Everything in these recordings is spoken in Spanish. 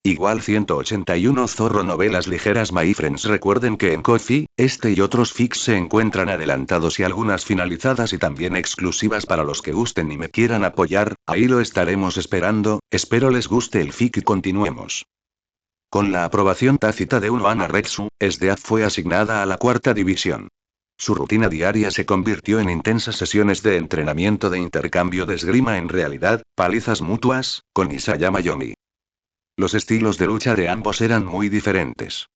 Igual 181 Zorro Novelas ligeras. My friends, recuerden que en Ko-fi, este y otros fics se encuentran adelantados y algunas finalizadas y también exclusivas para los que gusten y me quieran apoyar, ahí lo estaremos esperando, espero les guste el fic y continuemos. Con la aprobación tácita de Unohana Retsu, SDA fue asignada a la cuarta división. Su rutina diaria se convirtió en intensas sesiones de entrenamiento de intercambio de esgrima en realidad, palizas mutuas, con Isayama Yomi. Los estilos de lucha de ambos eran muy diferentes.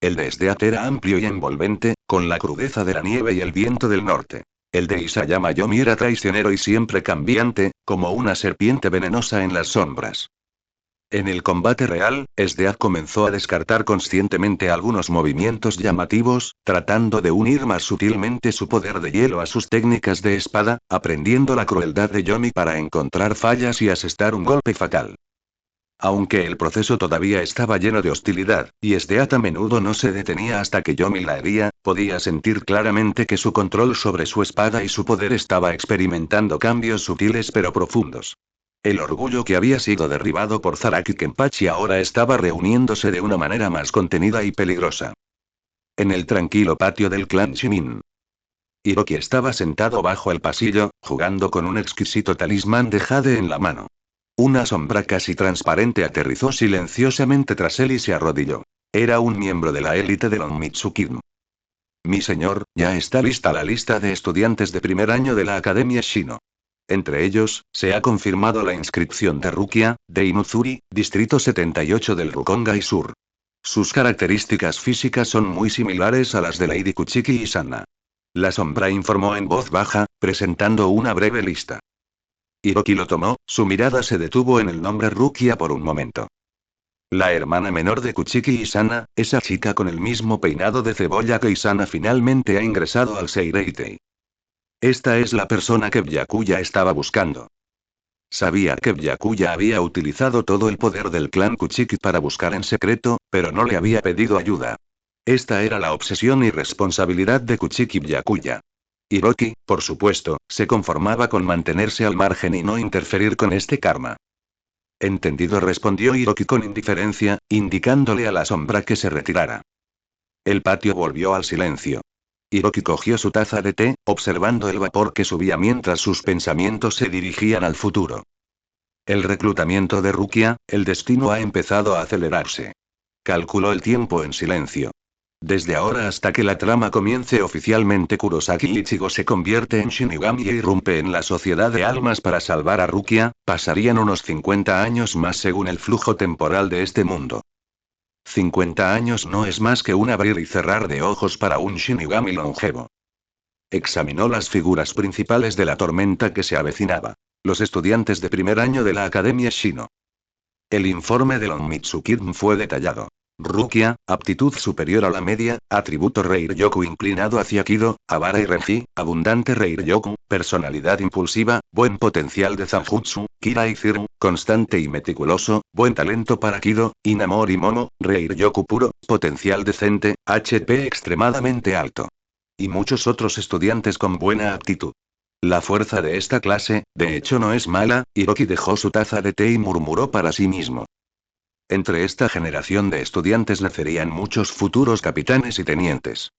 El de SDA era amplio y envolvente, con la crudeza de la nieve y el viento del norte. El de Isayama Yomi era traicionero y siempre cambiante, como una serpiente venenosa en las sombras. En el combate real, SDA comenzó a descartar conscientemente algunos movimientos llamativos, tratando de unir más sutilmente su poder de hielo a sus técnicas de espada, aprendiendo la crueldad de Yomi para encontrar fallas y asestar un golpe fatal. Aunque el proceso todavía estaba lleno de hostilidad, y SDA a menudo no se detenía hasta que Yomi la hería, podía sentir claramente que su control sobre su espada y su poder estaba experimentando cambios sutiles pero profundos. El orgullo que había sido derribado por Zaraki Kenpachi ahora estaba reuniéndose de una manera más contenida y peligrosa. En el tranquilo patio del clan Shimin, Hiroki estaba sentado bajo el pasillo, jugando con un exquisito talismán de jade en la mano. Una sombra casi transparente aterrizó silenciosamente tras él y se arrodilló. Era un miembro de la élite de Onmitsukin. Mi señor, ya está lista la lista de estudiantes de primer año de la Academia Shino. Entre ellos, se ha confirmado la inscripción de Rukia, de Inuzuri, distrito 78 del Rukongai Sur. Sus características físicas son muy similares a las de Lady Kuchiki y Sana. La sombra informó en voz baja, presentando una breve lista. Hiroki lo tomó, su mirada se detuvo en el nombre Rukia por un momento. La hermana menor de Kuchiki y Sana, esa chica con el mismo peinado de cebolla que Isana finalmente ha ingresado al Seireitei. Esta es la persona que Byakuya estaba buscando. Sabía que Byakuya había utilizado todo el poder del clan Kuchiki para buscar en secreto, pero no le había pedido ayuda. Esta era la obsesión y responsabilidad de Kuchiki Byakuya. Hiroki, por supuesto, se conformaba con mantenerse al margen y no interferir con este karma. Entendido, respondió Hiroki con indiferencia, indicándole a la sombra que se retirara. El patio volvió al silencio. Hiroki cogió su taza de té, observando el vapor que subía mientras sus pensamientos se dirigían al futuro. El reclutamiento de Rukia, el destino ha empezado a acelerarse. Calculó el tiempo en silencio. Desde ahora hasta que la trama comience oficialmente, Kurosaki Ichigo se convierte en Shinigami e irrumpe en la sociedad de almas para salvar a Rukia, pasarían unos 50 años más según el flujo temporal de este mundo. 50 años no es más que un abrir y cerrar de ojos para un Shinigami longevo. Examinó las figuras principales de la tormenta que se avecinaba. Los estudiantes de primer año de la Academia Shino. El informe de Onmitsukin fue detallado. Rukia, aptitud superior a la media, atributo Reiryoku inclinado hacia Kido, Avara y Renji, abundante Reiryoku, personalidad impulsiva, buen potencial de Zanjutsu, Kira y Zirm, constante y meticuloso, buen talento para Kido, Inamor y Momo, Reiryoku puro, potencial decente, HP extremadamente alto. Y muchos otros estudiantes con buena aptitud. La fuerza de esta clase, de hecho, no es mala. Hiroki dejó su taza de té y murmuró para sí mismo. Entre esta generación de estudiantes nacerían muchos futuros capitanes y tenientes.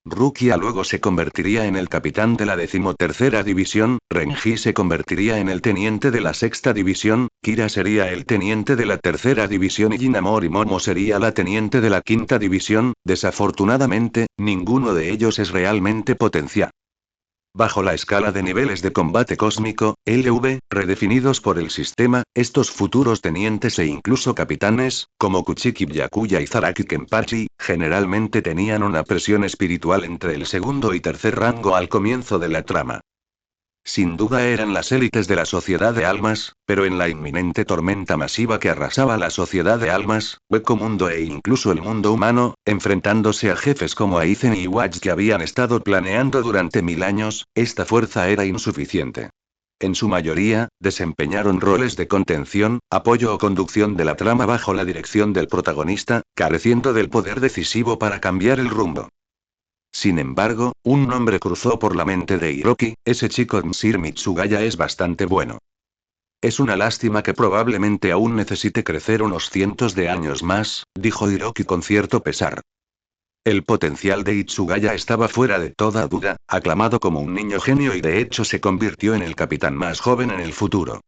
Rukia luego se convertiría en el capitán de la 13ª división, Renji se convertiría en el teniente de la 6ª división, Kira sería el teniente de la 3ª división y Inamori Momo sería la teniente de la 5ª división. Desafortunadamente, ninguno de ellos es realmente potencial. Bajo la escala de niveles de combate cósmico, LV, redefinidos por el sistema, estos futuros tenientes e incluso capitanes, como Kuchiki Byakuya y Zaraki Kenpachi, generalmente tenían una presión espiritual entre el segundo y tercer rango al comienzo de la trama. Sin duda eran las élites de la sociedad de almas, pero en la inminente tormenta masiva que arrasaba la sociedad de almas, Hueco Mundo e incluso el mundo humano, enfrentándose a jefes como Aizen y Watch que habían estado planeando durante 1000 años, esta fuerza era insuficiente. En su mayoría, desempeñaron roles de contención, apoyo o conducción de la trama bajo la dirección del protagonista, careciendo del poder decisivo para cambiar el rumbo. Sin embargo, un nombre cruzó por la mente de Hiroki: ese chico Msir Mitsugaya es bastante bueno. Es una lástima que probablemente aún necesite crecer unos cientos de años más, dijo Hiroki con cierto pesar. El potencial de Itsugaya estaba fuera de toda duda, aclamado como un niño genio y de hecho se convirtió en el capitán más joven en el futuro.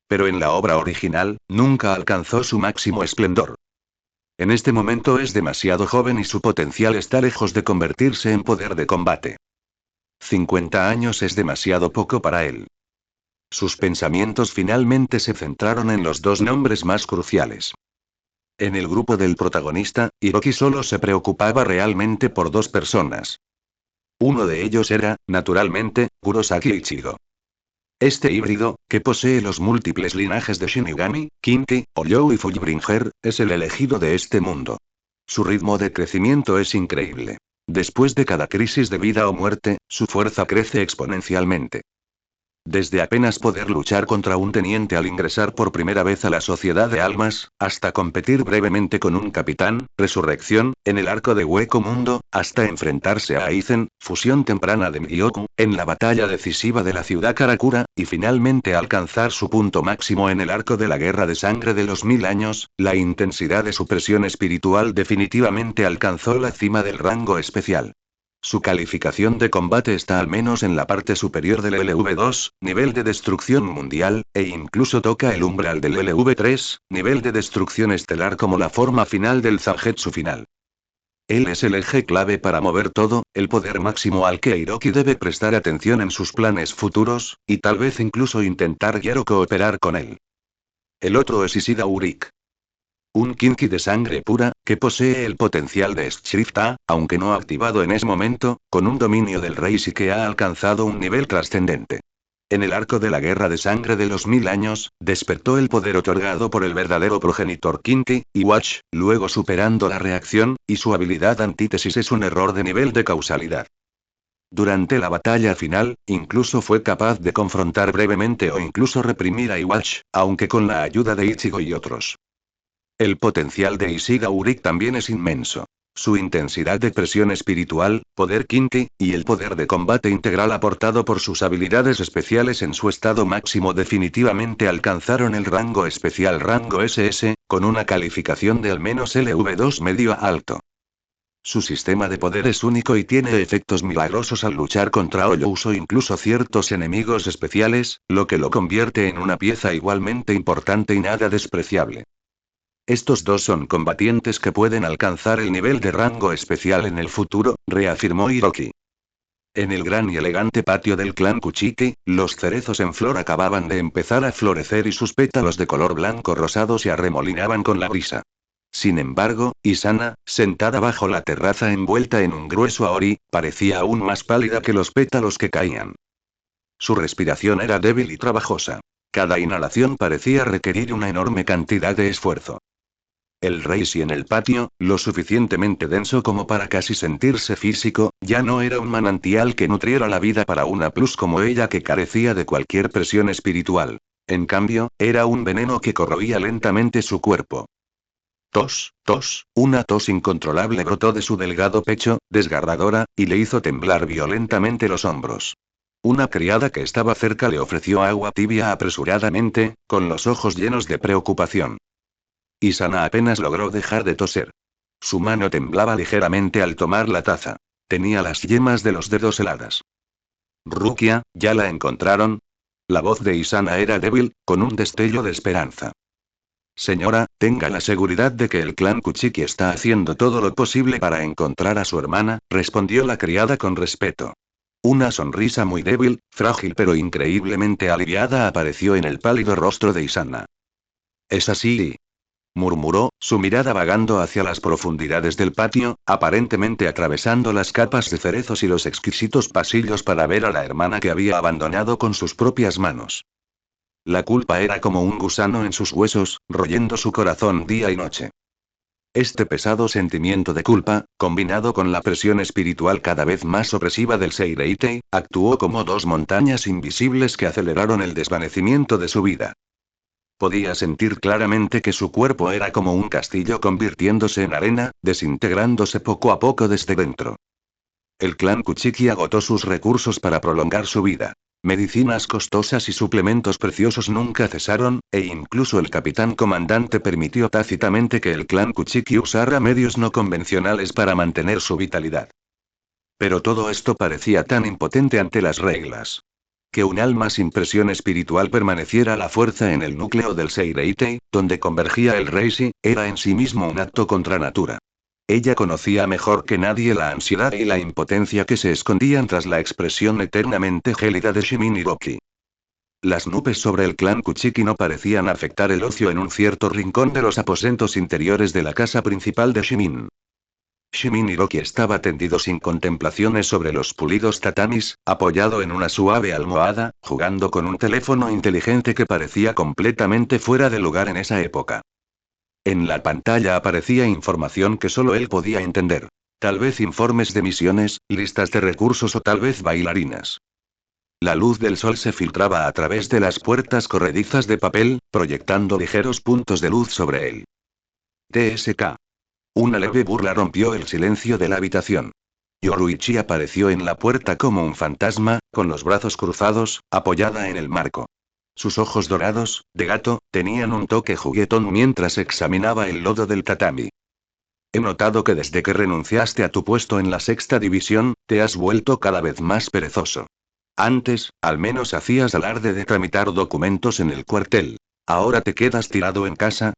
Pero en la obra original, nunca alcanzó su máximo esplendor. En este momento es demasiado joven y su potencial está lejos de convertirse en poder de combate. 50 años es demasiado poco para él. Sus pensamientos finalmente se centraron en los dos nombres más cruciales. En el grupo del protagonista, Hiroki solo se preocupaba realmente por dos personas. Uno de ellos era, naturalmente, Kurosaki Ichigo. Este híbrido, que posee los múltiples linajes de Shinigami, Kinki, Oyou y Fullbringer, es el elegido de este mundo. Su ritmo de crecimiento es increíble. Después de cada crisis de vida o muerte, su fuerza crece exponencialmente. Desde apenas poder luchar contra un teniente al ingresar por primera vez a la Sociedad de Almas, hasta competir brevemente con un capitán, resurrección, en el arco de Hueco Mundo, hasta enfrentarse a Aizen, fusión temprana de Myoku, en la batalla decisiva de la ciudad Karakura, y finalmente alcanzar su punto máximo en el arco de la Guerra de Sangre de los 1000 años, la intensidad de su presión espiritual definitivamente alcanzó la cima del rango especial. Su calificación de combate está al menos en la parte superior del LV2, nivel de destrucción mundial, e incluso toca el umbral del LV3, nivel de destrucción estelar como la forma final del Zangetsu final. Él es el eje clave para mover todo, el poder máximo al que Hiroki debe prestar atención en sus planes futuros, y tal vez incluso intentar guiar o cooperar con él. El otro es Ishida Urik. Un Kinki de sangre pura, que posee el potencial de Shrifta, aunque no activado en ese momento, con un dominio del Reishi que ha alcanzado un nivel trascendente. En el arco de la Guerra de Sangre de los 1000 años, despertó el poder otorgado por el verdadero progenitor Kinki, Iwatch, luego superando la reacción, y su habilidad antítesis es un error de nivel de causalidad. Durante la batalla final, incluso fue capaz de confrontar brevemente o incluso reprimir a Iwatch, aunque con la ayuda de Ichigo y otros. El potencial de Ishida Urik también es inmenso. Su intensidad de presión espiritual, poder Kinki, y el poder de combate integral aportado por sus habilidades especiales en su estado máximo definitivamente alcanzaron el rango especial rango SS, con una calificación de al menos LV2 medio a alto. Su sistema de poder es único y tiene efectos milagrosos al luchar contra Oyous o incluso ciertos enemigos especiales, lo que lo convierte en una pieza igualmente importante y nada despreciable. Estos dos son combatientes que pueden alcanzar el nivel de rango especial en el futuro, reafirmó Hiroki. En el gran y elegante patio del clan Kuchiki, los cerezos en flor acababan de empezar a florecer y sus pétalos de color blanco rosado se arremolinaban con la brisa. Sin embargo, Isana, sentada bajo la terraza envuelta en un grueso aori, parecía aún más pálida que los pétalos que caían. Su respiración era débil y trabajosa. Cada inhalación parecía requerir una enorme cantidad de esfuerzo. El Reishi en el patio, lo suficientemente denso como para casi sentirse físico, ya no era un manantial que nutriera la vida para una plus como ella que carecía de cualquier presión espiritual. En cambio, era un veneno que corroía lentamente su cuerpo. Una tos incontrolable brotó de su delgado pecho, desgarradora, y le hizo temblar violentamente los hombros. Una criada que estaba cerca le ofreció agua tibia apresuradamente, con los ojos llenos de preocupación. Isana apenas logró dejar de toser. Su mano temblaba ligeramente al tomar la taza. Tenía las yemas de los dedos heladas. Rukia, ¿ya la encontraron? La voz de Isana era débil, con un destello de esperanza. Señora, tenga la seguridad de que el clan Kuchiki está haciendo todo lo posible para encontrar a su hermana, respondió la criada con respeto. Una sonrisa muy débil, frágil pero increíblemente aliviada apareció en el pálido rostro de Isana. Es así, murmuró, su mirada vagando hacia las profundidades del patio, aparentemente atravesando las capas de cerezos y los exquisitos pasillos para ver a la hermana que había abandonado con sus propias manos. La culpa era como un gusano en sus huesos, royendo su corazón día y noche. Este pesado sentimiento de culpa, combinado con la presión espiritual cada vez más opresiva del Seireitei, actuó como dos montañas invisibles que aceleraron el desvanecimiento de su vida. Podía sentir claramente que su cuerpo era como un castillo convirtiéndose en arena, desintegrándose poco a poco desde dentro. El clan Kuchiki agotó sus recursos para prolongar su vida. Medicinas costosas y suplementos preciosos nunca cesaron, e incluso el capitán comandante permitió tácitamente que el clan Kuchiki usara medios no convencionales para mantener su vitalidad. Pero todo esto parecía tan impotente ante las reglas. Que un alma sin presión espiritual permaneciera a la fuerza en el núcleo del Seireitei, donde convergía el Reishi, era en sí mismo un acto contra natura. Ella conocía mejor que nadie la ansiedad y la impotencia que se escondían tras la expresión eternamente gélida de Shimin Hiroki. Las nubes sobre el clan Kuchiki no parecían afectar el ocio en un cierto rincón de los aposentos interiores de la casa principal de Shimin. Shimin Hiroki estaba tendido sin contemplaciones sobre los pulidos tatamis, apoyado en una suave almohada, jugando con un teléfono inteligente que parecía completamente fuera de lugar en esa época. En la pantalla aparecía información que solo él podía entender. Tal vez informes de misiones, listas de recursos o tal vez bailarinas. La luz del sol se filtraba a través de las puertas corredizas de papel, proyectando ligeros puntos de luz sobre él. TSK. Una leve burla rompió el silencio de la habitación. Yoruichi apareció en la puerta como un fantasma, con los brazos cruzados, apoyada en el marco. Sus ojos dorados, de gato, tenían un toque juguetón mientras examinaba el lodo del tatami. He notado que desde que renunciaste a tu puesto en la sexta división, te has vuelto cada vez más perezoso. Antes, al menos hacías alarde de tramitar documentos en el cuartel. ¿Ahora te quedas tirado en casa?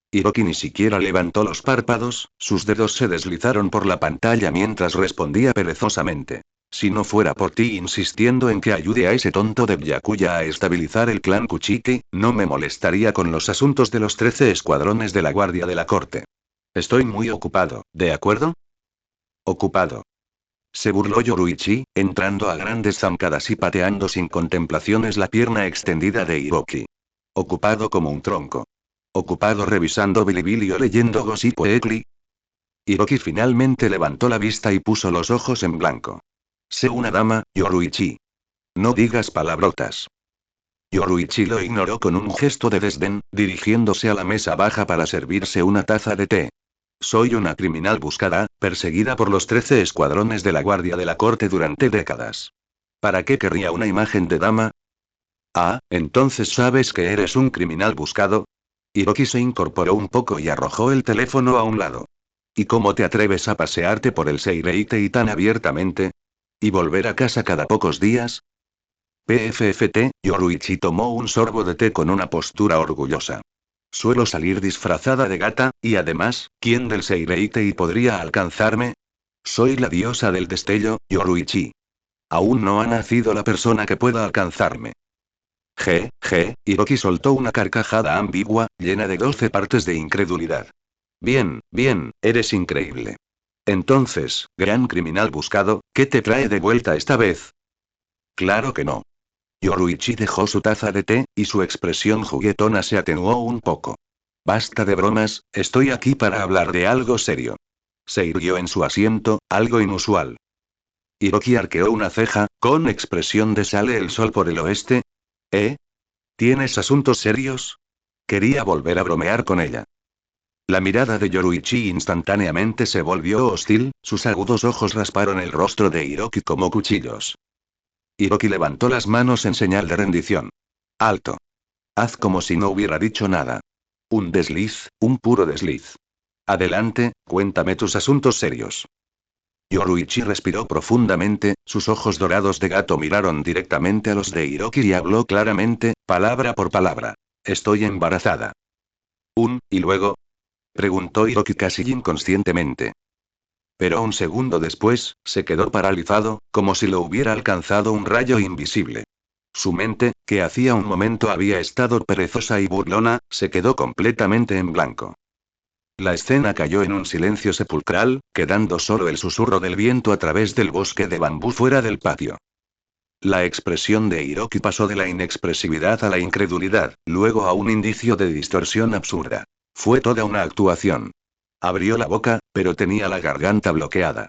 Hiroki ni siquiera levantó los párpados, sus dedos se deslizaron por la pantalla mientras respondía perezosamente. Si no fuera por ti insistiendo en que ayude a ese tonto de Byakuya a estabilizar el clan Kuchiki, no me molestaría con los asuntos de los 13 escuadrones de la Guardia de la Corte. Estoy muy ocupado, ¿de acuerdo? Ocupado. Se burló Yoruichi, entrando a grandes zancadas y pateando sin contemplaciones la pierna extendida de Hiroki. Ocupado como un tronco. Ocupado revisando Bilibili o leyendo Gossip Weekly. Hiroki finalmente levantó la vista y puso los ojos en blanco. Sé una dama, Yoruichi. No digas palabrotas. Yoruichi lo ignoró con un gesto de desdén, dirigiéndose a la mesa baja para servirse una taza de té. Soy una criminal buscada, perseguida por los 13 escuadrones de la Guardia de la Corte durante décadas. ¿Para qué querría una imagen de dama? Ah, entonces sabes que eres un criminal buscado. Hiroki se incorporó un poco y arrojó el teléfono a un lado. ¿Y cómo te atreves a pasearte por el Seireitei tan abiertamente? ¿Y volver a casa cada pocos días? PFFT, Yoruichi tomó un sorbo de té con una postura orgullosa. Suelo salir disfrazada de gata, y además, ¿quién del Seireitei podría alcanzarme? Soy la diosa del destello, Yoruichi. Aún no ha nacido la persona que pueda alcanzarme. Hiroki soltó una carcajada ambigua, llena de 12 partes de incredulidad. Bien, bien, eres increíble. Entonces, gran criminal buscado, ¿qué te trae de vuelta esta vez? Claro que no. Yoruichi dejó su taza de té, y su expresión juguetona se atenuó un poco. Basta de bromas, estoy aquí para hablar de algo serio. Se irguió en su asiento, algo inusual. Hiroki arqueó una ceja, con expresión de sale el sol por el oeste. ¿Eh? ¿Tienes asuntos serios? Quería volver a bromear con ella. La mirada de Yoruichi instantáneamente se volvió hostil, sus agudos ojos rasparon el rostro de Hiroki como cuchillos. Hiroki levantó las manos en señal de rendición. Alto. Haz como si no hubiera dicho nada. Un desliz, un puro desliz. Adelante, cuéntame tus asuntos serios. Yoruichi respiró profundamente, sus ojos dorados de gato miraron directamente a los de Hiroki y habló claramente, palabra por palabra. Estoy embarazada. ¿Y luego? Preguntó Hiroki casi inconscientemente. Pero un segundo después, se quedó paralizado, como si lo hubiera alcanzado un rayo invisible. Su mente, que hacía un momento había estado perezosa y burlona, se quedó completamente en blanco. La escena cayó en un silencio sepulcral, quedando solo el susurro del viento a través del bosque de bambú fuera del patio. La expresión de Hiroki pasó de la inexpresividad a la incredulidad, luego a un indicio de distorsión absurda. Fue toda una actuación. Abrió la boca, pero tenía la garganta bloqueada.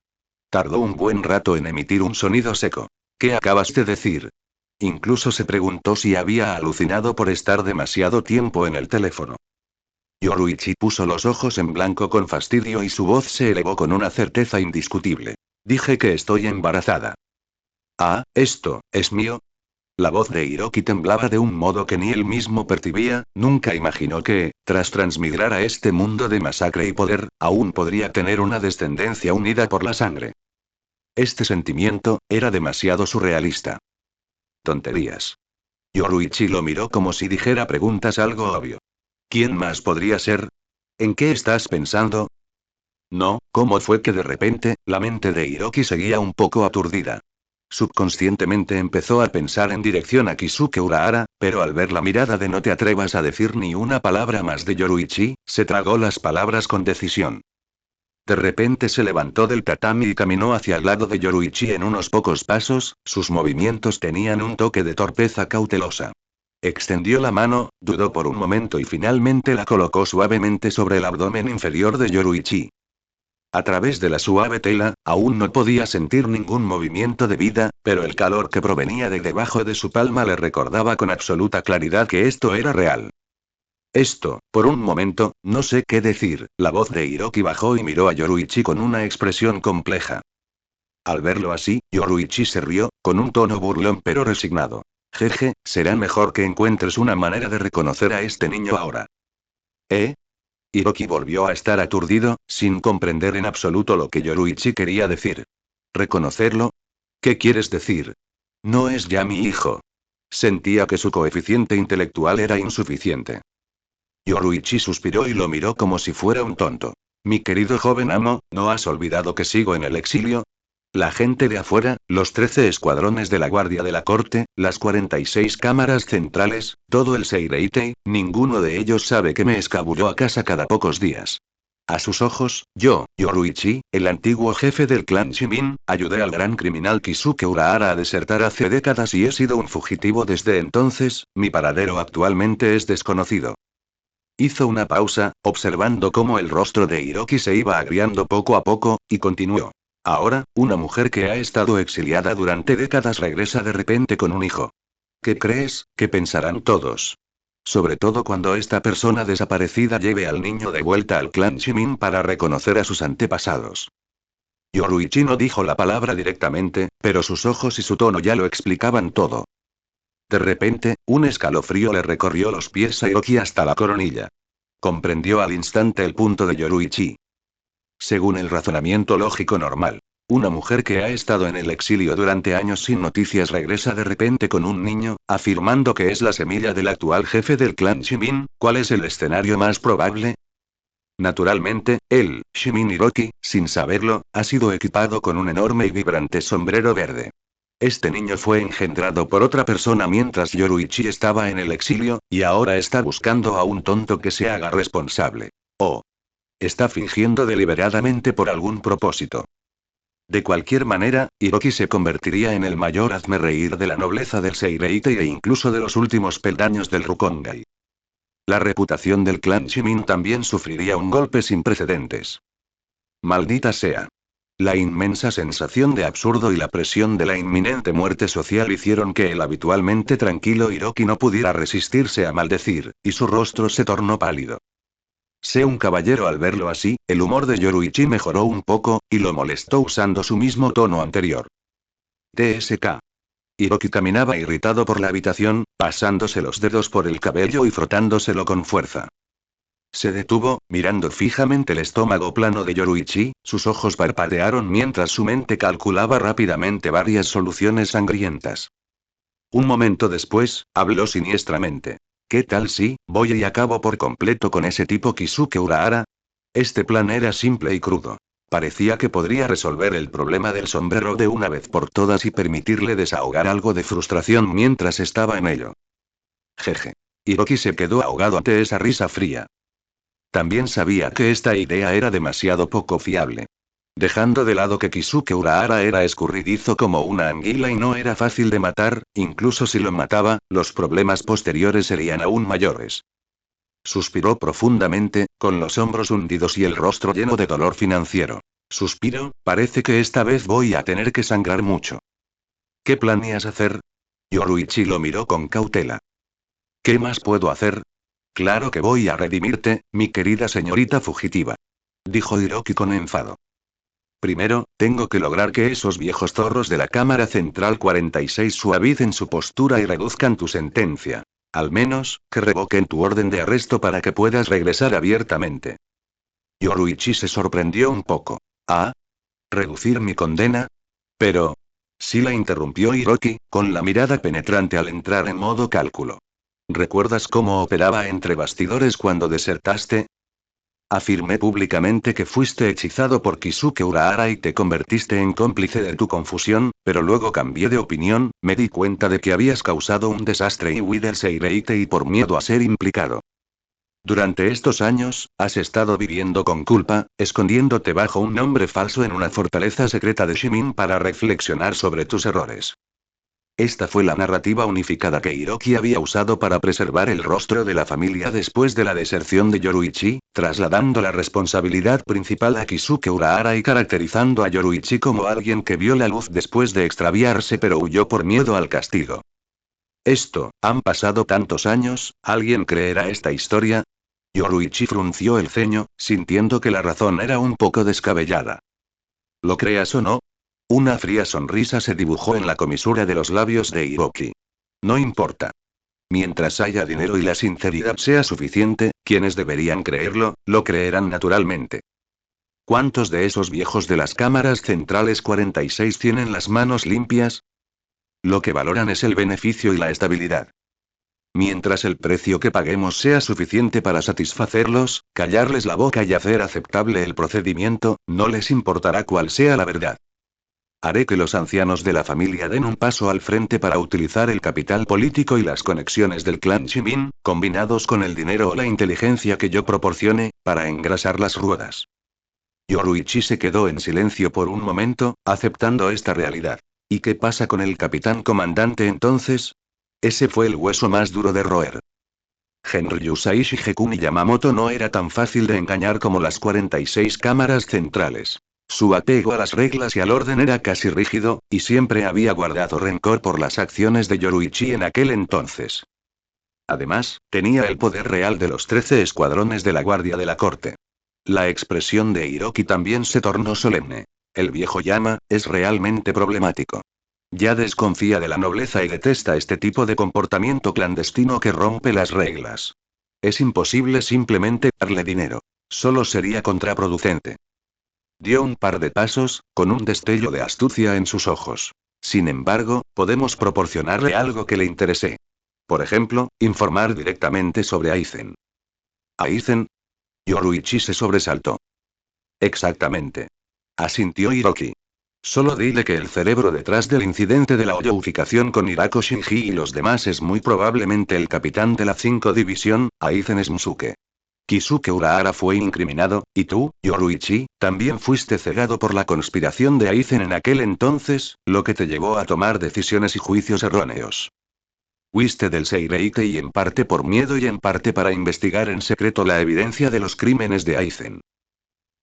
Tardó un buen rato en emitir un sonido seco. ¿Qué acabas de decir? Incluso se preguntó si había alucinado por estar demasiado tiempo en el teléfono. Yoruichi puso los ojos en blanco con fastidio y su voz se elevó con una certeza indiscutible. Dije que estoy embarazada. Ah, ¿esto es mío? La voz de Hiroki temblaba de un modo que ni él mismo percibía, nunca imaginó que, tras transmigrar a este mundo de masacre y poder, aún podría tener una descendencia unida por la sangre. Este sentimiento, era demasiado surrealista. Tonterías. Yoruichi lo miró como si dijera preguntas algo obvio. ¿Quién más podría ser? ¿En qué estás pensando? No, ¿cómo fue que de repente, la mente de Hiroki seguía un poco aturdida? Subconscientemente empezó a pensar en dirección a Kisuke Urahara, pero al ver la mirada de no te atrevas a decir ni una palabra más de Yoruichi, se tragó las palabras con decisión. De repente se levantó del tatami y caminó hacia el lado de Yoruichi en unos pocos pasos, sus movimientos tenían un toque de torpeza cautelosa. Extendió la mano, dudó por un momento y finalmente la colocó suavemente sobre el abdomen inferior de Yoruichi. A través de la suave tela, aún no podía sentir ningún movimiento de vida, pero el calor que provenía de debajo de su palma le recordaba con absoluta claridad que esto era real. Por un momento, no sé qué decir, la voz de Hiroki bajó y miró a Yoruichi con una expresión compleja. Al verlo así, Yoruichi se rió, con un tono burlón pero resignado. Jeje, será mejor que encuentres una manera de reconocer a este niño ahora. ¿Eh? Hiroki volvió a estar aturdido, sin comprender en absoluto lo que Yoruichi quería decir. ¿Reconocerlo? ¿Qué quieres decir? No es ya mi hijo. Sentía que su coeficiente intelectual era insuficiente. Yoruichi suspiró y lo miró como si fuera un tonto. Mi querido joven amo, ¿no has olvidado que sigo en el exilio? La gente de afuera, los 13 escuadrones de la Guardia de la Corte, las 46 cámaras centrales, todo el Seireitei, ninguno de ellos sabe que me escabulló a casa cada pocos días. A sus ojos, yo, Yoruichi, el antiguo jefe del clan Shimin, ayudé al gran criminal Kisuke Urahara a desertar hace décadas y he sido un fugitivo desde entonces, mi paradero actualmente es desconocido. Hizo una pausa, observando cómo el rostro de Hiroki se iba agriando poco a poco, y continuó. Ahora, una mujer que ha estado exiliada durante décadas regresa de repente con un hijo. ¿Qué crees que pensarán todos? Sobre todo cuando esta persona desaparecida lleve al niño de vuelta al clan Shimin para reconocer a sus antepasados. Yoruichi no dijo la palabra directamente, pero sus ojos y su tono ya lo explicaban todo. De repente, un escalofrío le recorrió los pies a Hiroki hasta la coronilla. Comprendió al instante el punto de Yoruichi. Según el razonamiento lógico normal, una mujer que ha estado en el exilio durante años sin noticias regresa de repente con un niño, afirmando que es la semilla del actual jefe del clan Shimin. ¿Cuál es el escenario más probable? Naturalmente, él, Shimin Hiroki, sin saberlo, ha sido equipado con un enorme y vibrante sombrero verde. Este niño fue engendrado por otra persona mientras Yoruichi estaba en el exilio, y ahora está buscando a un tonto que se haga responsable. Oh. Está fingiendo deliberadamente por algún propósito. De cualquier manera, Hiroki se convertiría en el mayor hazmerreír de la nobleza del Seireitei e incluso de los últimos peldaños del Rukongai. La reputación del clan Shimin también sufriría un golpe sin precedentes. Maldita sea. La inmensa sensación de absurdo y la presión de la inminente muerte social hicieron que el habitualmente tranquilo Hiroki no pudiera resistirse a maldecir, y su rostro se tornó pálido. Sé un caballero al verlo así, el humor de Yoruichi mejoró un poco, y lo molestó usando su mismo tono anterior. TSK. Hiroki caminaba irritado por la habitación, pasándose los dedos por el cabello y frotándoselo con fuerza. Se detuvo, mirando fijamente el estómago plano de Yoruichi, sus ojos parpadearon mientras su mente calculaba rápidamente varias soluciones sangrientas. Un momento después, habló siniestramente. ¿Qué tal si, voy y acabo por completo con ese tipo Kisuke Urahara? Este plan era simple y crudo. Parecía que podría resolver el problema del sombrero de una vez por todas y permitirle desahogar algo de frustración mientras estaba en ello. Jeje. Hiroki se quedó ahogado ante esa risa fría. También sabía que esta idea era demasiado poco fiable. Dejando de lado que Kisuke Urahara era escurridizo como una anguila y no era fácil de matar, incluso si lo mataba, los problemas posteriores serían aún mayores. Suspiró profundamente, con los hombros hundidos y el rostro lleno de dolor financiero. Suspiro, parece que esta vez voy a tener que sangrar mucho. ¿Qué planeas hacer? Yoruichi lo miró con cautela. ¿Qué más puedo hacer? Claro que voy a redimirte, mi querida señorita fugitiva. Dijo Hiroki con enfado. Primero, tengo que lograr que esos viejos zorros de la Cámara Central 46 suavicen su postura y reduzcan tu sentencia. Al menos, que revoquen tu orden de arresto para que puedas regresar abiertamente. Yoruichi se sorprendió un poco. ¿Ah? ¿Reducir mi condena? Pero... Sí, la interrumpió Hiroki, con la mirada penetrante al entrar en modo cálculo. ¿Recuerdas cómo operaba entre bastidores cuando desertaste? Afirmé públicamente que fuiste hechizado por Kisuke Urahara y te convertiste en cómplice de tu confusión, pero luego cambié de opinión, me di cuenta de que habías causado un desastre y huí del Seireite y por miedo a ser implicado. Durante estos años, has estado viviendo con culpa, escondiéndote bajo un nombre falso en una fortaleza secreta de Shimin para reflexionar sobre tus errores. Esta fue la narrativa unificada que Hiroki había usado para preservar el rostro de la familia después de la deserción de Yoruichi, trasladando la responsabilidad principal a Kisuke Urahara y caracterizando a Yoruichi como alguien que vio la luz después de extraviarse pero huyó por miedo al castigo. Han pasado tantos años, ¿alguien creerá esta historia? Yoruichi frunció el ceño, sintiendo que la razón era un poco descabellada. ¿Lo creas o no? Una fría sonrisa se dibujó en la comisura de los labios de Hiroki. No importa. Mientras haya dinero y la sinceridad sea suficiente, quienes deberían creerlo, lo creerán naturalmente. ¿Cuántos de esos viejos de las cámaras centrales 46 tienen las manos limpias? Lo que valoran es el beneficio y la estabilidad. Mientras el precio que paguemos sea suficiente para satisfacerlos, callarles la boca y hacer aceptable el procedimiento, no les importará cuál sea la verdad. Haré que los ancianos de la familia den un paso al frente para utilizar el capital político y las conexiones del clan Shimin, combinados con el dinero o la inteligencia que yo proporcione, para engrasar las ruedas. Yoruichi se quedó en silencio por un momento, aceptando esta realidad. ¿Y qué pasa con el capitán comandante entonces? Ese fue el hueso más duro de roer. Henry Yusaishi Gekuni Yamamoto no era tan fácil de engañar como las 46 cámaras centrales. Su apego a las reglas y al orden era casi rígido, y siempre había guardado rencor por las acciones de Yoruichi en aquel entonces. Además, tenía el poder real de los 13 escuadrones de la Guardia de la Corte. La expresión de Hiroki también se tornó solemne. El viejo Yama, es realmente problemático. Ya desconfía de la nobleza y detesta este tipo de comportamiento clandestino que rompe las reglas. Es imposible simplemente darle dinero. Solo sería contraproducente. Dio un par de pasos, con un destello de astucia en sus ojos. Sin embargo, podemos proporcionarle algo que le interese. Por ejemplo, informar directamente sobre Aizen. ¿Aizen? Yoruichi se sobresaltó. Exactamente. Asintió Hiroki. Solo dile que el cerebro detrás del incidente de la hoyoificación con Hirako Shinji y los demás es muy probablemente el capitán de la 5 División, Aizen Smusuke. Kisuke Urahara fue incriminado, y tú, Yoruichi, también fuiste cegado por la conspiración de Aizen en aquel entonces, lo que te llevó a tomar decisiones y juicios erróneos. Huiste del Seireite y en parte por miedo y en parte para investigar en secreto la evidencia de los crímenes de Aizen.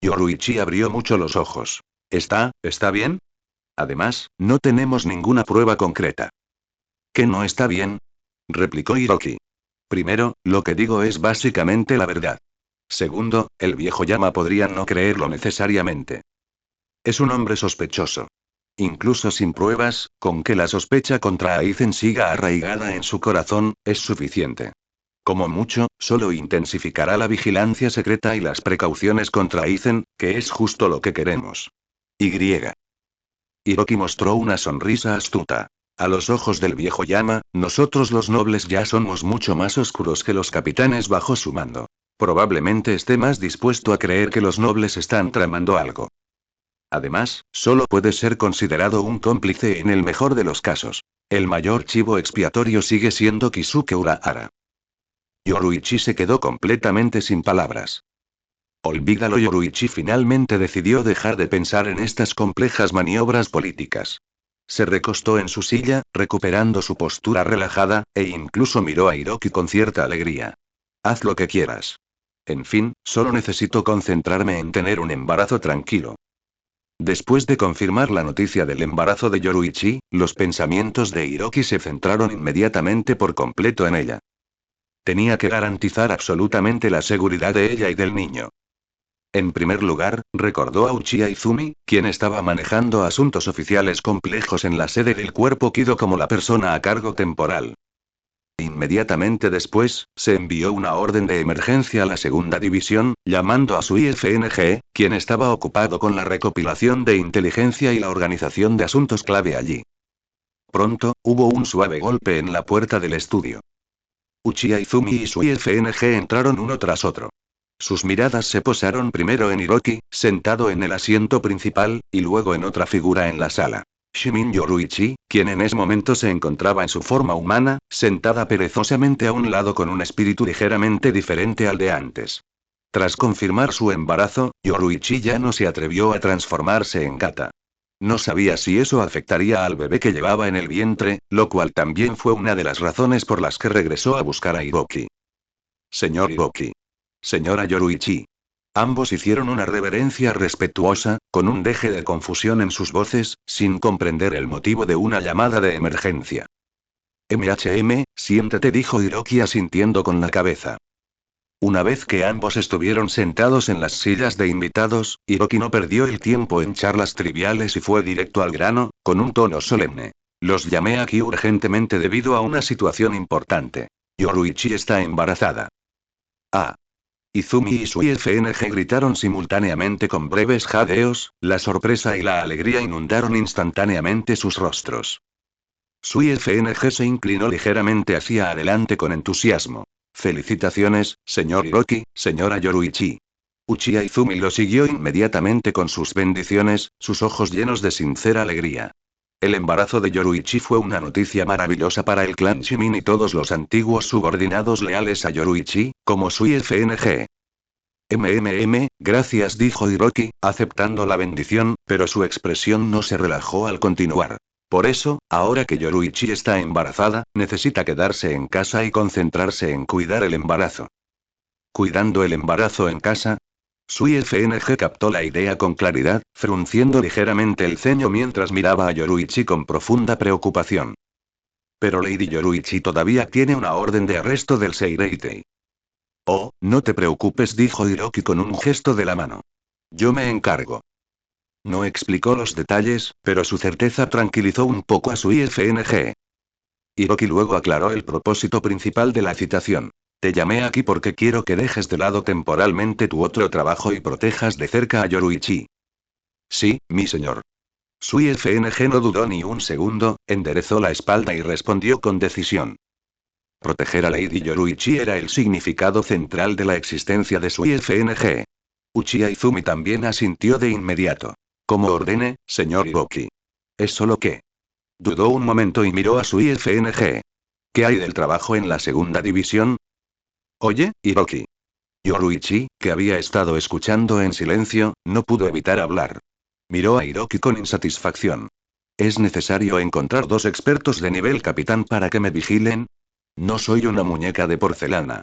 Yoruichi abrió mucho los ojos. ¿Está bien? Además, no tenemos ninguna prueba concreta. ¿Qué no está bien? Replicó Hiroki. Primero, lo que digo es básicamente la verdad. Segundo, el viejo Yama podría no creerlo necesariamente. Es un hombre sospechoso. Incluso sin pruebas, con que la sospecha contra Aizen siga arraigada en su corazón, es suficiente. Como mucho, solo intensificará la vigilancia secreta y las precauciones contra Aizen, que es justo lo que queremos. Y. Hiroki mostró una sonrisa astuta. A los ojos del viejo Yama, nosotros los nobles ya somos mucho más oscuros que los capitanes bajo su mando. Probablemente esté más dispuesto a creer que los nobles están tramando algo. Además, solo puede ser considerado un cómplice en el mejor de los casos. El mayor chivo expiatorio sigue siendo Kisuke Urahara. Yoruichi se quedó completamente sin palabras. Olvídalo. Yoruichi finalmente decidió dejar de pensar en estas complejas maniobras políticas. Se recostó en su silla, recuperando su postura relajada, e incluso miró a Hiroki con cierta alegría. Haz lo que quieras. En fin, solo necesito concentrarme en tener un embarazo tranquilo. Después de confirmar la noticia del embarazo de Yoruichi, los pensamientos de Hiroki se centraron inmediatamente por completo en ella. Tenía que garantizar absolutamente la seguridad de ella y del niño. En primer lugar, recordó a Uchiha Izumi, quien estaba manejando asuntos oficiales complejos en la sede del cuerpo Kido como la persona a cargo temporal. Inmediatamente después, se envió una orden de emergencia a la segunda división, llamando a su IFNG, quien estaba ocupado con la recopilación de inteligencia y la organización de asuntos clave allí. Pronto, hubo un suave golpe en la puerta del estudio. Uchiha Izumi y su IFNG entraron uno tras otro. Sus miradas se posaron primero en Hiroki, sentado en el asiento principal, y luego en otra figura en la sala. Shimin Yoruichi, quien en ese momento se encontraba en su forma humana, sentada perezosamente a un lado con un espíritu ligeramente diferente al de antes. Tras confirmar su embarazo, Yoruichi ya no se atrevió a transformarse en gata. No sabía si eso afectaría al bebé que llevaba en el vientre, lo cual también fue una de las razones por las que regresó a buscar a Hiroki. Señor Hiroki. Señora Yoruichi. Ambos hicieron una reverencia respetuosa, con un deje de confusión en sus voces, sin comprender el motivo de una llamada de emergencia. Siéntete, dijo Hiroki asintiendo con la cabeza. Una vez que ambos estuvieron sentados en las sillas de invitados, Hiroki no perdió el tiempo en charlas triviales y fue directo al grano, con un tono solemne. Los llamé aquí urgentemente debido a una situación importante. Yoruichi está embarazada. Ah. Izumi y su IFNG gritaron simultáneamente con breves jadeos, la sorpresa y la alegría inundaron instantáneamente sus rostros. Su IFNG se inclinó ligeramente hacia adelante con entusiasmo. Felicitaciones, señor Hiroki, señora Yoruichi. Uchiha Izumi lo siguió inmediatamente con sus bendiciones, sus ojos llenos de sincera alegría. El embarazo de Yoruichi fue una noticia maravillosa para el clan Shimin y todos los antiguos subordinados leales a Yoruichi, como su IFNG. Gracias, dijo Hiroki, aceptando la bendición, pero su expresión no se relajó al continuar. Por eso, ahora que Yoruichi está embarazada, necesita quedarse en casa y concentrarse en cuidar el embarazo. ¿Cuidando el embarazo en casa? Sui FNG captó la idea con claridad, frunciendo ligeramente el ceño mientras miraba a Yoruichi con profunda preocupación. Pero Lady Yoruichi todavía tiene una orden de arresto del Seireitei. Oh, no te preocupes, dijo Hiroki con un gesto de la mano. Yo me encargo. No explicó los detalles, pero su certeza tranquilizó un poco a su IFNG. Hiroki luego aclaró el propósito principal de la citación. Te llamé aquí porque quiero que dejes de lado temporalmente tu otro trabajo y protejas de cerca a Yoruichi. Sí, mi señor. Sui FNG no dudó ni un segundo, enderezó la espalda y respondió con decisión. Proteger a Lady Yoruichi era el significado central de la existencia de Sui FNG. Uchiha Izumi también asintió de inmediato. Como ordene, señor Hiroki. Es solo que. Dudó un momento y miró a su IFNG. ¿Qué hay del trabajo en la segunda división? Oye, Hiroki. Yoruichi, que había estado escuchando en silencio, no pudo evitar hablar. Miró a Hiroki con insatisfacción. ¿Es necesario encontrar 2 expertos de nivel capitán para que me vigilen? No soy una muñeca de porcelana.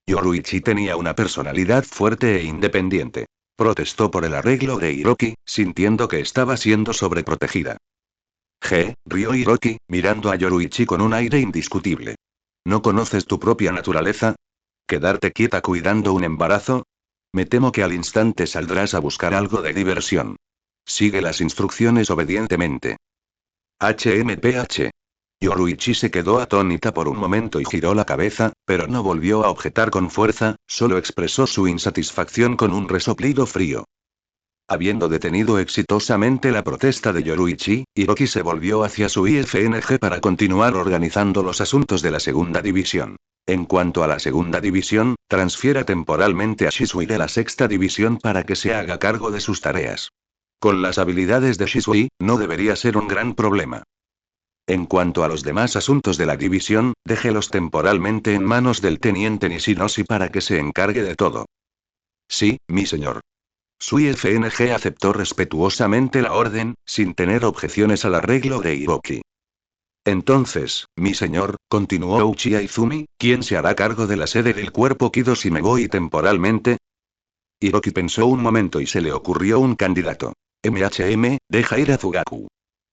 Yoruichi tenía una personalidad fuerte e independiente. Protestó por el arreglo de Hiroki, sintiendo que estaba siendo sobreprotegida. Rió Hiroki, mirando a Yoruichi con un aire indiscutible. ¿No conoces tu propia naturaleza? ¿Quedarte quieta cuidando un embarazo? Me temo que al instante saldrás a buscar algo de diversión. Sigue las instrucciones obedientemente. HMPH. Yoruichi se quedó atónita por un momento y giró la cabeza, pero no volvió a objetar con fuerza, solo expresó su insatisfacción con un resoplido frío. Habiendo detenido exitosamente la protesta de Yoruichi, Hiroki se volvió hacia su IFNG para continuar organizando los asuntos de la segunda división. En cuanto a la segunda división, transfiera temporalmente a Shisui de la sexta división para que se haga cargo de sus tareas. Con las habilidades de Shisui, no debería ser un gran problema. En cuanto a los demás asuntos de la división, déjelos temporalmente en manos del teniente Nishinoshi para que se encargue de todo. Sí, mi señor. Sui FNG aceptó respetuosamente la orden, sin tener objeciones al arreglo de Hiroki. Entonces, mi señor, continuó Uchiha Izumi, ¿quién se hará cargo de la sede del cuerpo Kido si me voy temporalmente? Hiroki pensó un momento y se le ocurrió un candidato. Deja ir a Fugaku.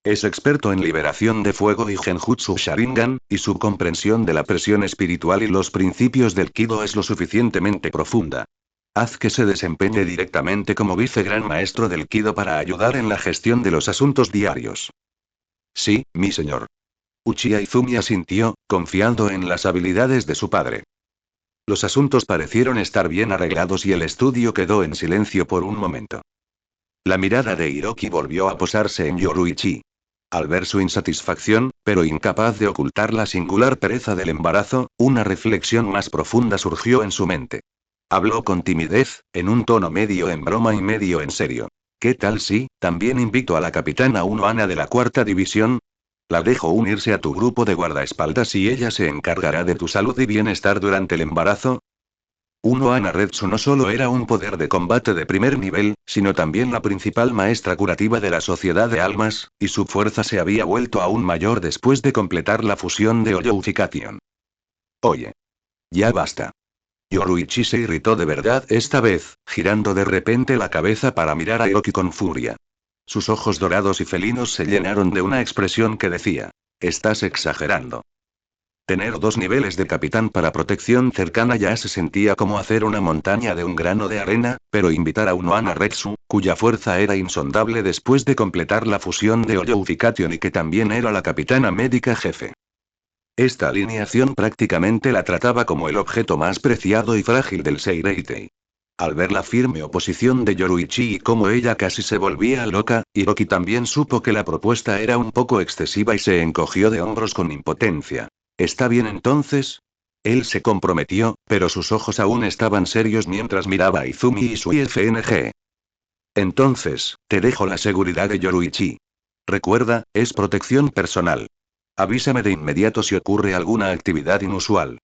Es experto en liberación de fuego y Genjutsu Sharingan, y su comprensión de la presión espiritual y los principios del Kido es lo suficientemente profunda. Haz que se desempeñe directamente como vicegran maestro del Kido para ayudar en la gestión de los asuntos diarios. Sí, mi señor. Uchiha Izumi asintió, confiando en las habilidades de su padre. Los asuntos parecieron estar bien arreglados y el estudio quedó en silencio por un momento. La mirada de Hiroki volvió a posarse en Yoruichi. Al ver su insatisfacción, pero incapaz de ocultar la singular pereza del embarazo, una reflexión más profunda surgió en su mente. Habló con timidez, en un tono medio en broma y medio en serio. ¿Qué tal si, también invito a la capitana Uno Ana de la cuarta división? La dejo unirse a tu grupo de guardaespaldas y ella se encargará de tu salud y bienestar durante el embarazo. Uno Ana Retsu no solo era un poder de combate de primer nivel, sino también la principal maestra curativa de la Sociedad de Almas, y su fuerza se había vuelto aún mayor después de completar la fusión de Oyoufication. Oye. Ya basta. Yoruichi se irritó de verdad esta vez, girando de repente la cabeza para mirar a Hiroki con furia. Sus ojos dorados y felinos se llenaron de una expresión que decía: estás exagerando. Tener 2 niveles de capitán para protección cercana ya se sentía como hacer una montaña de un grano de arena, pero invitar a Unohana Retsu, cuya fuerza era insondable después de completar la fusión de Oyoufication y que también era la capitana médica jefe. Esta alineación prácticamente la trataba como el objeto más preciado y frágil del Seireitei. Al ver la firme oposición de Yoruichi y cómo ella casi se volvía loca, Hiroki también supo que la propuesta era un poco excesiva y se encogió de hombros con impotencia. ¿Está bien entonces? Él se comprometió, pero sus ojos aún estaban serios mientras miraba a Izumi y su IFNG. Entonces, te dejo la seguridad de Yoruichi. Recuerda, es protección personal. Avísame de inmediato si ocurre alguna actividad inusual.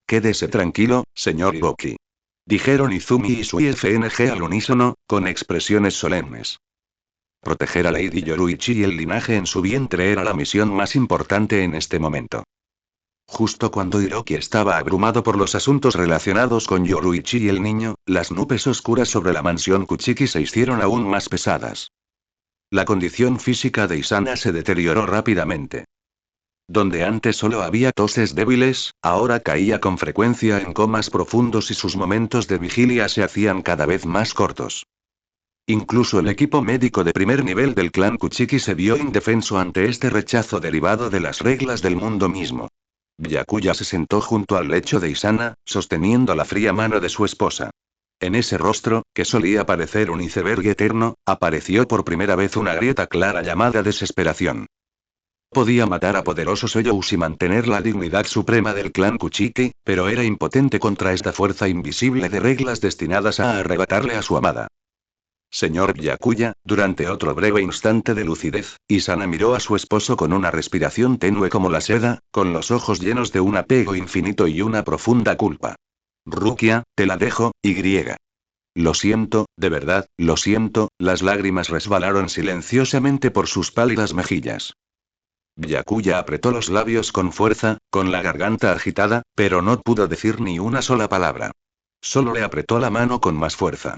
Quédese tranquilo, señor Hiroki. Dijeron Izumi y su IFNG al unísono, con expresiones solemnes. Proteger a Lady Yoruichi y el linaje en su vientre era la misión más importante en este momento. Justo cuando Hiroki estaba abrumado por los asuntos relacionados con Yoruichi y el niño, las nubes oscuras sobre la mansión Kuchiki se hicieron aún más pesadas. La condición física de Isana se deterioró rápidamente. Donde antes solo había toses débiles, ahora caía con frecuencia en comas profundos y sus momentos de vigilia se hacían cada vez más cortos. Incluso el equipo médico de primer nivel del clan Kuchiki se vio indefenso ante este rechazo derivado de las reglas del mundo mismo. Byakuya se sentó junto al lecho de Isana, sosteniendo la fría mano de su esposa. En ese rostro, que solía parecer un iceberg eterno, apareció por primera vez una grieta clara llamada desesperación. Podía matar a poderosos Oyous y mantener la dignidad suprema del clan Kuchiki, pero era impotente contra esta fuerza invisible de reglas destinadas a arrebatarle a su amada. Señor Byakuya, durante otro breve instante de lucidez, Isana miró a su esposo con una respiración tenue como la seda, con los ojos llenos de un apego infinito y una profunda culpa. Rukia, te la dejo, Y. Lo siento, de verdad, lo siento, las lágrimas resbalaron silenciosamente por sus pálidas mejillas. Byakuya apretó los labios con fuerza, con la garganta agitada, pero no pudo decir ni una sola palabra. Solo le apretó la mano con más fuerza.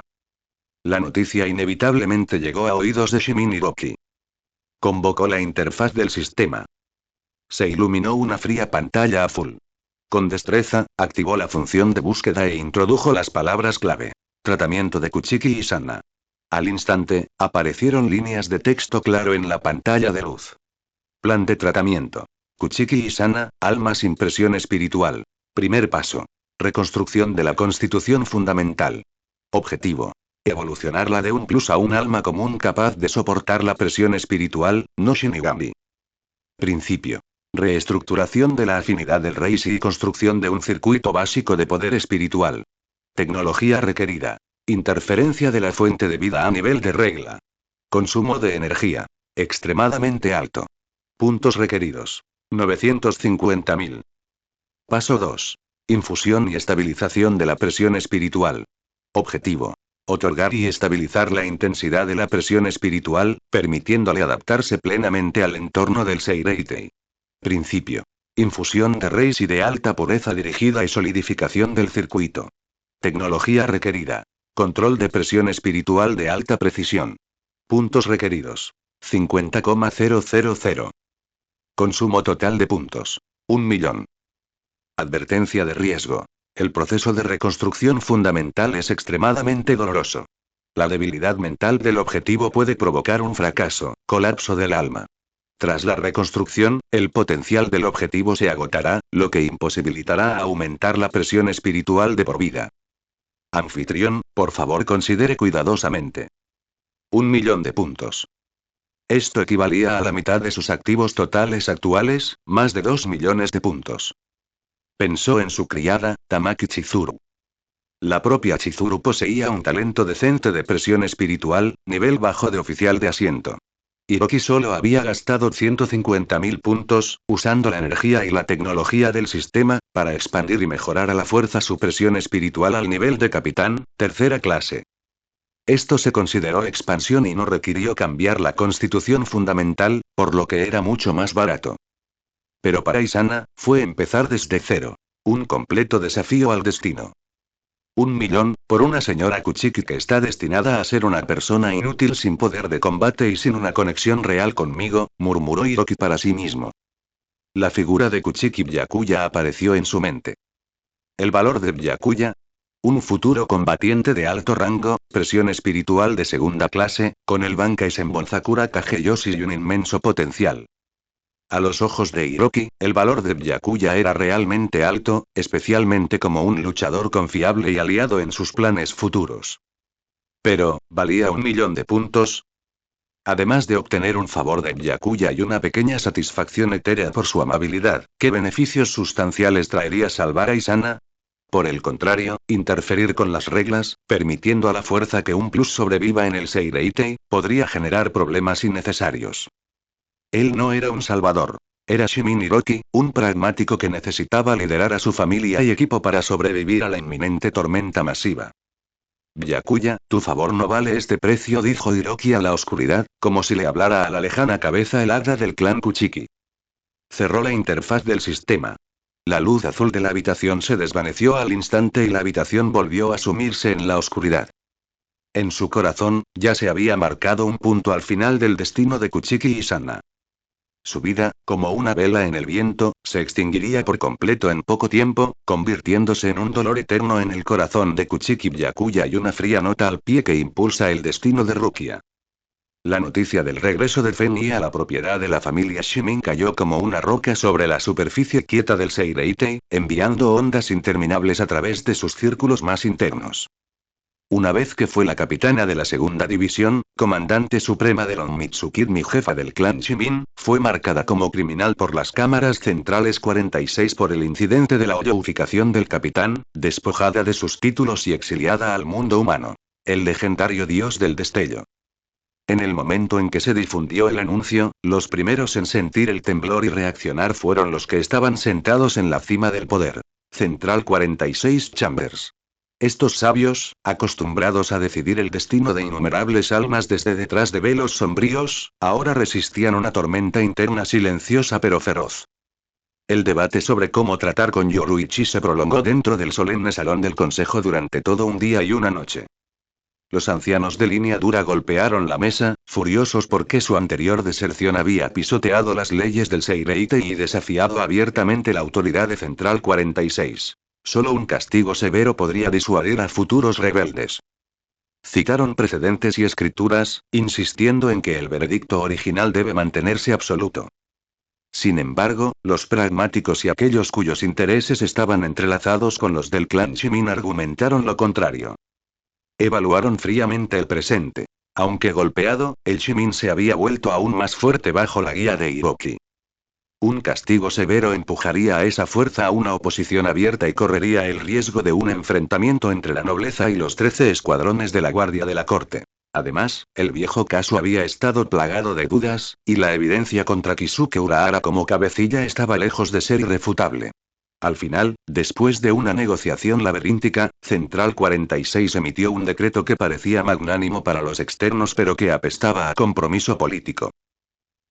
La noticia inevitablemente llegó a oídos de Shimin Hiroki. Convocó la interfaz del sistema. Se iluminó una fría pantalla azul. Con destreza, activó la función de búsqueda e introdujo las palabras clave. Tratamiento de Kuchiki y Sana. Al instante, aparecieron líneas de texto claro en la pantalla de luz. Plan de tratamiento. Kuchiki y Sana, alma sin presión espiritual. Primer paso. Reconstrucción de la constitución fundamental. Objetivo. Evolucionarla de un plus a un alma común capaz de soportar la presión espiritual, no Shinigami. Principio. Reestructuración de la afinidad del Reishi y construcción de un circuito básico de poder espiritual. Tecnología requerida. Interferencia de la fuente de vida a nivel de regla. Consumo de energía. Extremadamente alto. Puntos requeridos. 950.000. Paso 2. Infusión y estabilización de la presión espiritual. Objetivo. Otorgar y estabilizar la intensidad de la presión espiritual, permitiéndole adaptarse plenamente al entorno del Seireitei. Principio. Infusión de Reishi de alta pureza dirigida y solidificación del circuito. Tecnología requerida. Control de presión espiritual de alta precisión. Puntos requeridos. 50,000. Consumo total de puntos. 1.000.000. Advertencia de riesgo. El proceso de reconstrucción fundamental es extremadamente doloroso. La debilidad mental del objetivo puede provocar un fracaso, colapso del alma. Tras la reconstrucción, el potencial del objetivo se agotará, lo que imposibilitará aumentar la presión espiritual de por vida. Anfitrión, por favor considere cuidadosamente. 1.000.000 de puntos. Esto equivalía a la mitad de sus activos totales actuales, más de 2 millones de puntos. Pensó en su criada, Tamaki Chizuru. La propia Chizuru poseía un talento decente de presión espiritual, nivel bajo de oficial de asiento. Hiroki solo había gastado 150.000 puntos, usando la energía y la tecnología del sistema, para expandir y mejorar a la fuerza su presión espiritual al nivel de capitán, tercera clase. Esto se consideró expansión y no requirió cambiar la constitución fundamental, por lo que era mucho más barato. Pero para Isana, fue empezar desde cero. Un completo desafío al destino. 1.000.000, por una señora Kuchiki que está destinada a ser una persona inútil sin poder de combate y sin una conexión real conmigo, murmuró Hiroki para sí mismo. La figura de Kuchiki Byakuya apareció en su mente. El valor de Byakuya. Un futuro combatiente de alto rango, presión espiritual de segunda clase, con el Bankai Senbonzakura Kageyoshi y un inmenso potencial. A los ojos de Hiroki, el valor de Byakuya era realmente alto, especialmente como un luchador confiable y aliado en sus planes futuros. Pero, ¿valía 1.000.000 de puntos? Además de obtener un favor de Byakuya y una pequeña satisfacción etérea por su amabilidad, ¿qué beneficios sustanciales traería salvar a Isana? Por el contrario, interferir con las reglas, permitiendo a la fuerza que un plus sobreviva en el Seireitei, podría generar problemas innecesarios. Él no era un salvador. Era Shimin Hiroki, un pragmático que necesitaba liderar a su familia y equipo para sobrevivir a la inminente tormenta masiva. Byakuya, tu favor no vale este precio, dijo Hiroki a la oscuridad, como si le hablara a la lejana cabeza helada del clan Kuchiki. Cerró la interfaz del sistema. La luz azul de la habitación se desvaneció al instante y la habitación volvió a sumirse en la oscuridad. En su corazón, ya se había marcado un punto al final del destino de Kuchiki y Isana. Su vida, como una vela en el viento, se extinguiría por completo en poco tiempo, convirtiéndose en un dolor eterno en el corazón de Kuchiki Byakuya y una fría nota al pie que impulsa el destino de Rukia. La noticia del regreso de Fenny a la propiedad de la familia Shimin cayó como una roca sobre la superficie quieta del Seireitei, enviando ondas interminables a través de sus círculos más internos. Una vez que fue la capitana de la segunda división, comandante suprema de Onmitsukidmi, jefa del clan Shimin, fue marcada como criminal por las cámaras centrales 46 por el incidente de la hoyoificación del capitán, despojada de sus títulos y exiliada al mundo humano. El legendario dios del destello. En el momento en que se difundió el anuncio, los primeros en sentir el temblor y reaccionar fueron los que estaban sentados en la cima del poder. Central 46 Chambers. Estos sabios, acostumbrados a decidir el destino de innumerables almas desde detrás de velos sombríos, ahora resistían una tormenta interna silenciosa pero feroz. El debate sobre cómo tratar con Yoruichi se prolongó dentro del solemne salón del consejo durante todo un día y una noche. Los ancianos de línea dura golpearon la mesa, furiosos porque su anterior deserción había pisoteado las leyes del Seireitei y desafiado abiertamente la autoridad de Central 46. Solo un castigo severo podría disuadir a futuros rebeldes. Citaron precedentes y escrituras, insistiendo en que el veredicto original debe mantenerse absoluto. Sin embargo, los pragmáticos y aquellos cuyos intereses estaban entrelazados con los del clan Shimin argumentaron lo contrario. Evaluaron fríamente el presente. Aunque golpeado, el Shimin se había vuelto aún más fuerte bajo la guía de Hiroki. Un castigo severo empujaría a esa fuerza a una oposición abierta y correría el riesgo de un enfrentamiento entre la nobleza y los 13 escuadrones de la Guardia de la Corte. Además, el viejo caso había estado plagado de dudas, y la evidencia contra Kisuke Urahara como cabecilla estaba lejos de ser irrefutable. Al final, después de una negociación laberíntica, Central 46 emitió un decreto que parecía magnánimo para los externos pero que apestaba a compromiso político.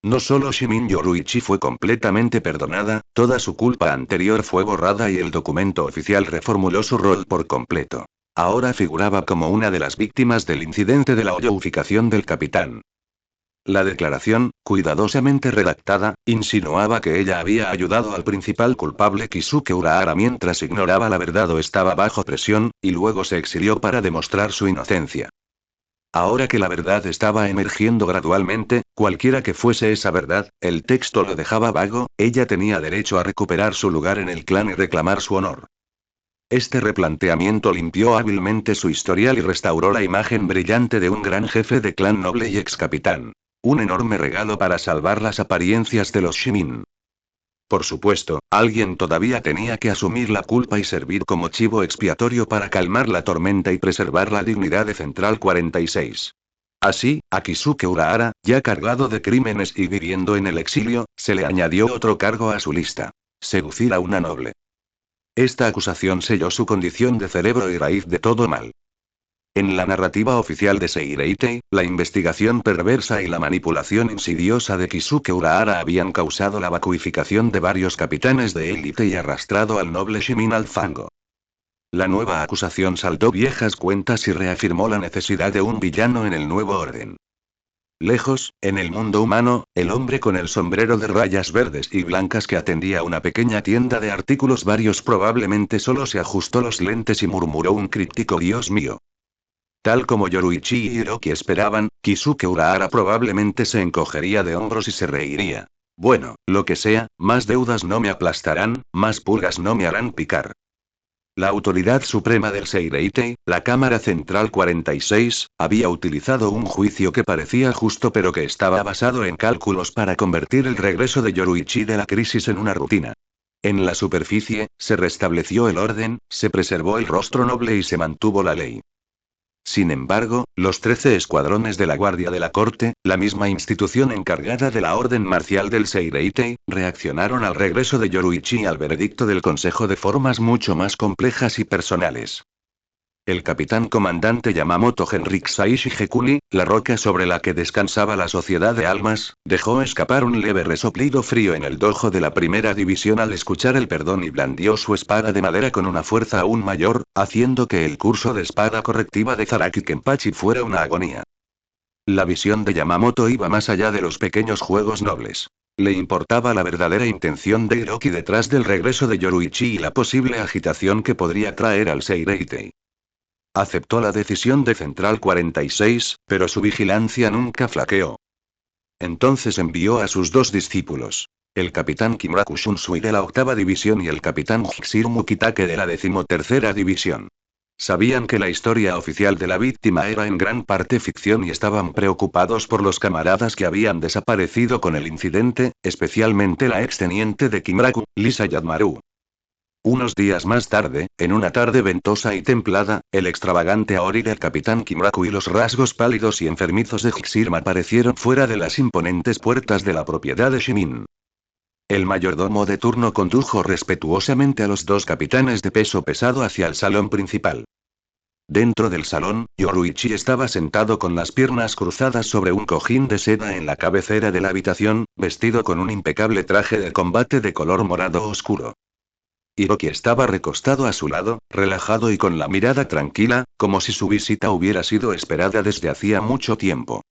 No solo Shimin Yoruichi fue completamente perdonada, toda su culpa anterior fue borrada y el documento oficial reformuló su rol por completo. Ahora figuraba como una de las víctimas del incidente de la hoyoificación del capitán. La declaración, cuidadosamente redactada, insinuaba que ella había ayudado al principal culpable Kisuke Urahara mientras ignoraba la verdad o estaba bajo presión, y luego se exilió para demostrar su inocencia. Ahora que la verdad estaba emergiendo gradualmente, cualquiera que fuese esa verdad, el texto lo dejaba vago, ella tenía derecho a recuperar su lugar en el clan y reclamar su honor. Este replanteamiento limpió hábilmente su historial y restauró la imagen brillante de un gran jefe de clan noble y ex capitán. Un enorme regalo para salvar las apariencias de los Shimin. Por supuesto, alguien todavía tenía que asumir la culpa y servir como chivo expiatorio para calmar la tormenta y preservar la dignidad de Central 46. Así, a Kisuke Urahara, ya cargado de crímenes y viviendo en el exilio, se le añadió otro cargo a su lista. Seducir a una noble. Esta acusación selló su condición de cerebro y raíz de todo mal. En la narrativa oficial de Seireitei, la investigación perversa y la manipulación insidiosa de Kisuke Urahara habían causado la vacuificación de varios capitanes de élite y arrastrado al noble Shimin al fango. La nueva acusación saldó viejas cuentas y reafirmó la necesidad de un villano en el nuevo orden. Lejos, en el mundo humano, el hombre con el sombrero de rayas verdes y blancas que atendía una pequeña tienda de artículos varios probablemente solo se ajustó los lentes y murmuró un críptico «Dios mío». Tal como Yoruichi y Hiroki esperaban, Kisuke Urahara probablemente se encogería de hombros y se reiría. Bueno, lo que sea, más deudas no me aplastarán, más pulgas no me harán picar. La autoridad suprema del Seireitei, la Cámara Central 46, había utilizado un juicio que parecía justo pero que estaba basado en cálculos para convertir el regreso de Yoruichi de la crisis en una rutina. En la superficie, se restableció el orden, se preservó el rostro noble y se mantuvo la ley. Sin embargo, los 13 escuadrones de la Guardia de la Corte, la misma institución encargada de la orden marcial del Seireitei, reaccionaron al regreso de Yoruichi y al veredicto del Consejo de formas mucho más complejas y personales. El capitán comandante Yamamoto Henriksai Shigekuni, la roca sobre la que descansaba la sociedad de almas, dejó escapar un leve resoplido frío en el dojo de la primera división al escuchar el perdón y blandió su espada de madera con una fuerza aún mayor, haciendo que el curso de espada correctiva de Zaraki Kenpachi fuera una agonía. La visión de Yamamoto iba más allá de los pequeños juegos nobles. Le importaba la verdadera intención de Hiroki detrás del regreso de Yoruichi y la posible agitación que podría traer al Seireitei. Aceptó la decisión de Central 46, pero su vigilancia nunca flaqueó. Entonces envió a sus dos discípulos. El capitán Kimuraku Shunsui de la 8ª división y el capitán Hixiru Mukitake de la 13ª división. Sabían que la historia oficial de la víctima era en gran parte ficción y estaban preocupados por los camaradas que habían desaparecido con el incidente, especialmente la exteniente de Kimuraku, Lisa Yadmaru. Unos días más tarde, en una tarde ventosa y templada, el extravagante Aori del capitán Kimuraku y los rasgos pálidos y enfermizos de Hixiru aparecieron fuera de las imponentes puertas de la propiedad de Shimin. El mayordomo de turno condujo respetuosamente a los dos capitanes de peso pesado hacia el salón principal. Dentro del salón, Yoruichi estaba sentado con las piernas cruzadas sobre un cojín de seda en la cabecera de la habitación, vestido con un impecable traje de combate de color morado oscuro. Hiroki estaba recostado a su lado, relajado y con la mirada tranquila, como si su visita hubiera sido esperada desde hacía mucho tiempo.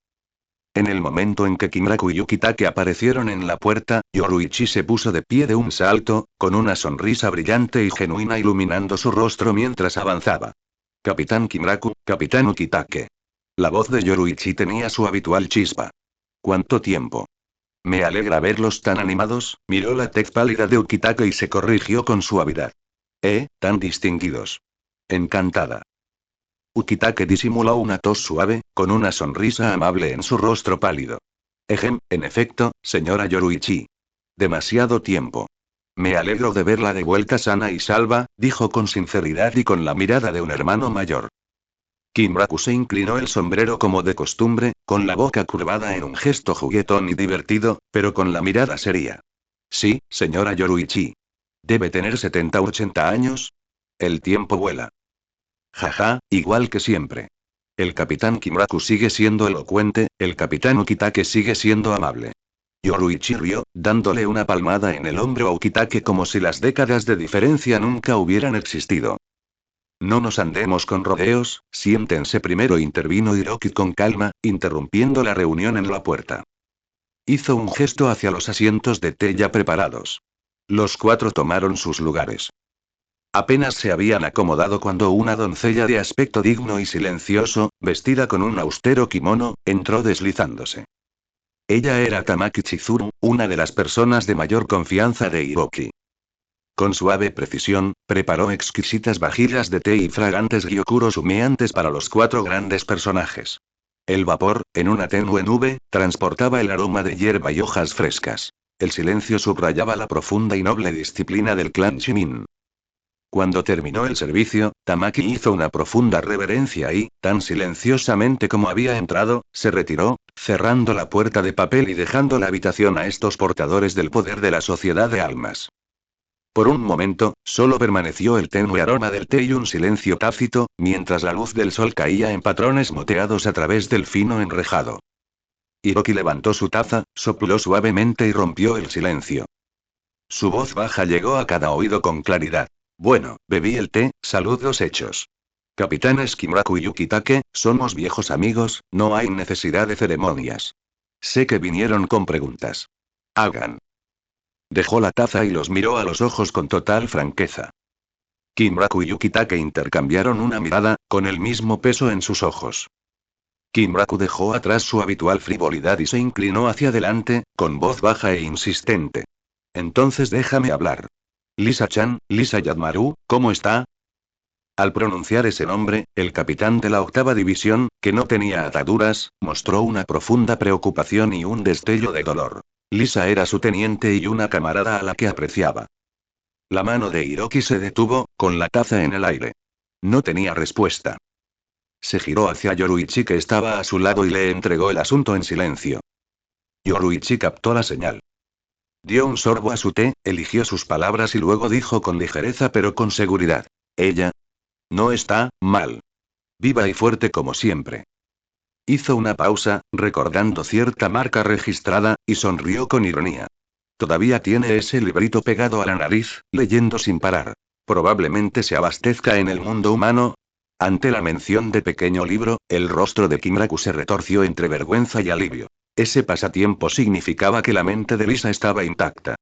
En el momento en que Kimuraku y Yukitake aparecieron en la puerta, Yoruichi se puso de pie de un salto, con una sonrisa brillante y genuina iluminando su rostro mientras avanzaba. Capitán Kimuraku, Capitán Ukitake. La voz de Yoruichi tenía su habitual chispa. ¿Cuánto tiempo? Me alegra verlos tan animados, miró la tez pálida de Ukitake y se corrigió con suavidad. Tan distinguidos. Encantada. Ukitake disimuló una tos suave, con una sonrisa amable en su rostro pálido. En efecto, señora Yoruichi. Demasiado tiempo. Me alegro de verla de vuelta sana y salva, dijo con sinceridad y con la mirada de un hermano mayor. Kimuraku se inclinó el sombrero como de costumbre, con la boca curvada en un gesto juguetón y divertido, pero con la mirada seria. Sí, señora Yoruichi. ¿Debe tener 70 u 80 años? El tiempo vuela. Jaja, igual que siempre. El capitán Kimuraku sigue siendo elocuente, el capitán Ukitake sigue siendo amable. Yoruichi rió, dándole una palmada en el hombro a Ukitake como si las décadas de diferencia nunca hubieran existido. No nos andemos con rodeos, siéntense primero, intervino Hiroki con calma, interrumpiendo la reunión en la puerta. Hizo un gesto hacia los asientos de té ya preparados. Los 4 tomaron sus lugares. Apenas se habían acomodado cuando una doncella de aspecto digno y silencioso, vestida con un austero kimono, entró deslizándose. Ella era Tamaki Chizuru, una de las personas de mayor confianza de Hiroki. Con suave precisión, preparó exquisitas vajillas de té y fragantes gyokuro humeantes para los 4 grandes personajes. El vapor, en una tenue nube, transportaba el aroma de hierba y hojas frescas. El silencio subrayaba la profunda y noble disciplina del clan Shimin. Cuando terminó el servicio, Tamaki hizo una profunda reverencia y, tan silenciosamente como había entrado, se retiró, cerrando la puerta de papel y dejando la habitación a estos portadores del poder de la sociedad de almas. Por un momento, solo permaneció el tenue aroma del té y un silencio tácito, mientras la luz del sol caía en patrones moteados a través del fino enrejado. Hiroki levantó su taza, sopló suavemente y rompió el silencio. Su voz baja llegó a cada oído con claridad. Bueno, bebí el té, saludos hechos. Capitanes Kimuraku y Yukitake, somos viejos amigos, no hay necesidad de ceremonias. Sé que vinieron con preguntas. Hagan. Dejó la taza y los miró a los ojos con total franqueza. Kimuraku y Yukitake intercambiaron una mirada, con el mismo peso en sus ojos. Kimuraku dejó atrás su habitual frivolidad y se inclinó hacia adelante, con voz baja e insistente. Entonces déjame hablar. Lisa-chan, Lisa Yadmaru, ¿cómo está? Al pronunciar ese nombre, el capitán de la 8ª división, que no tenía ataduras, mostró una profunda preocupación y un destello de dolor. Lisa era su teniente y una camarada a la que apreciaba. La mano de Hiroki se detuvo, con la taza en el aire. No tenía respuesta. Se giró hacia Yoruichi, que estaba a su lado, y le entregó el asunto en silencio. Yoruichi captó la señal. Dio un sorbo a su té, eligió sus palabras y luego dijo con ligereza pero con seguridad. Ella no está mal. Viva y fuerte como siempre. Hizo una pausa, recordando cierta marca registrada, y sonrió con ironía. Todavía tiene ese librito pegado a la nariz, leyendo sin parar. Probablemente se abastezca en el mundo humano. Ante la mención de pequeño libro, el rostro de Kimuraku se retorció entre vergüenza y alivio. Ese pasatiempo significaba que la mente de Lisa estaba intacta.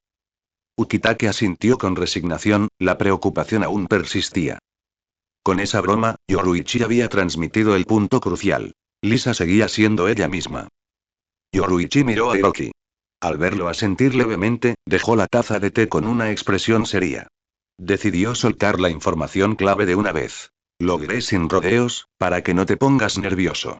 Ukitake asintió con resignación, la preocupación aún persistía. Con esa broma, Yoruichi había transmitido el punto crucial. Lisa seguía siendo ella misma. Yoruichi miró a Hiroki. Al verlo asentir levemente, dejó la taza de té con una expresión seria. Decidió soltar la información clave de una vez. Lo diré sin rodeos, para que no te pongas nervioso.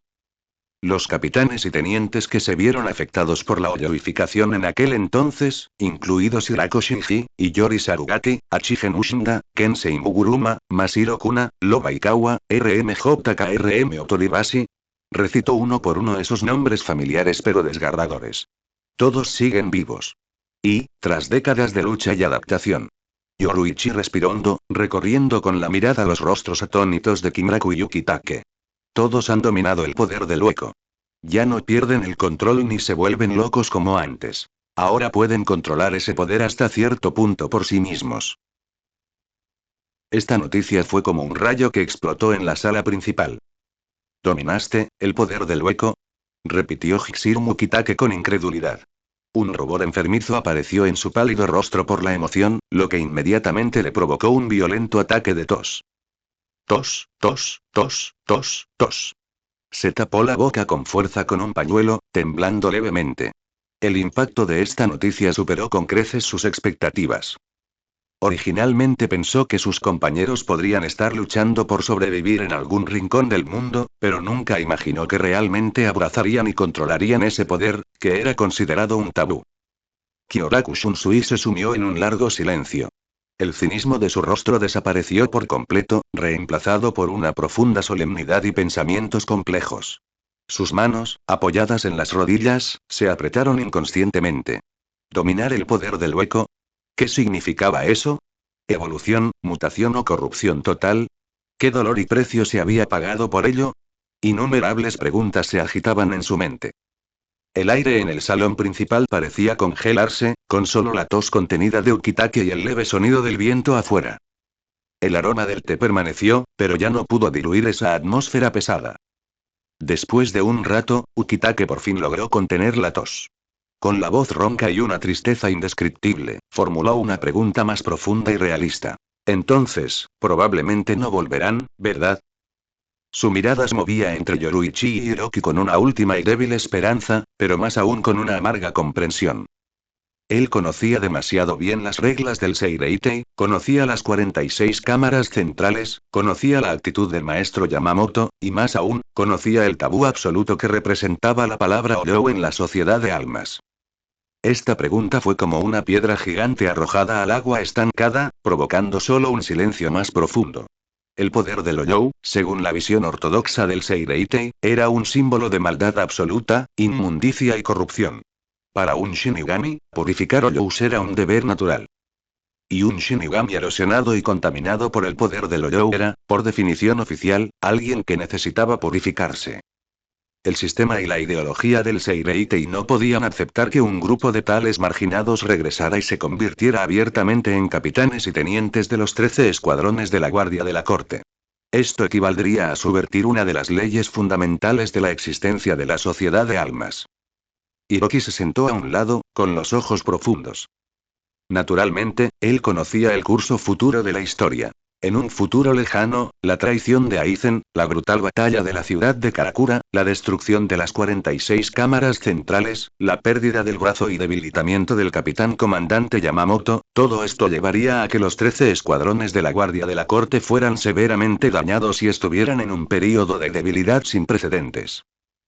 Los capitanes y tenientes que se vieron afectados por la hoyoificación en aquel entonces, incluidos Hirako Shinji, Iyori Sarugaki, Achigen Ushinda, Kensei Muguruma, Masiro Kuna, Loba Ikawa, RMJKRM Otoribashi. Recitó uno por uno esos nombres familiares pero desgarradores. Todos siguen vivos. Y, tras décadas de lucha y adaptación. Yoruichi respiró hondo, recorriendo con la mirada los rostros atónitos de Kimuraku y Yukitake. Todos han dominado el poder del hueco. Ya no pierden el control ni se vuelven locos como antes. Ahora pueden controlar ese poder hasta cierto punto por sí mismos. Esta noticia fue como un rayo que explotó en la sala principal. ¿Dominaste el poder del hueco? Repitió Hishiro Mukitake con incredulidad. Un rubor enfermizo apareció en su pálido rostro por la emoción, lo que inmediatamente le provocó un violento ataque de tos. Tos, tos, tos, tos, tos. Se tapó la boca con fuerza con un pañuelo, temblando levemente. El impacto de esta noticia superó con creces sus expectativas. Originalmente pensó que sus compañeros podrían estar luchando por sobrevivir en algún rincón del mundo, pero nunca imaginó que realmente abrazarían y controlarían ese poder, que era considerado un tabú. Kyoraku Shunsui se sumió en un largo silencio. El cinismo de su rostro desapareció por completo, reemplazado por una profunda solemnidad y pensamientos complejos. Sus manos, apoyadas en las rodillas, se apretaron inconscientemente. ¿Dominar el poder del hueco? ¿Qué significaba eso? ¿Evolución, mutación o corrupción total? ¿Qué dolor y precio se había pagado por ello? Innumerables preguntas se agitaban en su mente. El aire en el salón principal parecía congelarse, con solo la tos contenida de Ukitake y el leve sonido del viento afuera. El aroma del té permaneció, pero ya no pudo diluir esa atmósfera pesada. Después de un rato, Ukitake por fin logró contener la tos. Con la voz ronca y una tristeza indescriptible, formuló una pregunta más profunda y realista. Entonces, probablemente no volverán, ¿verdad? Su mirada se movía entre Yoruichi y Hiroki con una última y débil esperanza, pero más aún con una amarga comprensión. Él conocía demasiado bien las reglas del Seireitei, conocía las 46 cámaras centrales, conocía la actitud del maestro Yamamoto, y más aún, conocía el tabú absoluto que representaba la palabra Oyo en la sociedad de almas. Esta pregunta fue como una piedra gigante arrojada al agua estancada, provocando solo un silencio más profundo. El poder del Oyo, según la visión ortodoxa del Seireitei, era un símbolo de maldad absoluta, inmundicia y corrupción. Para un Shinigami, purificar Oyous era un deber natural. Y un Shinigami erosionado y contaminado por el poder del Oyou era, por definición oficial, alguien que necesitaba purificarse. El sistema y la ideología del Seireitei no podían aceptar que un grupo de tales marginados regresara y se convirtiera abiertamente en capitanes y tenientes de los 13 escuadrones de la Guardia de la Corte. Esto equivaldría a subvertir una de las leyes fundamentales de la existencia de la sociedad de almas. Hiroki se sentó a un lado, con los ojos profundos. Naturalmente, él conocía el curso futuro de la historia. En un futuro lejano, la traición de Aizen, la brutal batalla de la ciudad de Karakura, la destrucción de las 46 cámaras centrales, la pérdida del brazo y debilitamiento del capitán comandante Yamamoto, todo esto llevaría a que los 13 escuadrones de la Guardia de la Corte fueran severamente dañados y estuvieran en un período de debilidad sin precedentes.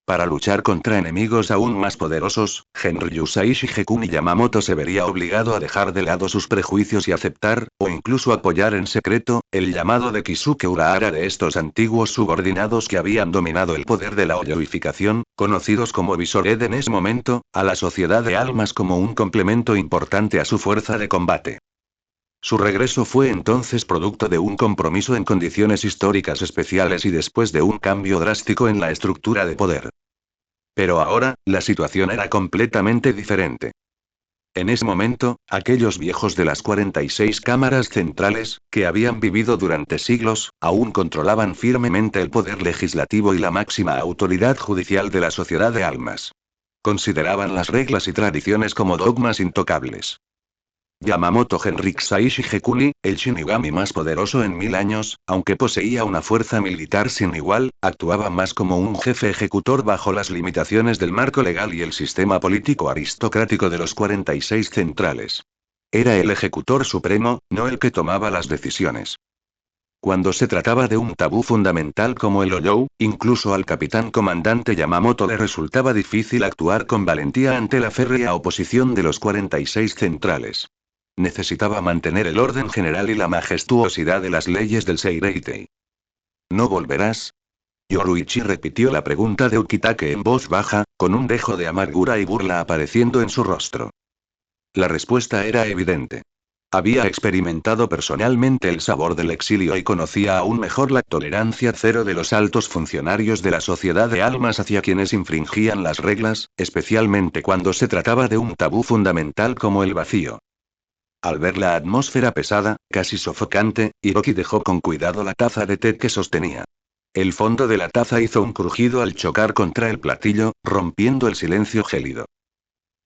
Para luchar contra enemigos aún más poderosos, Genryu Saishi Gekuni Yamamoto se vería obligado a dejar de lado sus prejuicios y aceptar, o incluso apoyar en secreto, el llamado de Kisuke Urahara de estos antiguos subordinados que habían dominado el poder de la oyoificación, conocidos como Visored en ese momento, a la sociedad de almas como un complemento importante a su fuerza de combate. Su regreso fue entonces producto de un compromiso en condiciones históricas especiales y después de un cambio drástico en la estructura de poder. Pero ahora, la situación era completamente diferente. En ese momento, aquellos viejos de las 46 cámaras centrales, que habían vivido durante siglos, aún controlaban firmemente el poder legislativo y la máxima autoridad judicial de la sociedad de almas. Consideraban las reglas y tradiciones como dogmas intocables. Yamamoto Genrik Saishi Gekuni, el Shinigami más poderoso en 1000 años, aunque poseía una fuerza militar sin igual, actuaba más como un jefe ejecutor bajo las limitaciones del marco legal y el sistema político aristocrático de los 46 centrales. Era el ejecutor supremo, no el que tomaba las decisiones. Cuando se trataba de un tabú fundamental como el Oyou, incluso al capitán comandante Yamamoto le resultaba difícil actuar con valentía ante la férrea oposición de los 46 centrales. Necesitaba mantener el orden general y la majestuosidad de las leyes del Seireitei. ¿No volverás? Yoruichi repitió la pregunta de Ukitake en voz baja, con un dejo de amargura y burla apareciendo en su rostro. La respuesta era evidente. Había experimentado personalmente el sabor del exilio y conocía aún mejor la tolerancia cero de los altos funcionarios de la sociedad de almas hacia quienes infringían las reglas, especialmente cuando se trataba de un tabú fundamental como el vacío. Al ver la atmósfera pesada, casi sofocante, Hiroki dejó con cuidado la taza de té que sostenía. El fondo de la taza hizo un crujido al chocar contra el platillo, rompiendo el silencio gélido.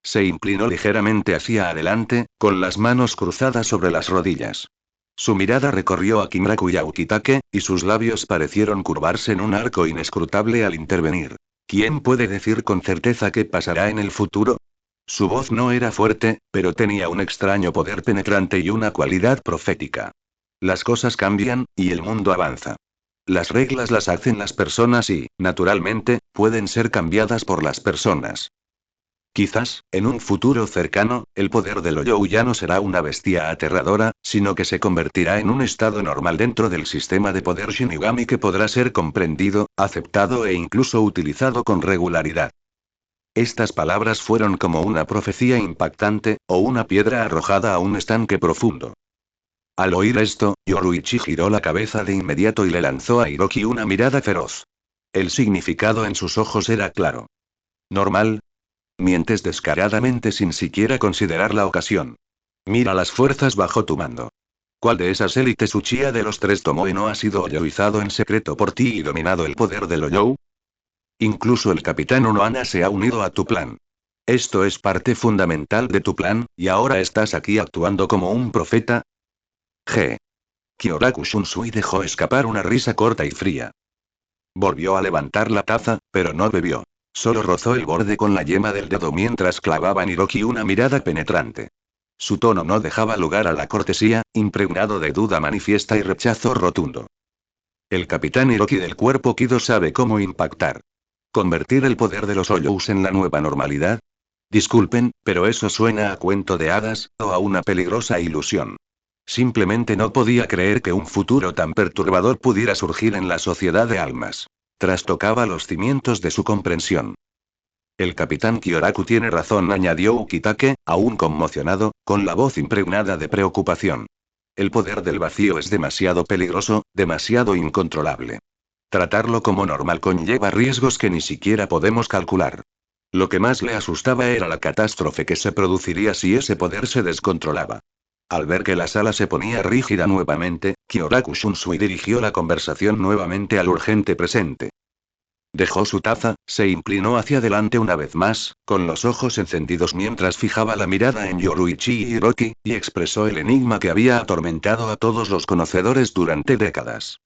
Se inclinó ligeramente hacia adelante, con las manos cruzadas sobre las rodillas. Su mirada recorrió a Kimuraku y a Ukitake, y sus labios parecieron curvarse en un arco inescrutable al intervenir. ¿Quién puede decir con certeza qué pasará en el futuro? Su voz no era fuerte, pero tenía un extraño poder penetrante y una cualidad profética. Las cosas cambian, y el mundo avanza. Las reglas las hacen las personas y, naturalmente, pueden ser cambiadas por las personas. Quizás, en un futuro cercano, el poder del Oyou ya no será una bestia aterradora, sino que se convertirá en un estado normal dentro del sistema de poder Shinigami que podrá ser comprendido, aceptado e incluso utilizado con regularidad. Estas palabras fueron como una profecía impactante, o una piedra arrojada a un estanque profundo. Al oír esto, Yoruichi giró la cabeza de inmediato y le lanzó a Hiroki una mirada feroz. El significado en sus ojos era claro. ¿Normal? Mientes descaradamente sin siquiera considerar la ocasión. Mira las fuerzas bajo tu mando. ¿Cuál de esas élites Uchiha de los tres Tomoe no ha sido hoyoizado en secreto por ti y dominado el poder del Hoyou? Incluso el capitán Unohana se ha unido a tu plan. Esto es parte fundamental de tu plan, y ahora estás aquí actuando como un profeta. G. Kyoraku Shunsui dejó escapar una risa corta y fría. Volvió a levantar la taza, pero no bebió. Solo rozó el borde con la yema del dedo mientras clavaba en Hiroki una mirada penetrante. Su tono no dejaba lugar a la cortesía, impregnado de duda manifiesta y rechazo rotundo. El capitán Hiroki del cuerpo Kido sabe cómo impactar. ¿Convertir el poder de los Hoyous en la nueva normalidad? Disculpen, pero eso suena a cuento de hadas, o a una peligrosa ilusión. Simplemente no podía creer que un futuro tan perturbador pudiera surgir en la sociedad de almas. Trastocaba los cimientos de su comprensión. El capitán Kyoraku tiene razón, añadió Ukitake, aún conmocionado, con la voz impregnada de preocupación. El poder del vacío es demasiado peligroso, demasiado incontrolable. Tratarlo como normal conlleva riesgos que ni siquiera podemos calcular. Lo que más le asustaba era la catástrofe que se produciría si ese poder se descontrolaba. Al ver que la sala se ponía rígida nuevamente, Kyoraku Shunsui dirigió la conversación nuevamente al urgente presente. Dejó su taza, se inclinó hacia adelante una vez más, con los ojos encendidos mientras fijaba la mirada en Yoruichi y Hiroki, y expresó el enigma que había atormentado a todos los conocedores durante décadas.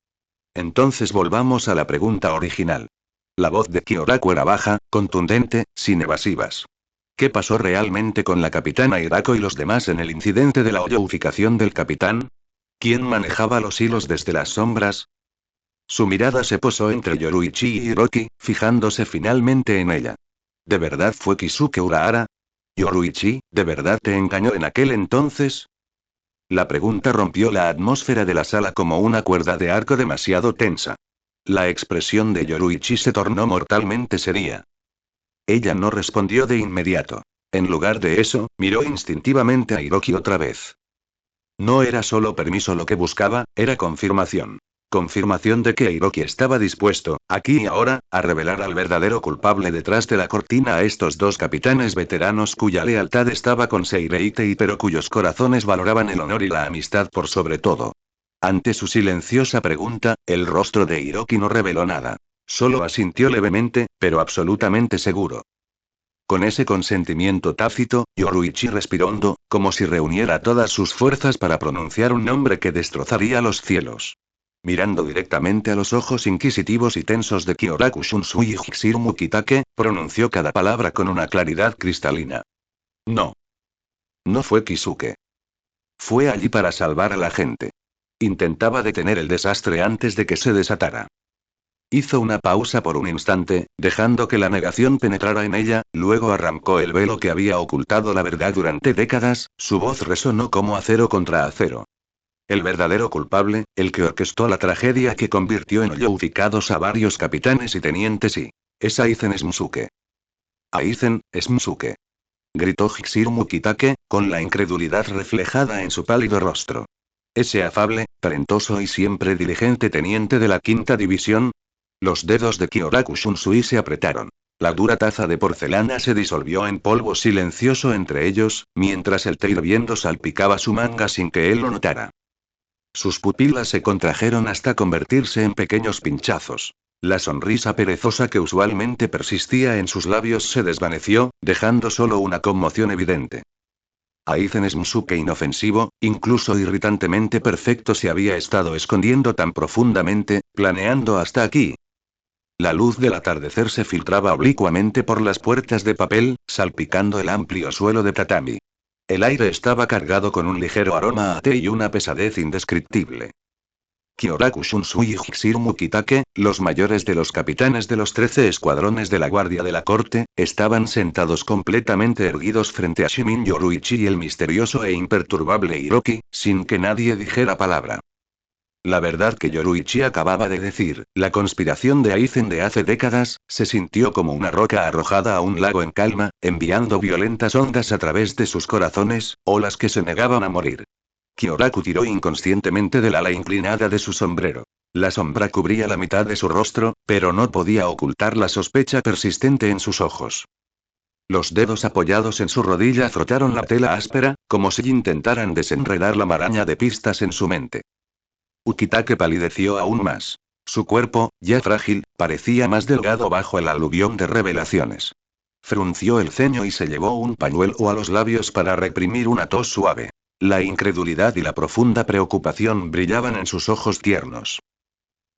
Entonces volvamos a la pregunta original. La voz de Kyoraku era baja, contundente, sin evasivas. ¿Qué pasó realmente con la capitana Hirako y los demás en el incidente de la hoyoificación del capitán? ¿Quién manejaba los hilos desde las sombras? Su mirada se posó entre Yoruichi y Hiroki, fijándose finalmente en ella. ¿De verdad fue Kisuke Urahara? Yoruichi, ¿de verdad te engañó en aquel entonces? La pregunta rompió la atmósfera de la sala como una cuerda de arco demasiado tensa. La expresión de Yoruichi se tornó mortalmente seria. Ella no respondió de inmediato. En lugar de eso, miró instintivamente a Hiroki otra vez. No era solo permiso lo que buscaba, era confirmación. Confirmación de que Hiroki estaba dispuesto, aquí y ahora, a revelar al verdadero culpable detrás de la cortina a estos dos capitanes veteranos cuya lealtad estaba con Seireitei pero cuyos corazones valoraban el honor y la amistad por sobre todo. Ante su silenciosa pregunta, el rostro de Hiroki no reveló nada. Solo asintió levemente, pero absolutamente seguro. Con ese consentimiento tácito, Yoruichi respiró hondo, como si reuniera todas sus fuerzas para pronunciar un nombre que destrozaría los cielos. Mirando directamente a los ojos inquisitivos y tensos de Kyoraku Shunsui y Hikshiru Mukitake, pronunció cada palabra con una claridad cristalina. No. No fue Kisuke. Fue allí para salvar a la gente. Intentaba detener el desastre antes de que se desatara. Hizo una pausa por un instante, dejando que la negación penetrara en ella, luego arrancó el velo que había ocultado la verdad durante décadas, su voz resonó como acero contra acero. El verdadero culpable, el que orquestó la tragedia que convirtió en hoyoificados a varios capitanes y tenientes es Aizen Smusuke. Aizen, Smusuke. Gritó Hikshiru Mukitake, con la incredulidad reflejada en su pálido rostro. Ese afable, talentoso y siempre diligente teniente de la quinta división. Los dedos de Kyoraku Shunsui se apretaron. La dura taza de porcelana se disolvió en polvo silencioso entre ellos, mientras el té hirviendo salpicaba su manga sin que él lo notara. Sus pupilas se contrajeron hasta convertirse en pequeños pinchazos. La sonrisa perezosa que usualmente persistía en sus labios se desvaneció, dejando solo una conmoción evidente. Aizen Smusuke inofensivo, incluso irritantemente perfecto se había estado escondiendo tan profundamente, planeando hasta aquí. La luz del atardecer se filtraba oblicuamente por las puertas de papel, salpicando el amplio suelo de tatami. El aire estaba cargado con un ligero aroma a té y una pesadez indescriptible. Kyoraku Shunsui y Hikshiru Mukitake, los mayores de los capitanes de los 13 escuadrones de la Guardia de la Corte, estaban sentados completamente erguidos frente a Shimin Yoruichi y el misterioso e imperturbable Hiroki, sin que nadie dijera palabra. La verdad que Yoruichi acababa de decir, la conspiración de Aizen de hace décadas, se sintió como una roca arrojada a un lago en calma, enviando violentas ondas a través de sus corazones, olas que se negaban a morir. Kyoraku tiró inconscientemente del ala inclinada de su sombrero. La sombra cubría la mitad de su rostro, pero no podía ocultar la sospecha persistente en sus ojos. Los dedos apoyados en su rodilla frotaron la tela áspera, como si intentaran desenredar la maraña de pistas en su mente. Ukitake palideció aún más. Su cuerpo, ya frágil, parecía más delgado bajo el aluvión de revelaciones. Frunció el ceño y se llevó un pañuelo a los labios para reprimir una tos suave. La incredulidad y la profunda preocupación brillaban en sus ojos tiernos.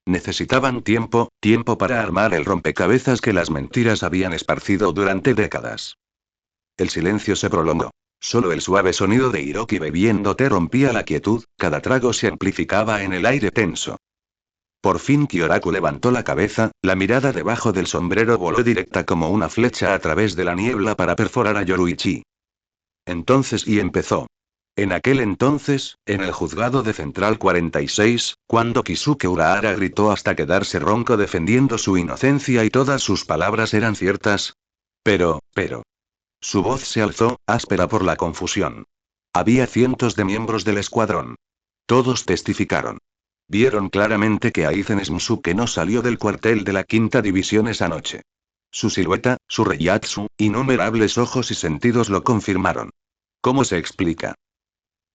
Necesitaban tiempo para armar el rompecabezas que las mentiras habían esparcido durante décadas. El silencio se prolongó. Solo el suave sonido de Hiroki bebiendo té rompía la quietud, cada trago se amplificaba en el aire tenso. Por fin Kyoraku levantó la cabeza, la mirada debajo del sombrero voló directa como una flecha a través de la niebla para perforar a Yoruichi. Entonces empezó. En aquel entonces, en el juzgado de Central 46, cuando Kisuke Urahara gritó hasta quedarse ronco defendiendo su inocencia y todas sus palabras eran ciertas. Pero. Su voz se alzó, áspera por la confusión. Había cientos de miembros del escuadrón. Todos testificaron. Vieron claramente que Aizen Smusuke no salió del cuartel de la quinta división esa noche. Su silueta, su reiatsu, innumerables ojos y sentidos lo confirmaron. ¿Cómo se explica?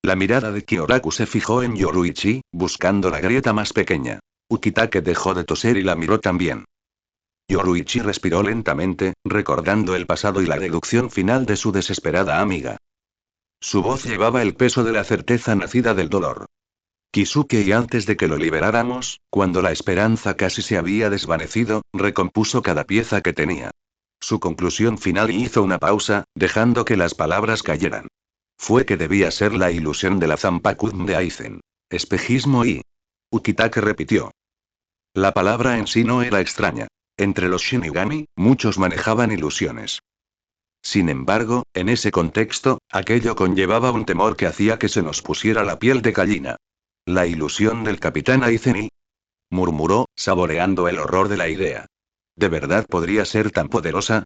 La mirada de Kyoraku se fijó en Yoruichi, buscando la grieta más pequeña. Ukitake dejó de toser y la miró también. Yoruichi respiró lentamente, recordando el pasado y la deducción final de su desesperada amiga. Su voz llevaba el peso de la certeza nacida del dolor. Kisuke, y antes de que lo liberáramos, cuando la esperanza casi se había desvanecido, recompuso cada pieza que tenía. Su conclusión final hizo una pausa, dejando que las palabras cayeran. Fue que debía ser la ilusión de la Zanpakuzen de Aizen. Espejismo y... Ukitake repitió. La palabra en sí no era extraña. Entre los Shinigami, muchos manejaban ilusiones. Sin embargo, en ese contexto, aquello conllevaba un temor que hacía que se nos pusiera la piel de gallina. La ilusión del capitán Aizen, murmuró, saboreando el horror de la idea. ¿De verdad podría ser tan poderosa?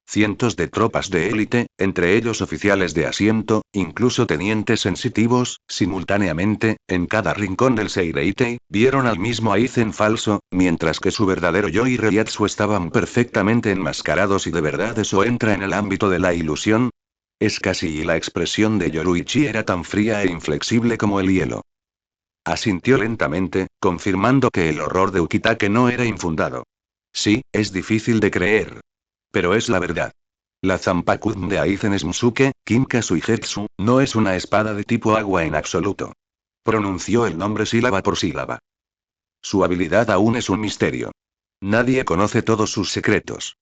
Cientos de tropas de élite, entre ellos oficiales de asiento, incluso tenientes sensitivos, simultáneamente, en cada rincón del Seireitei, vieron al mismo Aizen falso, mientras que su verdadero yo y Reiatsu estaban perfectamente enmascarados. ¿Y de verdad eso entra en el ámbito de la ilusión? Es casi, y la expresión de Yoruichi era tan fría e inflexible como el hielo. Asintió lentamente, confirmando que el horror de Ukitake no era infundado. Sí, es difícil de creer. Pero es la verdad. La Zanpakuzen de Aizen Smusuke, Kinka Suigetsu, no es una espada de tipo agua en absoluto. Pronunció el nombre sílaba por sílaba. Su habilidad aún es un misterio. Nadie conoce todos sus secretos.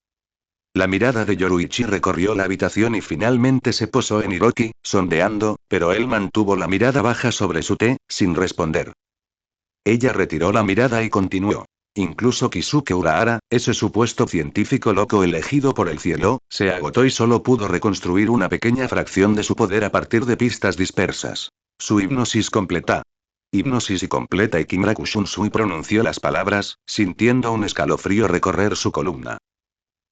La mirada de Yoruichi recorrió la habitación y finalmente se posó en Hiroki, sondeando, pero él mantuvo la mirada baja sobre su té, sin responder. Ella retiró la mirada y continuó. Incluso Kisuke Urahara, ese supuesto científico loco elegido por el cielo, se agotó y solo pudo reconstruir una pequeña fracción de su poder a partir de pistas dispersas. Su hipnosis completa. Hipnosis y completa, y Kimuraku Shunsui pronunció las palabras, sintiendo un escalofrío recorrer su columna.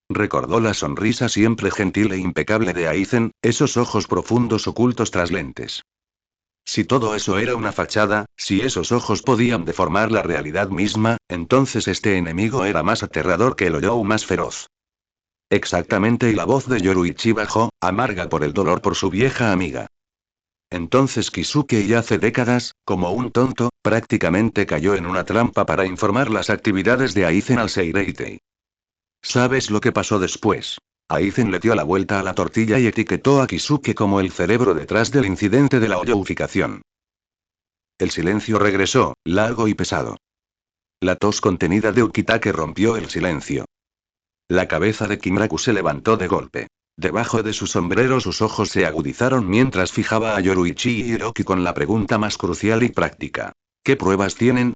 Recordó la sonrisa siempre gentil e impecable de Aizen, esos ojos profundos ocultos tras lentes. Si todo eso era una fachada, si esos ojos podían deformar la realidad misma, entonces este enemigo era más aterrador que el Oyou más feroz. Exactamente, y la voz de Yoruichi bajó, amarga por el dolor por su vieja amiga. Entonces Kisuke, y hace décadas, como un tonto, prácticamente cayó en una trampa para informar las actividades de Aizen al Seireitei. ¿Sabes lo que pasó después? Aizen le dio la vuelta a la tortilla y etiquetó a Kisuke como el cerebro detrás del incidente de la oyouficación. El silencio regresó, largo y pesado. La tos contenida de Ukitake rompió el silencio. La cabeza de Kimuraku se levantó de golpe. Debajo de su sombrero sus ojos se agudizaron mientras fijaba a Yoruichi y Hiroki con la pregunta más crucial y práctica. ¿Qué pruebas tienen?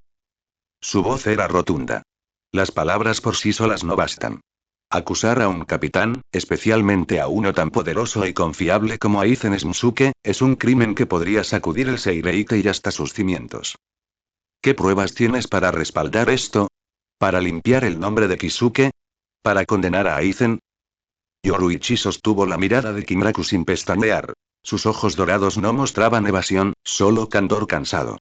Su voz era rotunda. Las palabras por sí solas no bastan. Acusar a un capitán, especialmente a uno tan poderoso y confiable como Aizen Smusuke, es un crimen que podría sacudir el Seireitei y hasta sus cimientos. ¿Qué pruebas tienes para respaldar esto? ¿Para limpiar el nombre de Kisuke? ¿Para condenar a Aizen? Yoruichi sostuvo la mirada de Kimuraku sin pestañear. Sus ojos dorados no mostraban evasión, solo candor cansado.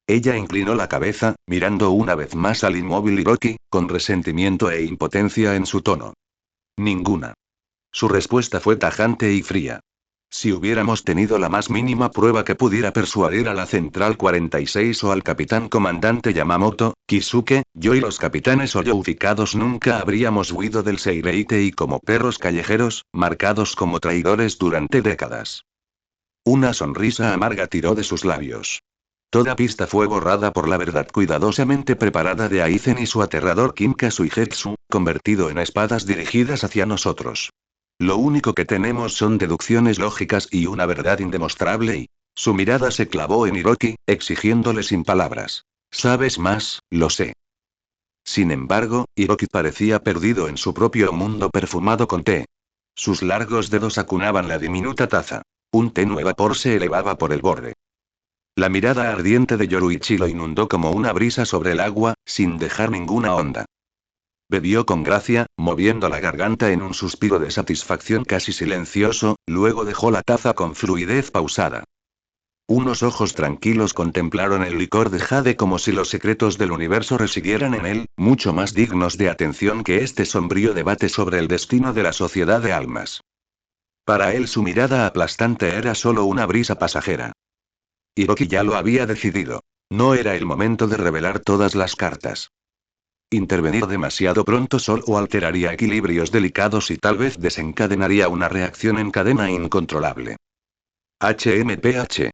Ella inclinó la cabeza, mirando una vez más al inmóvil Hiroki, con resentimiento e impotencia en su tono. Ninguna. Su respuesta fue tajante y fría. Si hubiéramos tenido la más mínima prueba que pudiera persuadir a la Central 46 o al capitán comandante Yamamoto, Kisuke, yo y los capitanes Oyouficados nunca habríamos huido del Seireite y como perros callejeros, marcados como traidores durante décadas. Una sonrisa amarga tiró de sus labios. Toda pista fue borrada por la verdad cuidadosamente preparada de Aizen y su aterrador Kinka Suigetsu, convertido en espadas dirigidas hacia nosotros. Lo único que tenemos son deducciones lógicas y una verdad indemostrable y... Su mirada se clavó en Hiroki, exigiéndole sin palabras. ¿Sabes más? Lo sé. Sin embargo, Hiroki parecía perdido en su propio mundo perfumado con té. Sus largos dedos acunaban la diminuta taza. Un tenue vapor se elevaba por el borde. La mirada ardiente de Yoruichi lo inundó como una brisa sobre el agua, sin dejar ninguna onda. Bebió con gracia, moviendo la garganta en un suspiro de satisfacción casi silencioso, luego dejó la taza con fluidez pausada. Unos ojos tranquilos contemplaron el licor de jade como si los secretos del universo residieran en él, mucho más dignos de atención que este sombrío debate sobre el destino de la sociedad de almas. Para él su mirada aplastante era solo una brisa pasajera. Hiroki ya lo había decidido. No era el momento de revelar todas las cartas. Intervenir demasiado pronto solo alteraría equilibrios delicados y tal vez desencadenaría una reacción en cadena incontrolable. HMPH.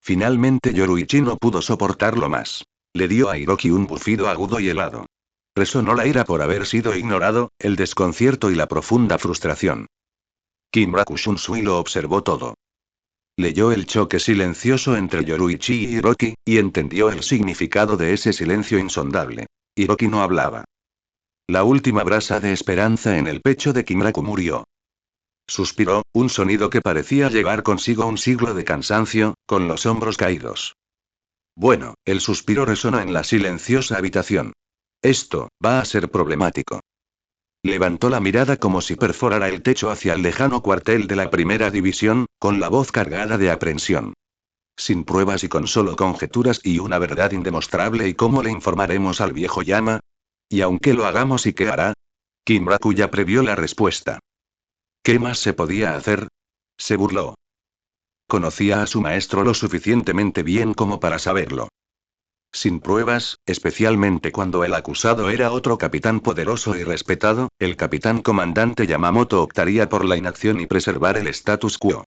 Finalmente Yoruichi no pudo soportarlo más. Le dio a Hiroki un bufido agudo y helado. Resonó la ira por haber sido ignorado, el desconcierto y la profunda frustración. Kimuraku Shunsui lo observó todo. Leyó el choque silencioso entre Yoruichi y Hiroki, y entendió el significado de ese silencio insondable. Hiroki no hablaba. La última brasa de esperanza en el pecho de Kimuraku murió. Suspiró, un sonido que parecía llevar consigo un siglo de cansancio, con los hombros caídos. Bueno, el suspiro resonó en la silenciosa habitación. Esto, va a ser problemático. Levantó la mirada como si perforara el techo hacia el lejano cuartel de la primera división, con la voz cargada de aprensión. Sin pruebas y con solo conjeturas y una verdad indemostrable, ¿y cómo le informaremos al viejo Yama? Y aunque lo hagamos, ¿y qué hará? Kimuraku ya previó la respuesta. ¿Qué más se podía hacer? Se burló. Conocía a su maestro lo suficientemente bien como para saberlo. Sin pruebas, especialmente cuando el acusado era otro capitán poderoso y respetado, el capitán comandante Yamamoto optaría por la inacción y preservar el status quo.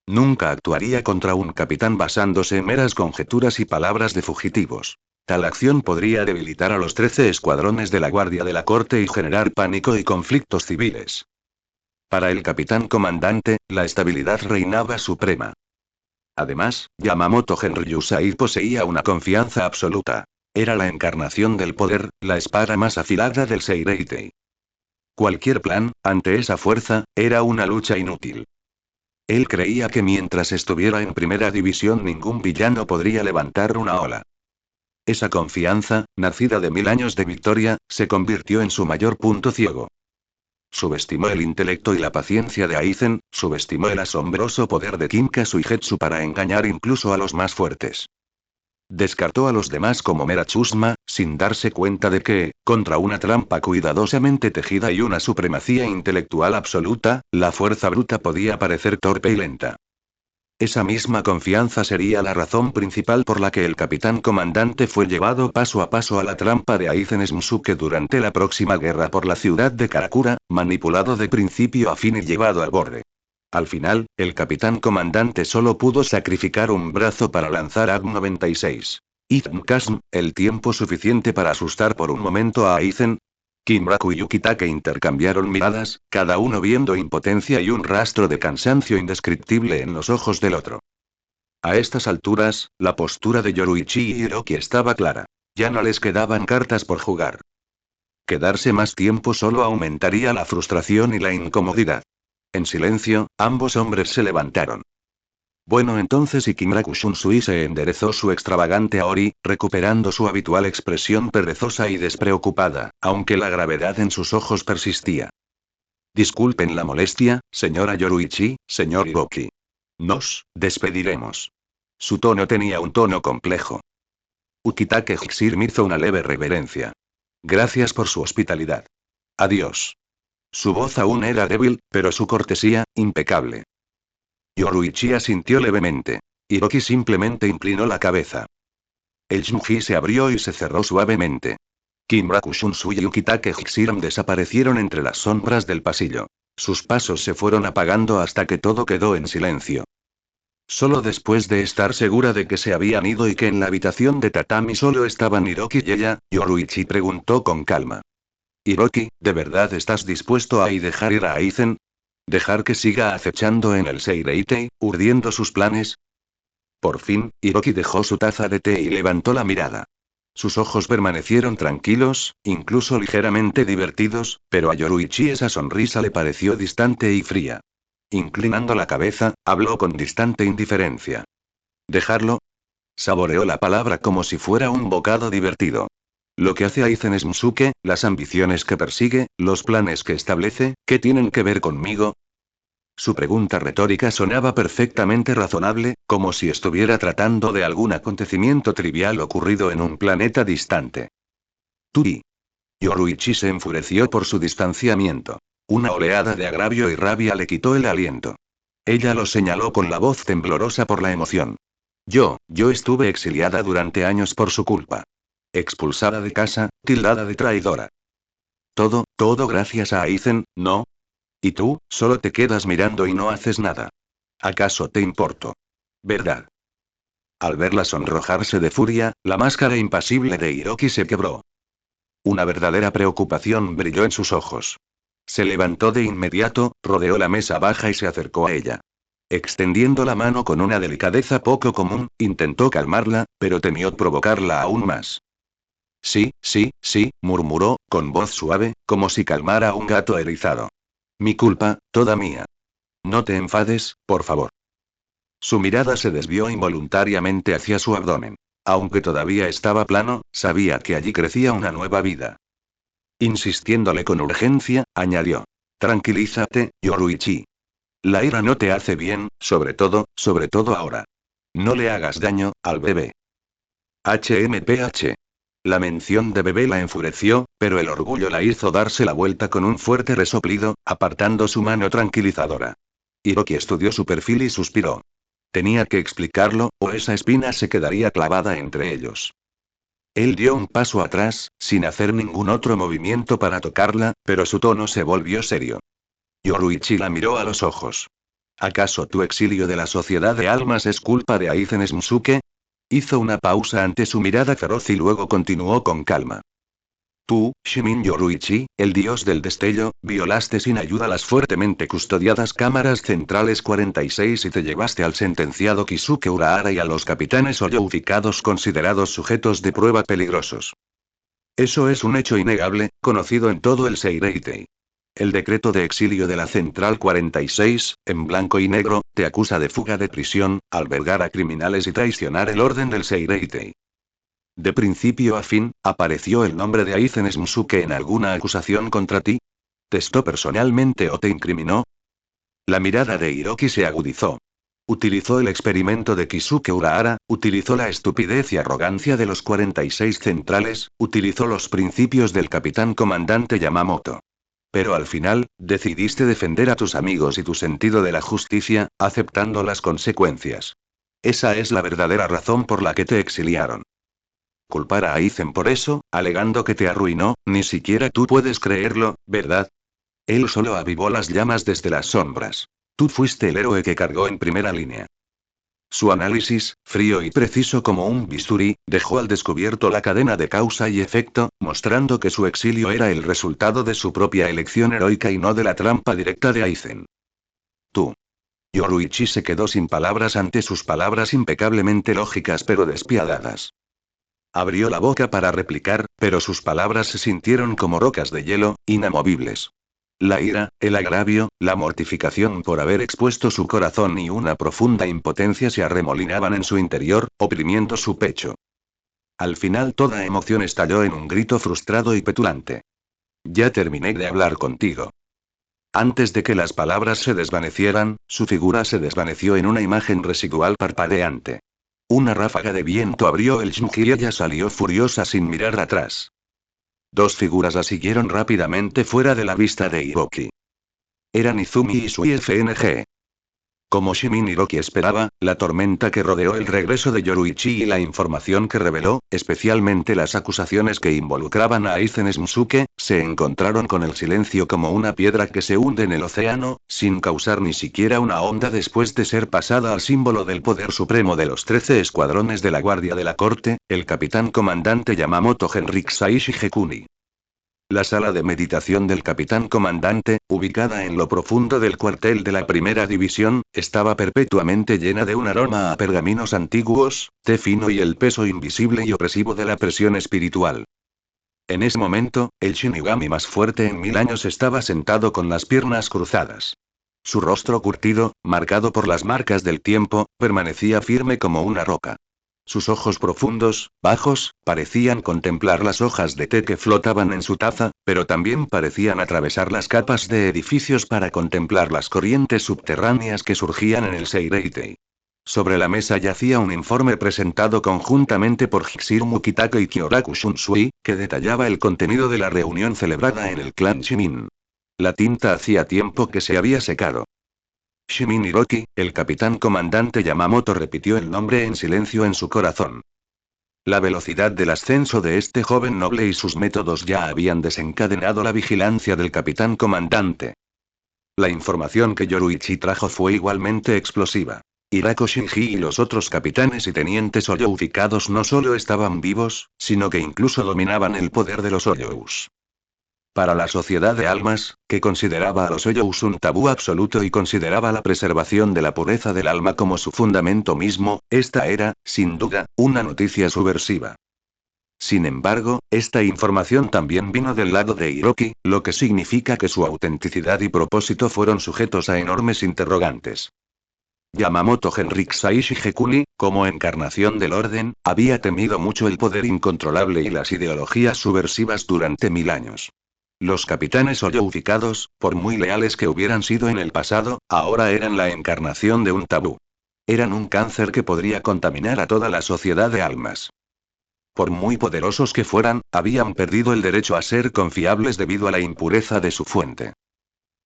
Nunca actuaría contra un capitán basándose en meras conjeturas y palabras de fugitivos. Tal acción podría debilitar a los 13 escuadrones de la Guardia de la Corte y generar pánico y conflictos civiles. Para el capitán comandante, la estabilidad reinaba suprema. Además, Yamamoto Genryusai poseía una confianza absoluta. Era la encarnación del poder, la espada más afilada del Seireitei. Cualquier plan, ante esa fuerza, era una lucha inútil. Él creía que mientras estuviera en primera división ningún villano podría levantar una ola. Esa confianza, nacida de 1000 años de victoria, se convirtió en su mayor punto ciego. Subestimó el intelecto y la paciencia de Aizen, subestimó el asombroso poder de Kinka Suigetsu para engañar incluso a los más fuertes. Descartó a los demás como mera chusma, sin darse cuenta de que, contra una trampa cuidadosamente tejida y una supremacía intelectual absoluta, la fuerza bruta podía parecer torpe y lenta. Esa misma confianza sería la razón principal por la que el capitán comandante fue llevado paso a paso a la trampa de Aizen Smusuke durante la próxima guerra por la ciudad de Karakura, manipulado de principio a fin y llevado al borde. Al final, el capitán comandante solo pudo sacrificar un brazo para lanzar AG-96. Izn-Kasm, el tiempo suficiente para asustar por un momento a Aizen. Kimuraku y Yukitake intercambiaron miradas, cada uno viendo impotencia y un rastro de cansancio indescriptible en los ojos del otro. A estas alturas, la postura de Yoruichi y Hiroki estaba clara. Ya no les quedaban cartas por jugar. Quedarse más tiempo solo aumentaría la frustración y la incomodidad. En silencio, ambos hombres se levantaron. Bueno, entonces, y Kimuraku Shunsui se enderezó su extravagante aori, recuperando su habitual expresión perezosa y despreocupada, aunque la gravedad en sus ojos persistía. Disculpen la molestia, señora Yoruichi, señor Hiroki. Nos despediremos. Su tono tenía un tono complejo. Ukitake Hixir me hizo una leve reverencia. Gracias por su hospitalidad. Adiós. Su voz aún era débil, pero su cortesía, impecable. Yoruichi asintió levemente. Hiroki simplemente inclinó la cabeza. El Shinji se abrió y se cerró suavemente. Kimuraku Shunsu y Yukitake Hixiram desaparecieron entre las sombras del pasillo. Sus pasos se fueron apagando hasta que todo quedó en silencio. Solo después de estar segura de que se habían ido y que en la habitación de tatami solo estaban Hiroki y ella, Yoruichi preguntó con calma. Hiroki, ¿de verdad estás dispuesto a dejar ir a Aizen? ¿Dejar que siga acechando en el Seireitei, urdiendo sus planes? Por fin, Hiroki dejó su taza de té y levantó la mirada. Sus ojos permanecieron tranquilos, incluso ligeramente divertidos, pero a Yoruichi esa sonrisa le pareció distante y fría. Inclinando la cabeza, habló con distante indiferencia. ¿Dejarlo? Saboreó la palabra como si fuera un bocado divertido. Lo que hace Aizen es Musuke, las ambiciones que persigue, los planes que establece, ¿qué tienen que ver conmigo? Su pregunta retórica sonaba perfectamente razonable, como si estuviera tratando de algún acontecimiento trivial ocurrido en un planeta distante. Turi. Yoruichi se enfureció por su distanciamiento. Una oleada de agravio y rabia le quitó el aliento. Ella lo señaló con la voz temblorosa por la emoción. Yo estuve exiliada durante años por su culpa. Expulsada de casa, tildada de traidora. Todo gracias a Aizen, ¿no? Y tú, solo te quedas mirando y no haces nada. ¿Acaso te importo? ¿Verdad? Al verla sonrojarse de furia, la máscara impasible de Hiroki se quebró. Una verdadera preocupación brilló en sus ojos. Se levantó de inmediato, rodeó la mesa baja y se acercó a ella. Extendiendo la mano con una delicadeza poco común, intentó calmarla, pero temió provocarla aún más. Sí, murmuró, con voz suave, como si calmara a un gato erizado. Mi culpa, toda mía. No te enfades, por favor. Su mirada se desvió involuntariamente hacia su abdomen. Aunque todavía estaba plano, sabía que allí crecía una nueva vida. Insistiéndole con urgencia, añadió. Tranquilízate, Yoruichi. La ira no te hace bien, sobre todo ahora. No le hagas daño al bebé. HMPH. La mención de bebé la enfureció, pero el orgullo la hizo darse la vuelta con un fuerte resoplido, apartando su mano tranquilizadora. Hiroki estudió su perfil y suspiró. Tenía que explicarlo, o esa espina se quedaría clavada entre ellos. Él dio un paso atrás, sin hacer ningún otro movimiento para tocarla, pero su tono se volvió serio. Yoruichi la miró a los ojos. ¿Acaso tu exilio de la sociedad de almas es culpa de Aizen Musuke? Hizo una pausa ante su mirada feroz y luego continuó con calma. Tú, Shimin Yoruichi, el dios del destello, violaste sin ayuda las fuertemente custodiadas cámaras centrales 46 y te llevaste al sentenciado Kisuke Urahara y a los capitanes Oyouficados considerados sujetos de prueba peligrosos. Eso es un hecho innegable, conocido en todo el Seireitei. El decreto de exilio de la Central 46, en blanco y negro, te acusa de fuga de prisión, albergar a criminales y traicionar el orden del Seireitei. De principio a fin, ¿apareció el nombre de Aizen Musuke en alguna acusación contra ti? ¿Testó personalmente o te incriminó? La mirada de Hiroki se agudizó. Utilizó el experimento de Kisuke Urahara, utilizó la estupidez y arrogancia de los 46 centrales, utilizó los principios del capitán comandante Yamamoto. Pero al final, decidiste defender a tus amigos y tu sentido de la justicia, aceptando las consecuencias. Esa es la verdadera razón por la que te exiliaron. Culpar a Aizen por eso, alegando que te arruinó, ni siquiera tú puedes creerlo, ¿verdad? Él solo avivó las llamas desde las sombras. Tú fuiste el héroe que cargó en primera línea. Su análisis, frío y preciso como un bisturí, dejó al descubierto la cadena de causa y efecto, mostrando que su exilio era el resultado de su propia elección heroica y no de la trampa directa de Aizen. Tú. Yoruichi se quedó sin palabras ante sus palabras impecablemente lógicas pero despiadadas. Abrió la boca para replicar, pero sus palabras se sintieron como rocas de hielo, inamovibles. La ira, el agravio, la mortificación por haber expuesto su corazón y una profunda impotencia se arremolinaban en su interior, oprimiendo su pecho. Al final toda emoción estalló en un grito frustrado y petulante. Ya terminé de hablar contigo. Antes de que las palabras se desvanecieran, su figura se desvaneció en una imagen residual parpadeante. Una ráfaga de viento abrió el Shinji y ella salió furiosa sin mirar atrás. Dos figuras la siguieron rápidamente fuera de la vista de Hiroki. Eran Izumi y Sui FNG. Como Shimin Hiroki esperaba, la tormenta que rodeó el regreso de Yoruichi y la información que reveló, especialmente las acusaciones que involucraban a Aizen Smusuke, se encontraron con el silencio como una piedra que se hunde en el océano, sin causar ni siquiera una onda después de ser pasada al símbolo del poder supremo de los 13 escuadrones de la Guardia de la Corte, el capitán comandante Yamamoto Henrik Saishi Hekuni. La sala de meditación del capitán comandante, ubicada en lo profundo del cuartel de la primera división, estaba perpetuamente llena de un aroma a pergaminos antiguos, té fino y el peso invisible y opresivo de la presión espiritual. En ese momento, el Shinigami más fuerte en 1000 años estaba sentado con las piernas cruzadas. Su rostro curtido, marcado por las marcas del tiempo, permanecía firme como una roca. Sus ojos profundos, bajos, parecían contemplar las hojas de té que flotaban en su taza, pero también parecían atravesar las capas de edificios para contemplar las corrientes subterráneas que surgían en el Seireitei. Sobre la mesa yacía un informe presentado conjuntamente por Hikshiro Mukitake y Kyoraku Shunsui, que detallaba el contenido de la reunión celebrada en el clan Shimin. La tinta hacía tiempo que se había secado. Shimin Hiroki, el capitán comandante Yamamoto repitió el nombre en silencio en su corazón. La velocidad del ascenso de este joven noble y sus métodos ya habían desencadenado la vigilancia del capitán comandante. La información que Yoruichi trajo fue igualmente explosiva. Hirako Shinji y los otros capitanes y tenientes Oyouficados no solo estaban vivos, sino que incluso dominaban el poder de los Oyous. Para la sociedad de almas, que consideraba a los Oyous un tabú absoluto y consideraba la preservación de la pureza del alma como su fundamento mismo, esta era, sin duda, una noticia subversiva. Sin embargo, esta información también vino del lado de Hiroki, lo que significa que su autenticidad y propósito fueron sujetos a enormes interrogantes. Yamamoto Henrik Saishi Hekuni, como encarnación del orden, había temido mucho el poder incontrolable y las ideologías subversivas durante 1000 años. Los capitanes oyouficados, por muy leales que hubieran sido en el pasado, ahora eran la encarnación de un tabú. Eran un cáncer que podría contaminar a toda la sociedad de almas. Por muy poderosos que fueran, habían perdido el derecho a ser confiables debido a la impureza de su fuente.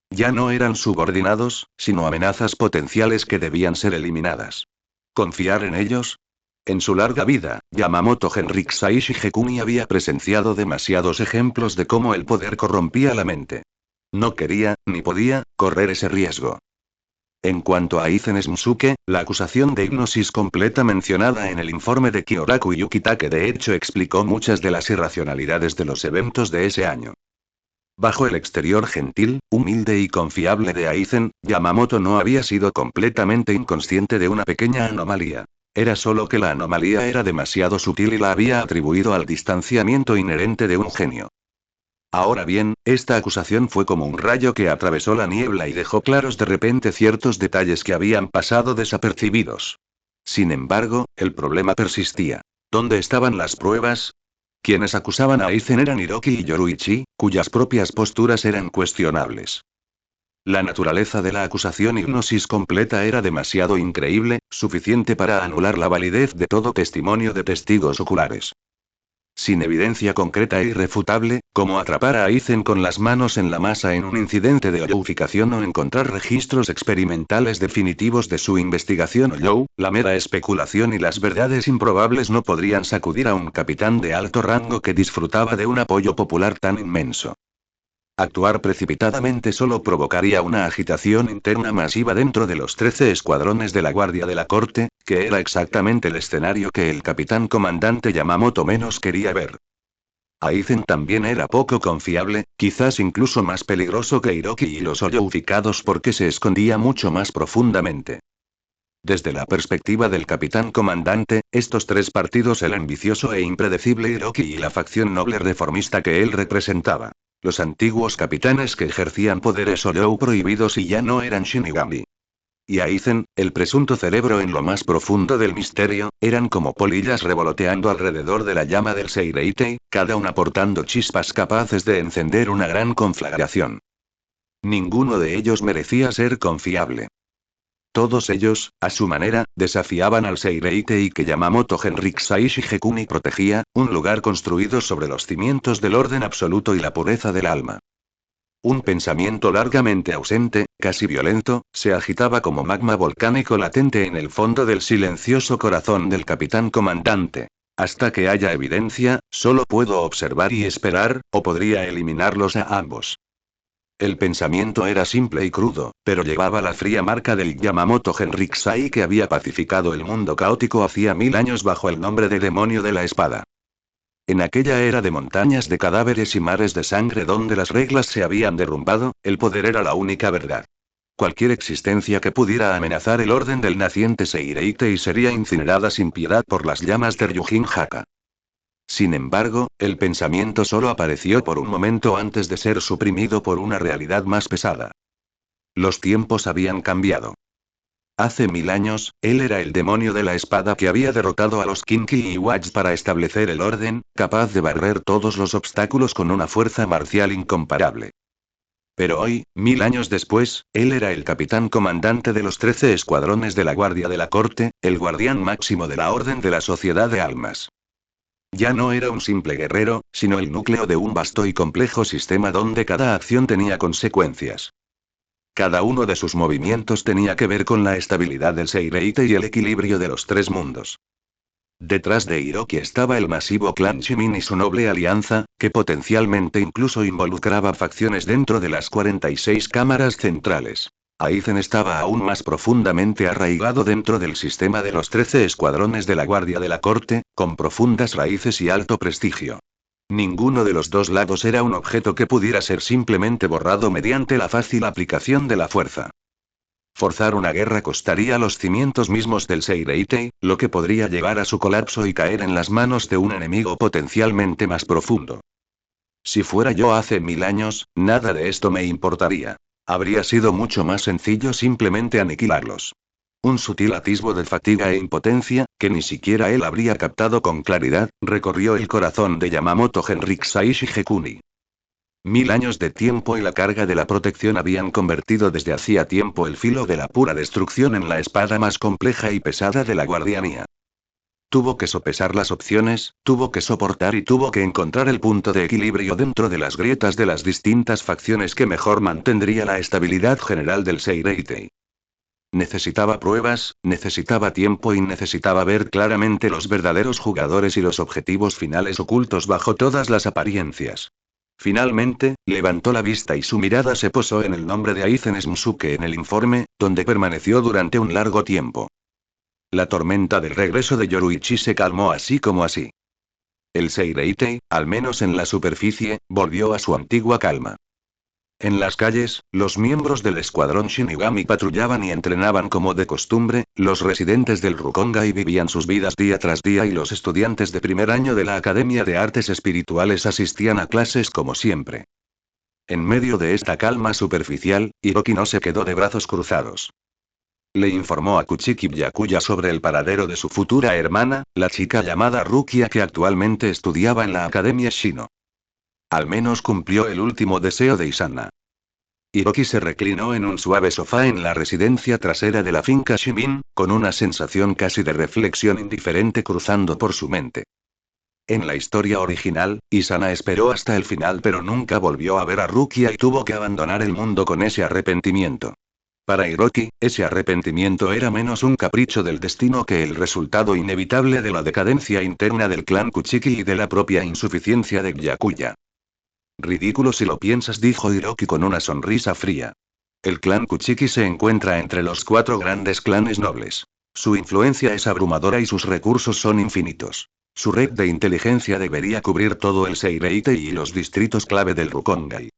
Ya no eran subordinados, sino amenazas potenciales que debían ser eliminadas. ¿Confiar en ellos? En su larga vida, Yamamoto Henrik Saishi Hekuni había presenciado demasiados ejemplos de cómo el poder corrompía la mente. No quería, ni podía, correr ese riesgo. En cuanto a Aizen Smusuke, la acusación de hipnosis completa mencionada en el informe de Kyoraku Yukitake de hecho explicó muchas de las irracionalidades de los eventos de ese año. Bajo el exterior gentil, humilde y confiable de Aizen, Yamamoto no había sido completamente inconsciente de una pequeña anomalía. Era solo que la anomalía era demasiado sutil y la había atribuido al distanciamiento inherente de un genio. Ahora bien, esta acusación fue como un rayo que atravesó la niebla y dejó claros de repente ciertos detalles que habían pasado desapercibidos. Sin embargo, el problema persistía. ¿Dónde estaban las pruebas? Quienes acusaban a Aizen eran Hiroki y Yoruichi, cuyas propias posturas eran cuestionables. La naturaleza de la acusación hipnosis completa era demasiado increíble, suficiente para anular la validez de todo testimonio de testigos oculares. Sin evidencia concreta e irrefutable, como atrapar a Aizen con las manos en la masa en un incidente de oyouficación o encontrar registros experimentales definitivos de su investigación Oyou, la mera especulación y las verdades improbables no podrían sacudir a un capitán de alto rango que disfrutaba de un apoyo popular tan inmenso. Actuar precipitadamente solo provocaría una agitación interna masiva dentro de los 13 escuadrones de la Guardia de la Corte, que era exactamente el escenario que el capitán comandante Yamamoto menos quería ver. Aizen también era poco confiable, quizás incluso más peligroso que Hiroki y los oyouficados porque se escondía mucho más profundamente. Desde la perspectiva del capitán comandante, estos tres partidos, el ambicioso e impredecible Hiroki y la facción noble reformista que él representaba. Los antiguos capitanes que ejercían poderes Oyou prohibidos y ya no eran Shinigami. Y Aizen, el presunto cerebro en lo más profundo del misterio, eran como polillas revoloteando alrededor de la llama del Seireitei, cada una portando chispas capaces de encender una gran conflagración. Ninguno de ellos merecía ser confiable. Todos ellos, a su manera, desafiaban al Seireitei que Yamamoto Henriksai Shigekuni protegía, un lugar construido sobre los cimientos del orden absoluto y la pureza del alma. Un pensamiento largamente ausente, casi violento, se agitaba como magma volcánico latente en el fondo del silencioso corazón del capitán comandante. Hasta que haya evidencia, solo puedo observar y esperar, o podría eliminarlos a ambos. El pensamiento era simple y crudo, pero llevaba la fría marca del Yamamoto Henriksai que había pacificado el mundo caótico hacía 1000 años bajo el nombre de demonio de la espada. En aquella era de montañas de cadáveres y mares de sangre donde las reglas se habían derrumbado, el poder era la única verdad. Cualquier existencia que pudiera amenazar el orden del naciente Seireitei sería incinerada sin piedad por las llamas de Ryujin Haka. Sin embargo, el pensamiento solo apareció por un momento antes de ser suprimido por una realidad más pesada. Los tiempos habían cambiado. Hace 1000 años, él era el demonio de la espada que había derrotado a los Kinki y Watch para establecer el orden, capaz de barrer todos los obstáculos con una fuerza marcial incomparable. Pero hoy, 1000 años después, él era el capitán comandante de los 13 escuadrones de la Guardia de la Corte, el guardián máximo de la Orden de la Sociedad de Almas. Ya no era un simple guerrero, sino el núcleo de un vasto y complejo sistema donde cada acción tenía consecuencias. Cada uno de sus movimientos tenía que ver con la estabilidad del Seireitei y el equilibrio de los tres mundos. Detrás de Hiroki estaba el masivo clan Shimin y su noble alianza, que potencialmente incluso involucraba facciones dentro de las 46 cámaras centrales. Aizen estaba aún más profundamente arraigado dentro del sistema de los 13 escuadrones de la Guardia de la Corte, con profundas raíces y alto prestigio. Ninguno de los dos lados era un objeto que pudiera ser simplemente borrado mediante la fácil aplicación de la fuerza. Forzar una guerra costaría los cimientos mismos del Seireitei, lo que podría llevar a su colapso y caer en las manos de un enemigo potencialmente más profundo. Si fuera yo hace 1000 años, nada de esto me importaría. Habría sido mucho más sencillo simplemente aniquilarlos. Un sutil atisbo de fatiga e impotencia, que ni siquiera él habría captado con claridad, recorrió el corazón de Yamamoto Henriksai Shigekuni. 1000 años de tiempo y la carga de la protección habían convertido desde hacía tiempo el filo de la pura destrucción en la espada más compleja y pesada de la guardianía. Tuvo que sopesar las opciones, tuvo que soportar y tuvo que encontrar el punto de equilibrio dentro de las grietas de las distintas facciones que mejor mantendría la estabilidad general del Seireitei. Necesitaba pruebas, necesitaba tiempo y necesitaba ver claramente los verdaderos jugadores y los objetivos finales ocultos bajo todas las apariencias. Finalmente, levantó la vista y su mirada se posó en el nombre de Aizen Smusuke en el informe, donde permaneció durante un largo tiempo. La tormenta del regreso de Yoruichi se calmó así como así. El Seireitei, al menos en la superficie, volvió a su antigua calma. En las calles, los miembros del escuadrón Shinigami patrullaban y entrenaban como de costumbre, los residentes del Rukongai vivían sus vidas día tras día y los estudiantes de primer año de la Academia de Artes Espirituales asistían a clases como siempre. En medio de esta calma superficial, Hiroki no se quedó de brazos cruzados. Le informó a Kuchiki Byakuya sobre el paradero de su futura hermana, la chica llamada Rukia que actualmente estudiaba en la Academia Shino. Al menos cumplió el último deseo de Isana. Hiroki se reclinó en un suave sofá en la residencia trasera de la finca Shimin, con una sensación casi de reflexión indiferente cruzando por su mente. En la historia original, Isana esperó hasta el final pero nunca volvió a ver a Rukia y tuvo que abandonar el mundo con ese arrepentimiento. Para Hiroki, ese arrepentimiento era menos un capricho del destino que el resultado inevitable de la decadencia interna del clan Kuchiki y de la propia insuficiencia de Byakuya. Ridículo si lo piensas, dijo Hiroki con una sonrisa fría. El clan Kuchiki se encuentra entre los 4 grandes clanes nobles. Su influencia es abrumadora y sus recursos son infinitos. Su red de inteligencia debería cubrir todo el Seireitei y los distritos clave del Rukongai.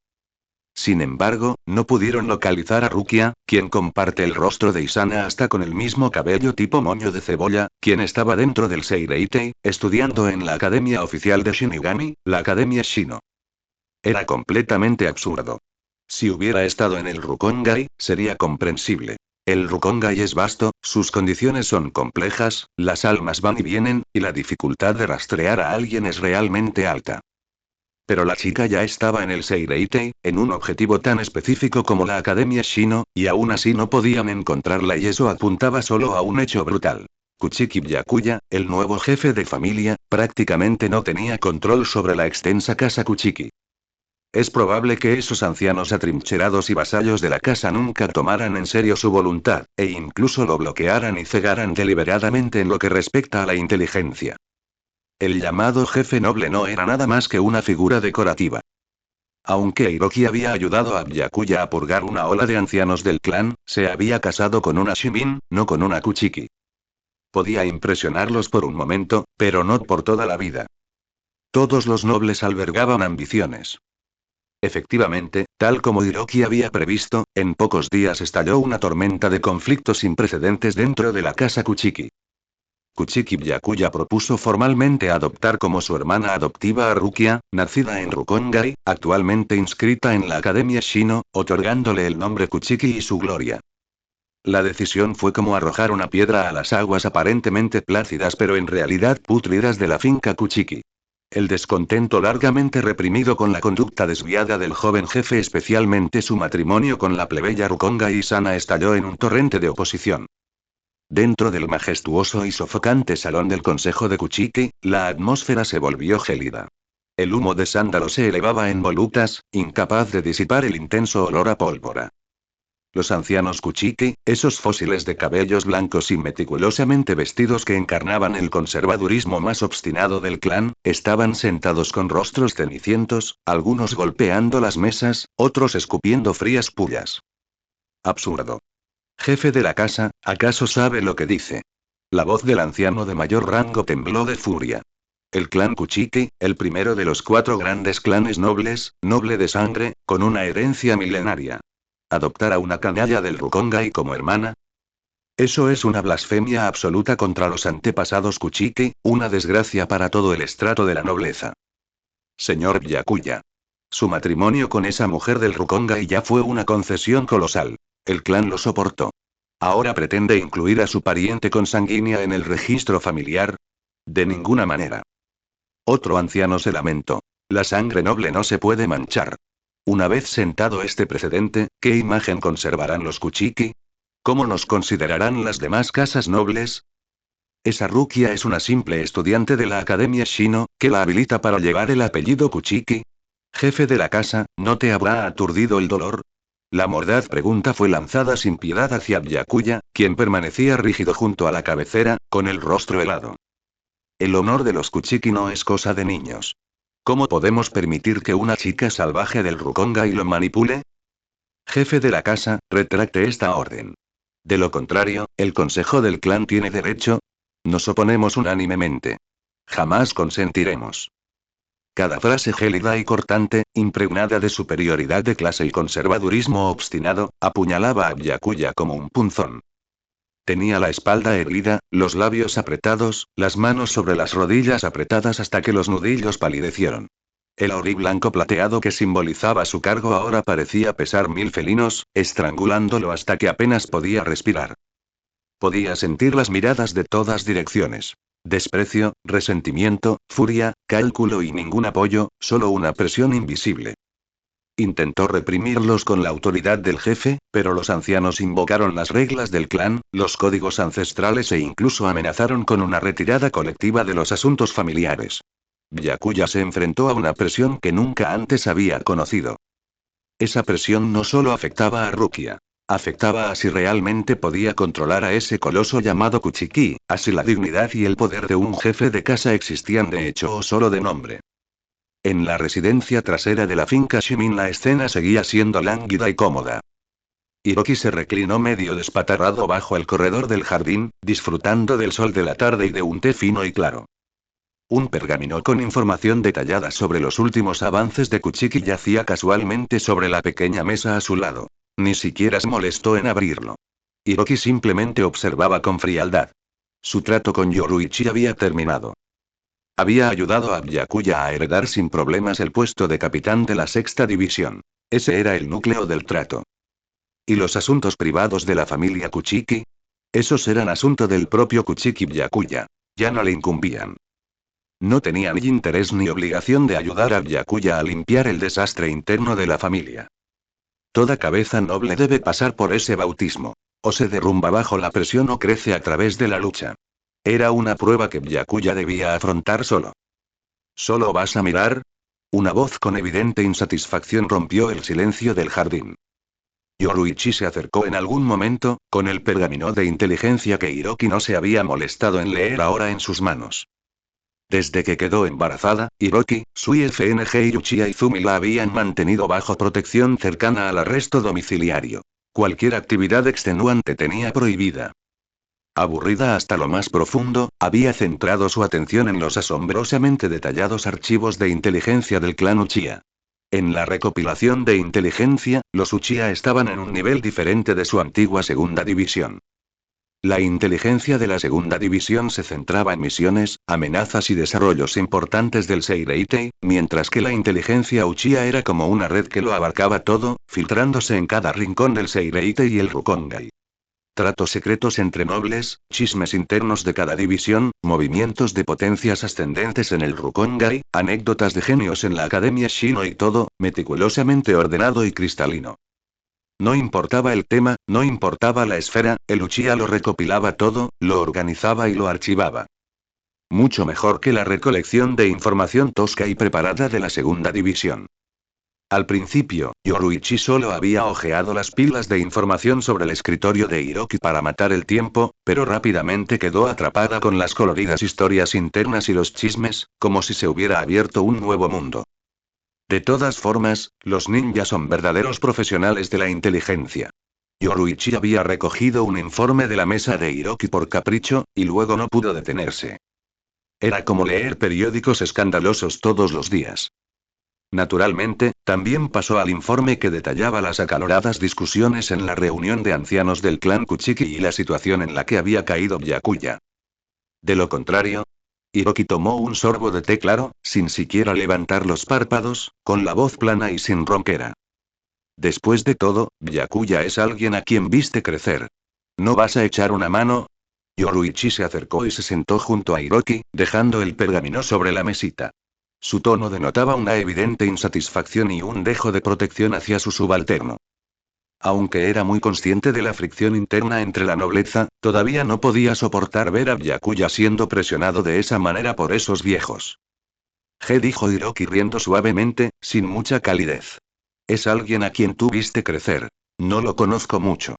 Sin embargo, no pudieron localizar a Rukia, quien comparte el rostro de Isana hasta con el mismo cabello tipo moño de cebolla, quien estaba dentro del Seireitei, estudiando en la Academia Oficial de Shinigami, la Academia Shino. Era completamente absurdo. Si hubiera estado en el Rukongai, sería comprensible. El Rukongai es vasto, sus condiciones son complejas, las almas van y vienen, y la dificultad de rastrear a alguien es realmente alta. Pero la chica ya estaba en el Seireitei, en un objetivo tan específico como la Academia Shino, y aún así no podían encontrarla y eso apuntaba solo a un hecho brutal. Kuchiki Byakuya, el nuevo jefe de familia, prácticamente no tenía control sobre la extensa casa Kuchiki. Es probable que esos ancianos atrincherados y vasallos de la casa nunca tomaran en serio su voluntad, e incluso lo bloquearan y cegaran deliberadamente en lo que respecta a la inteligencia. El llamado jefe noble no era nada más que una figura decorativa. Aunque Hiroki había ayudado a Byakuya a purgar una ola de ancianos del clan, se había casado con una Shimin, no con una Kuchiki. Podía impresionarlos por un momento, pero no por toda la vida. Todos los nobles albergaban ambiciones. Efectivamente, tal como Hiroki había previsto, en pocos días estalló una tormenta de conflictos sin precedentes dentro de la casa Kuchiki. Kuchiki Byakuya propuso formalmente adoptar como su hermana adoptiva a Rukia, nacida en Rukongai, actualmente inscrita en la Academia Shino, otorgándole el nombre Kuchiki y su gloria. La decisión fue como arrojar una piedra a las aguas aparentemente plácidas pero en realidad pútridas de la finca Kuchiki. El descontento largamente reprimido con la conducta desviada del joven jefe, especialmente su matrimonio con la plebeya Rukongai Sana, estalló en un torrente de oposición. Dentro del majestuoso y sofocante salón del consejo de Kuchiki, la atmósfera se volvió gélida. El humo de sándalo se elevaba en volutas, incapaz de disipar el intenso olor a pólvora. Los ancianos Kuchiki, esos fósiles de cabellos blancos y meticulosamente vestidos que encarnaban el conservadurismo más obstinado del clan, estaban sentados con rostros cenicientos, algunos golpeando las mesas, otros escupiendo frías pullas. Absurdo. Jefe de la casa, ¿acaso sabe lo que dice? La voz del anciano de mayor rango tembló de furia. El clan Kuchiki, el primero de los 4 grandes clanes nobles, noble de sangre, con una herencia milenaria. ¿Adoptar a una canalla del Rukongai como hermana? Eso es una blasfemia absoluta contra los antepasados Kuchiki, una desgracia para todo el estrato de la nobleza. Señor Byakuya. Su matrimonio con esa mujer del Rukongai ya fue una concesión colosal. El clan lo soportó. ¿Ahora pretende incluir a su pariente consanguínea en el registro familiar? De ninguna manera. Otro anciano se lamentó. La sangre noble no se puede manchar. Una vez sentado este precedente, ¿qué imagen conservarán los Kuchiki? ¿Cómo nos considerarán las demás casas nobles? Esa Rukia es una simple estudiante de la Academia Shino, que la habilita para llevar el apellido Kuchiki. Jefe de la casa, ¿no te habrá aturdido el dolor? La mordaz pregunta fue lanzada sin piedad hacia Byakuya, quien permanecía rígido junto a la cabecera, con el rostro helado. El honor de los Kuchiki no es cosa de niños. ¿Cómo podemos permitir que una chica salvaje del Rukongai lo manipule? Jefe de la casa, retracte esta orden. De lo contrario, el consejo del clan tiene derecho. Nos oponemos unánimemente. Jamás consentiremos. Cada frase gélida y cortante, impregnada de superioridad de clase y conservadurismo obstinado, apuñalaba a Byakuya como un punzón. Tenía la espalda erguida, los labios apretados, las manos sobre las rodillas apretadas hasta que los nudillos palidecieron. El auri blanco plateado que simbolizaba su cargo ahora parecía pesar 1000 felinos, estrangulándolo hasta que apenas podía respirar. Podía sentir las miradas de todas direcciones. Desprecio, resentimiento, furia, cálculo y ningún apoyo, solo una presión invisible. Intentó reprimirlos con la autoridad del jefe, pero los ancianos invocaron las reglas del clan, los códigos ancestrales e incluso amenazaron con una retirada colectiva de los asuntos familiares. Byakuya se enfrentó a una presión que nunca antes había conocido. Esa presión no solo afectaba a Rukia. Afectaba a si realmente podía controlar a ese coloso llamado Kuchiki, a si la dignidad y el poder de un jefe de casa existían de hecho o solo de nombre. En la residencia trasera de la finca Shimin la escena seguía siendo lánguida y cómoda. Hiroki se reclinó medio despatarrado bajo el corredor del jardín, disfrutando del sol de la tarde y de un té fino y claro. Un pergamino con información detallada sobre los últimos avances de Kuchiki yacía casualmente sobre la pequeña mesa a su lado. Ni siquiera se molestó en abrirlo. Hiroki simplemente observaba con frialdad. Su trato con Yoruichi había terminado. Había ayudado a Byakuya a heredar sin problemas el puesto de capitán de la sexta división. Ese era el núcleo del trato. ¿Y los asuntos privados de la familia Kuchiki? Esos eran asunto del propio Kuchiki Byakuya. Ya no le incumbían. No tenía ni interés ni obligación de ayudar a Byakuya a limpiar el desastre interno de la familia. Toda cabeza noble debe pasar por ese bautismo. O se derrumba bajo la presión o crece a través de la lucha. Era una prueba que Byakuya debía afrontar solo. ¿Solo vas a mirar? Una voz con evidente insatisfacción rompió el silencio del jardín. Yoruichi se acercó en algún momento, con el pergamino de inteligencia que Hiroki no se había molestado en leer ahora en sus manos. Desde que quedó embarazada, Hiroki, Sui FNG y Uchiha Izumi la habían mantenido bajo protección cercana al arresto domiciliario. Cualquier actividad extenuante tenía prohibida. Aburrida hasta lo más profundo, había centrado su atención en los asombrosamente detallados archivos de inteligencia del clan Uchiha. En la recopilación de inteligencia, los Uchiha estaban en un nivel diferente de su antigua segunda división. La inteligencia de la segunda división se centraba en misiones, amenazas y desarrollos importantes del Seireitei, mientras que la inteligencia Uchiha era como una red que lo abarcaba todo, filtrándose en cada rincón del Seireitei y el Rukongai. Tratos secretos entre nobles, chismes internos de cada división, movimientos de potencias ascendentes en el Rukongai, anécdotas de genios en la Academia Shino y todo, meticulosamente ordenado y cristalino. No importaba el tema, no importaba la esfera, el Uchiha lo recopilaba todo, lo organizaba y lo archivaba. Mucho mejor que la recolección de información tosca y preparada de la segunda división. Al principio, Yoruichi solo había hojeado las pilas de información sobre el escritorio de Hiroki para matar el tiempo, pero rápidamente quedó atrapada con las coloridas historias internas y los chismes, como si se hubiera abierto un nuevo mundo. De todas formas, los ninjas son verdaderos profesionales de la inteligencia. Yoruichi había recogido un informe de la mesa de Hiroki por capricho, y luego no pudo detenerse. Era como leer periódicos escandalosos todos los días. Naturalmente, también pasó al informe que detallaba las acaloradas discusiones en la reunión de ancianos del clan Kuchiki y la situación en la que había caído Byakuya. De lo contrario, Hiroki tomó un sorbo de té claro, sin siquiera levantar los párpados, con la voz plana y sin ronquera. Después de todo, Byakuya es alguien a quien viste crecer. ¿No vas a echar una mano? Yoruichi se acercó y se sentó junto a Hiroki, dejando el pergamino sobre la mesita. Su tono denotaba una evidente insatisfacción y un dejo de protección hacia su subalterno. Aunque era muy consciente de la fricción interna entre la nobleza, todavía no podía soportar ver a Byakuya siendo presionado de esa manera por esos viejos. Dijo Hiroki riendo suavemente, sin mucha calidez. Es alguien a quien tú viste crecer. No lo conozco mucho.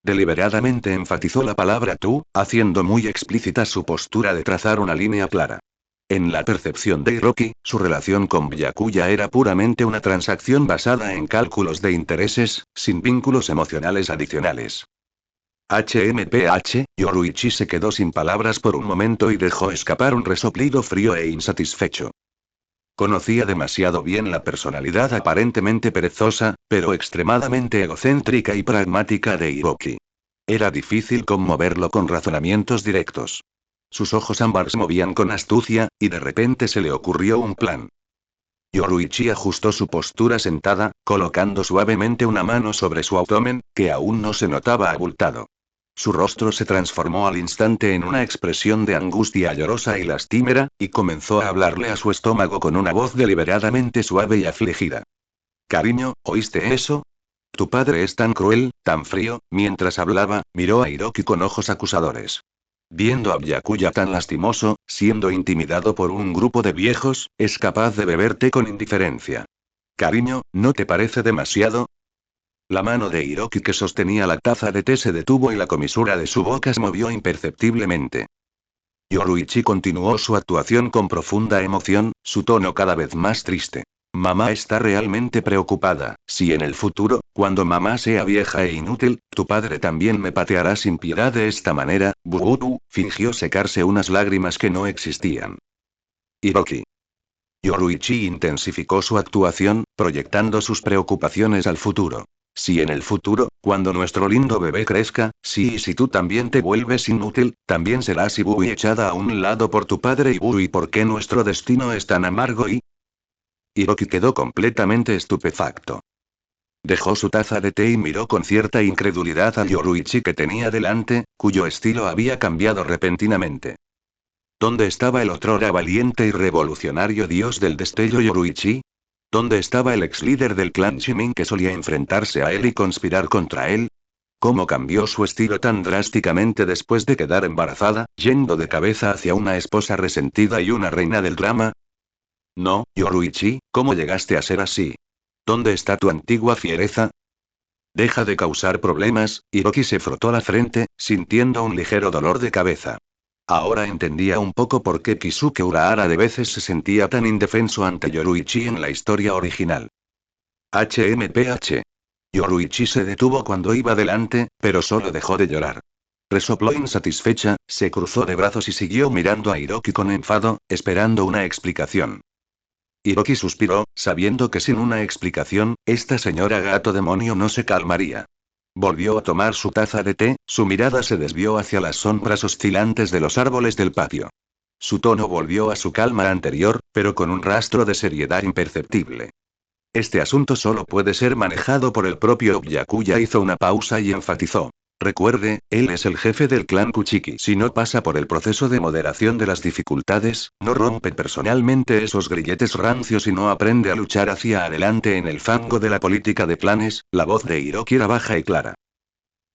Deliberadamente enfatizó la palabra tú, haciendo muy explícita su postura de trazar una línea clara. En la percepción de Hiroki, su relación con Byakuya era puramente una transacción basada en cálculos de intereses, sin vínculos emocionales adicionales. Yoruichi se quedó sin palabras por un momento y dejó escapar un resoplido frío e insatisfecho. Conocía demasiado bien la personalidad aparentemente perezosa, pero extremadamente egocéntrica y pragmática de Hiroki. Era difícil conmoverlo con razonamientos directos. Sus ojos ámbar se movían con astucia, y de repente se le ocurrió un plan. Yoruichi ajustó su postura sentada, colocando suavemente una mano sobre su abdomen, que aún no se notaba abultado. Su rostro se transformó al instante en una expresión de angustia llorosa y lastimera, y comenzó a hablarle a su estómago con una voz deliberadamente suave y afligida. Cariño, ¿oíste eso? Tu padre es tan cruel, tan frío. Mientras hablaba, miró a Hiroki con ojos acusadores. Viendo a Byakuya tan lastimoso, siendo intimidado por un grupo de viejos, es capaz de beber té con indiferencia. Cariño, ¿no te parece demasiado? La mano de Hiroki que sostenía la taza de té se detuvo y la comisura de su boca se movió imperceptiblemente. Yoruichi continuó su actuación con profunda emoción, su tono cada vez más triste. Mamá está realmente preocupada. Si en el futuro, cuando mamá sea vieja e inútil, tu padre también me pateará sin piedad de esta manera. Bubutu, fingió secarse unas lágrimas que no existían. Hiroki. Yoruichi intensificó su actuación, proyectando sus preocupaciones al futuro. Si en el futuro, cuando nuestro lindo bebé crezca, y si tú también te vuelves inútil, también serás Ibui echada a un lado por tu padre Ibui. ¿Por qué nuestro destino es tan amargo? Y Hiroki quedó completamente estupefacto. Dejó su taza de té y miró con cierta incredulidad a Yoruichi que tenía delante, cuyo estilo había cambiado repentinamente. ¿Dónde estaba el otrora valiente y revolucionario dios del destello Yoruichi? ¿Dónde estaba el ex líder del clan Shimin que solía enfrentarse a él y conspirar contra él? ¿Cómo cambió su estilo tan drásticamente después de quedar embarazada, yendo de cabeza hacia una esposa resentida y una reina del drama? No, Yoruichi, ¿cómo llegaste a ser así? ¿Dónde está tu antigua fiereza? Deja de causar problemas, Hiroki se frotó la frente, sintiendo un ligero dolor de cabeza. Ahora entendía un poco por qué Kisuke Urahara de veces se sentía tan indefenso ante Yoruichi en la historia original. HMPH. Yoruichi se detuvo cuando iba delante, pero solo dejó de llorar. Resopló insatisfecha, se cruzó de brazos y siguió mirando a Hiroki con enfado, esperando una explicación. Hiroki suspiró, sabiendo que sin una explicación, esta señora gato demonio no se calmaría. Volvió a tomar su taza de té, su mirada se desvió hacia las sombras oscilantes de los árboles del patio. Su tono volvió a su calma anterior, pero con un rastro de seriedad imperceptible. Este asunto solo puede ser manejado por el propio Byakuya. Hizo una pausa y enfatizó. Recuerde, él es el jefe del clan Kuchiki. Si no pasa por el proceso de moderación de las dificultades, no rompe personalmente esos grilletes rancios y no aprende a luchar hacia adelante en el fango de la política de planes, la voz de Hiroki era baja y clara.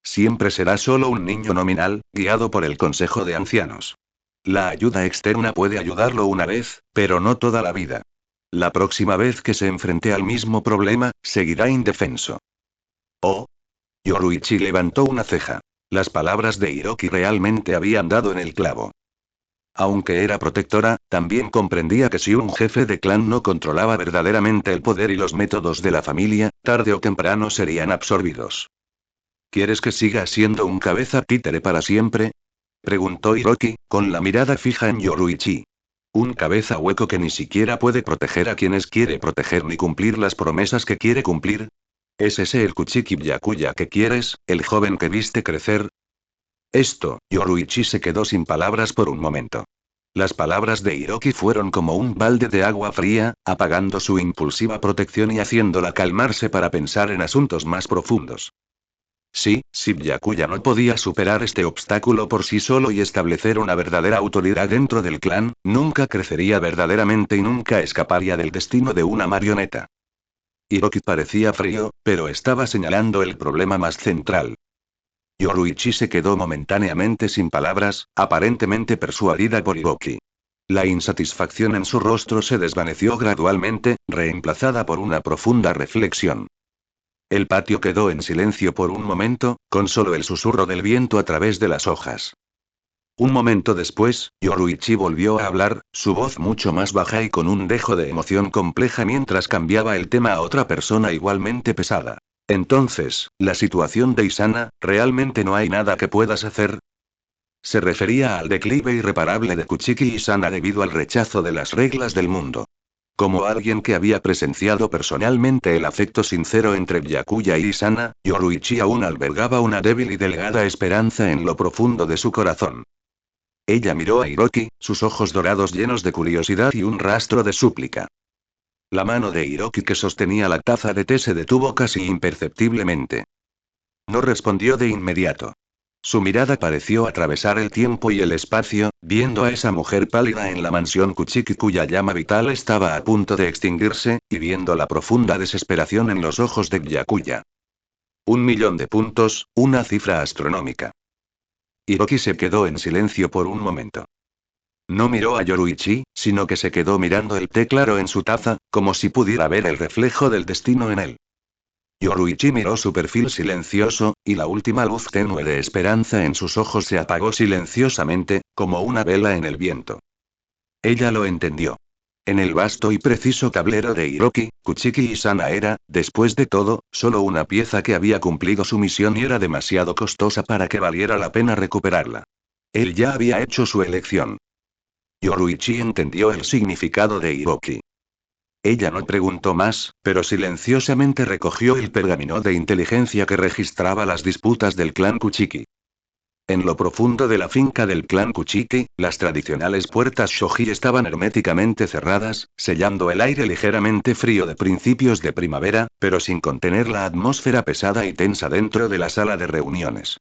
Siempre será solo un niño nominal, guiado por el Consejo de Ancianos. La ayuda externa puede ayudarlo una vez, pero no toda la vida. La próxima vez que se enfrente al mismo problema, seguirá indefenso. Oh. Yoruichi levantó una ceja. Las palabras de Hiroki realmente habían dado en el clavo. Aunque era protectora, también comprendía que si un jefe de clan no controlaba verdaderamente el poder y los métodos de la familia, tarde o temprano serían absorbidos. ¿Quieres que siga siendo un cabeza títere para siempre? Preguntó Hiroki, con la mirada fija en Yoruichi. Un cabeza hueco que ni siquiera puede proteger a quienes quiere proteger ni cumplir las promesas que quiere cumplir. ¿Es ese el Kuchiki Byakuya que quieres, el joven que viste crecer? Yoruichi se quedó sin palabras por un momento. Las palabras de Hiroki fueron como un balde de agua fría, apagando su impulsiva protección y haciéndola calmarse para pensar en asuntos más profundos. Sí, si Byakuya no podía superar este obstáculo por sí solo y establecer una verdadera autoridad dentro del clan, nunca crecería verdaderamente y nunca escaparía del destino de una marioneta. Hiroki parecía frío, pero estaba señalando el problema más central. Yoruichi se quedó momentáneamente sin palabras, aparentemente persuadida por Hiroki. La insatisfacción en su rostro se desvaneció gradualmente, reemplazada por una profunda reflexión. El patio quedó en silencio por un momento, con solo el susurro del viento a través de las hojas. Un momento después, Yoruichi volvió a hablar, su voz mucho más baja y con un dejo de emoción compleja mientras cambiaba el tema a otra persona igualmente pesada. Entonces, la situación de Isana, ¿realmente no hay nada que puedas hacer? Se refería al declive irreparable de Kuchiki Isana debido al rechazo de las reglas del mundo. Como alguien que había presenciado personalmente el afecto sincero entre Byakuya y Isana, Yoruichi aún albergaba una débil y delgada esperanza en lo profundo de su corazón. Ella miró a Hiroki, sus ojos dorados llenos de curiosidad y un rastro de súplica. La mano de Hiroki que sostenía la taza de té se detuvo casi imperceptiblemente. No respondió de inmediato. Su mirada pareció atravesar el tiempo y el espacio, viendo a esa mujer pálida en la mansión Kuchiki cuya llama vital estaba a punto de extinguirse, y viendo la profunda desesperación en los ojos de Byakuya. 1.000.000 de puntos, una cifra astronómica. Hiroki se quedó en silencio por un momento. No miró a Yoruichi, sino que se quedó mirando el té claro en su taza, como si pudiera ver el reflejo del destino en él. Yoruichi miró su perfil silencioso, y la última luz tenue de esperanza en sus ojos se apagó silenciosamente, como una vela en el viento. Ella lo entendió. En el vasto y preciso tablero de Hiroki, Kuchiki Isana era, después de todo, solo una pieza que había cumplido su misión y era demasiado costosa para que valiera la pena recuperarla. Él ya había hecho su elección. Yoruichi entendió el significado de Hiroki. Ella no preguntó más, pero silenciosamente recogió el pergamino de inteligencia que registraba las disputas del clan Kuchiki. En lo profundo de la finca del clan Kuchiki, las tradicionales puertas shoji estaban herméticamente cerradas, sellando el aire ligeramente frío de principios de primavera, pero sin contener la atmósfera pesada y tensa dentro de la sala de reuniones.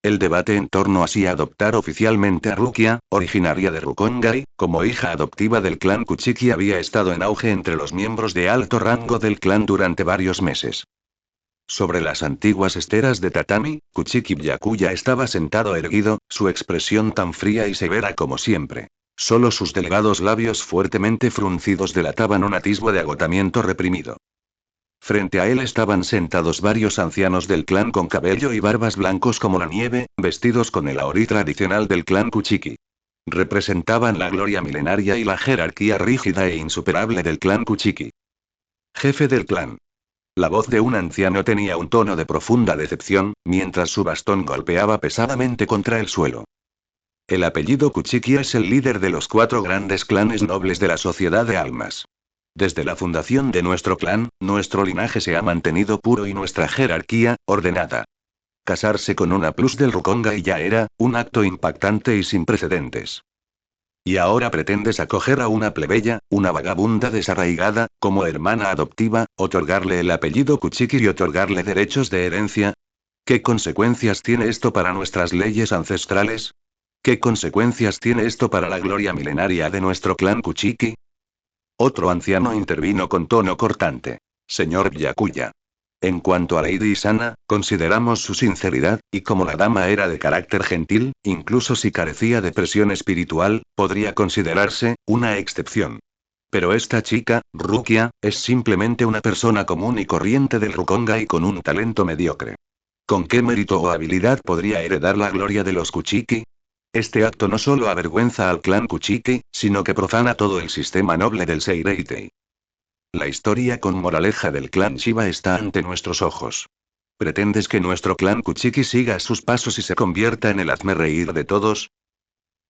El debate en torno a si adoptar oficialmente a Rukia, originaria de Rukongai, como hija adoptiva del clan Kuchiki había estado en auge entre los miembros de alto rango del clan durante varios meses. Sobre las antiguas esteras de tatami, Kuchiki Byakuya estaba sentado erguido, su expresión tan fría y severa como siempre. Solo sus delgados labios fuertemente fruncidos delataban un atisbo de agotamiento reprimido. Frente a él estaban sentados varios ancianos del clan con cabello y barbas blancos como la nieve, vestidos con el aori tradicional del clan Kuchiki. Representaban la gloria milenaria y la jerarquía rígida e insuperable del clan Kuchiki. Jefe del clan. La voz de un anciano tenía un tono de profunda decepción, mientras su bastón golpeaba pesadamente contra el suelo. El apellido Kuchiki es el líder de los 4 grandes clanes nobles de la Sociedad de Almas. Desde la fundación de nuestro clan, nuestro linaje se ha mantenido puro y nuestra jerarquía, ordenada. Casarse con una plus del Rukongai ya era, un acto impactante y sin precedentes. Y ahora pretendes acoger a una plebeya, una vagabunda desarraigada, como hermana adoptiva, otorgarle el apellido Kuchiki y otorgarle derechos de herencia. ¿Qué consecuencias tiene esto para nuestras leyes ancestrales? ¿Qué consecuencias tiene esto para la gloria milenaria de nuestro clan Kuchiki? Otro anciano intervino con tono cortante. Señor Byakuya. En cuanto a Lady Isana, consideramos su sinceridad, y como la dama era de carácter gentil, incluso si carecía de presión espiritual, podría considerarse una excepción. Pero esta chica, Rukia, es simplemente una persona común y corriente del Rukongai con un talento mediocre. ¿Con qué mérito o habilidad podría heredar la gloria de los Kuchiki? Este acto no solo avergüenza al clan Kuchiki, sino que profana todo el sistema noble del Seireitei. La historia con moraleja del clan Shiba está ante nuestros ojos. ¿Pretendes que nuestro clan Kuchiki siga sus pasos y se convierta en el hazmerreír de todos?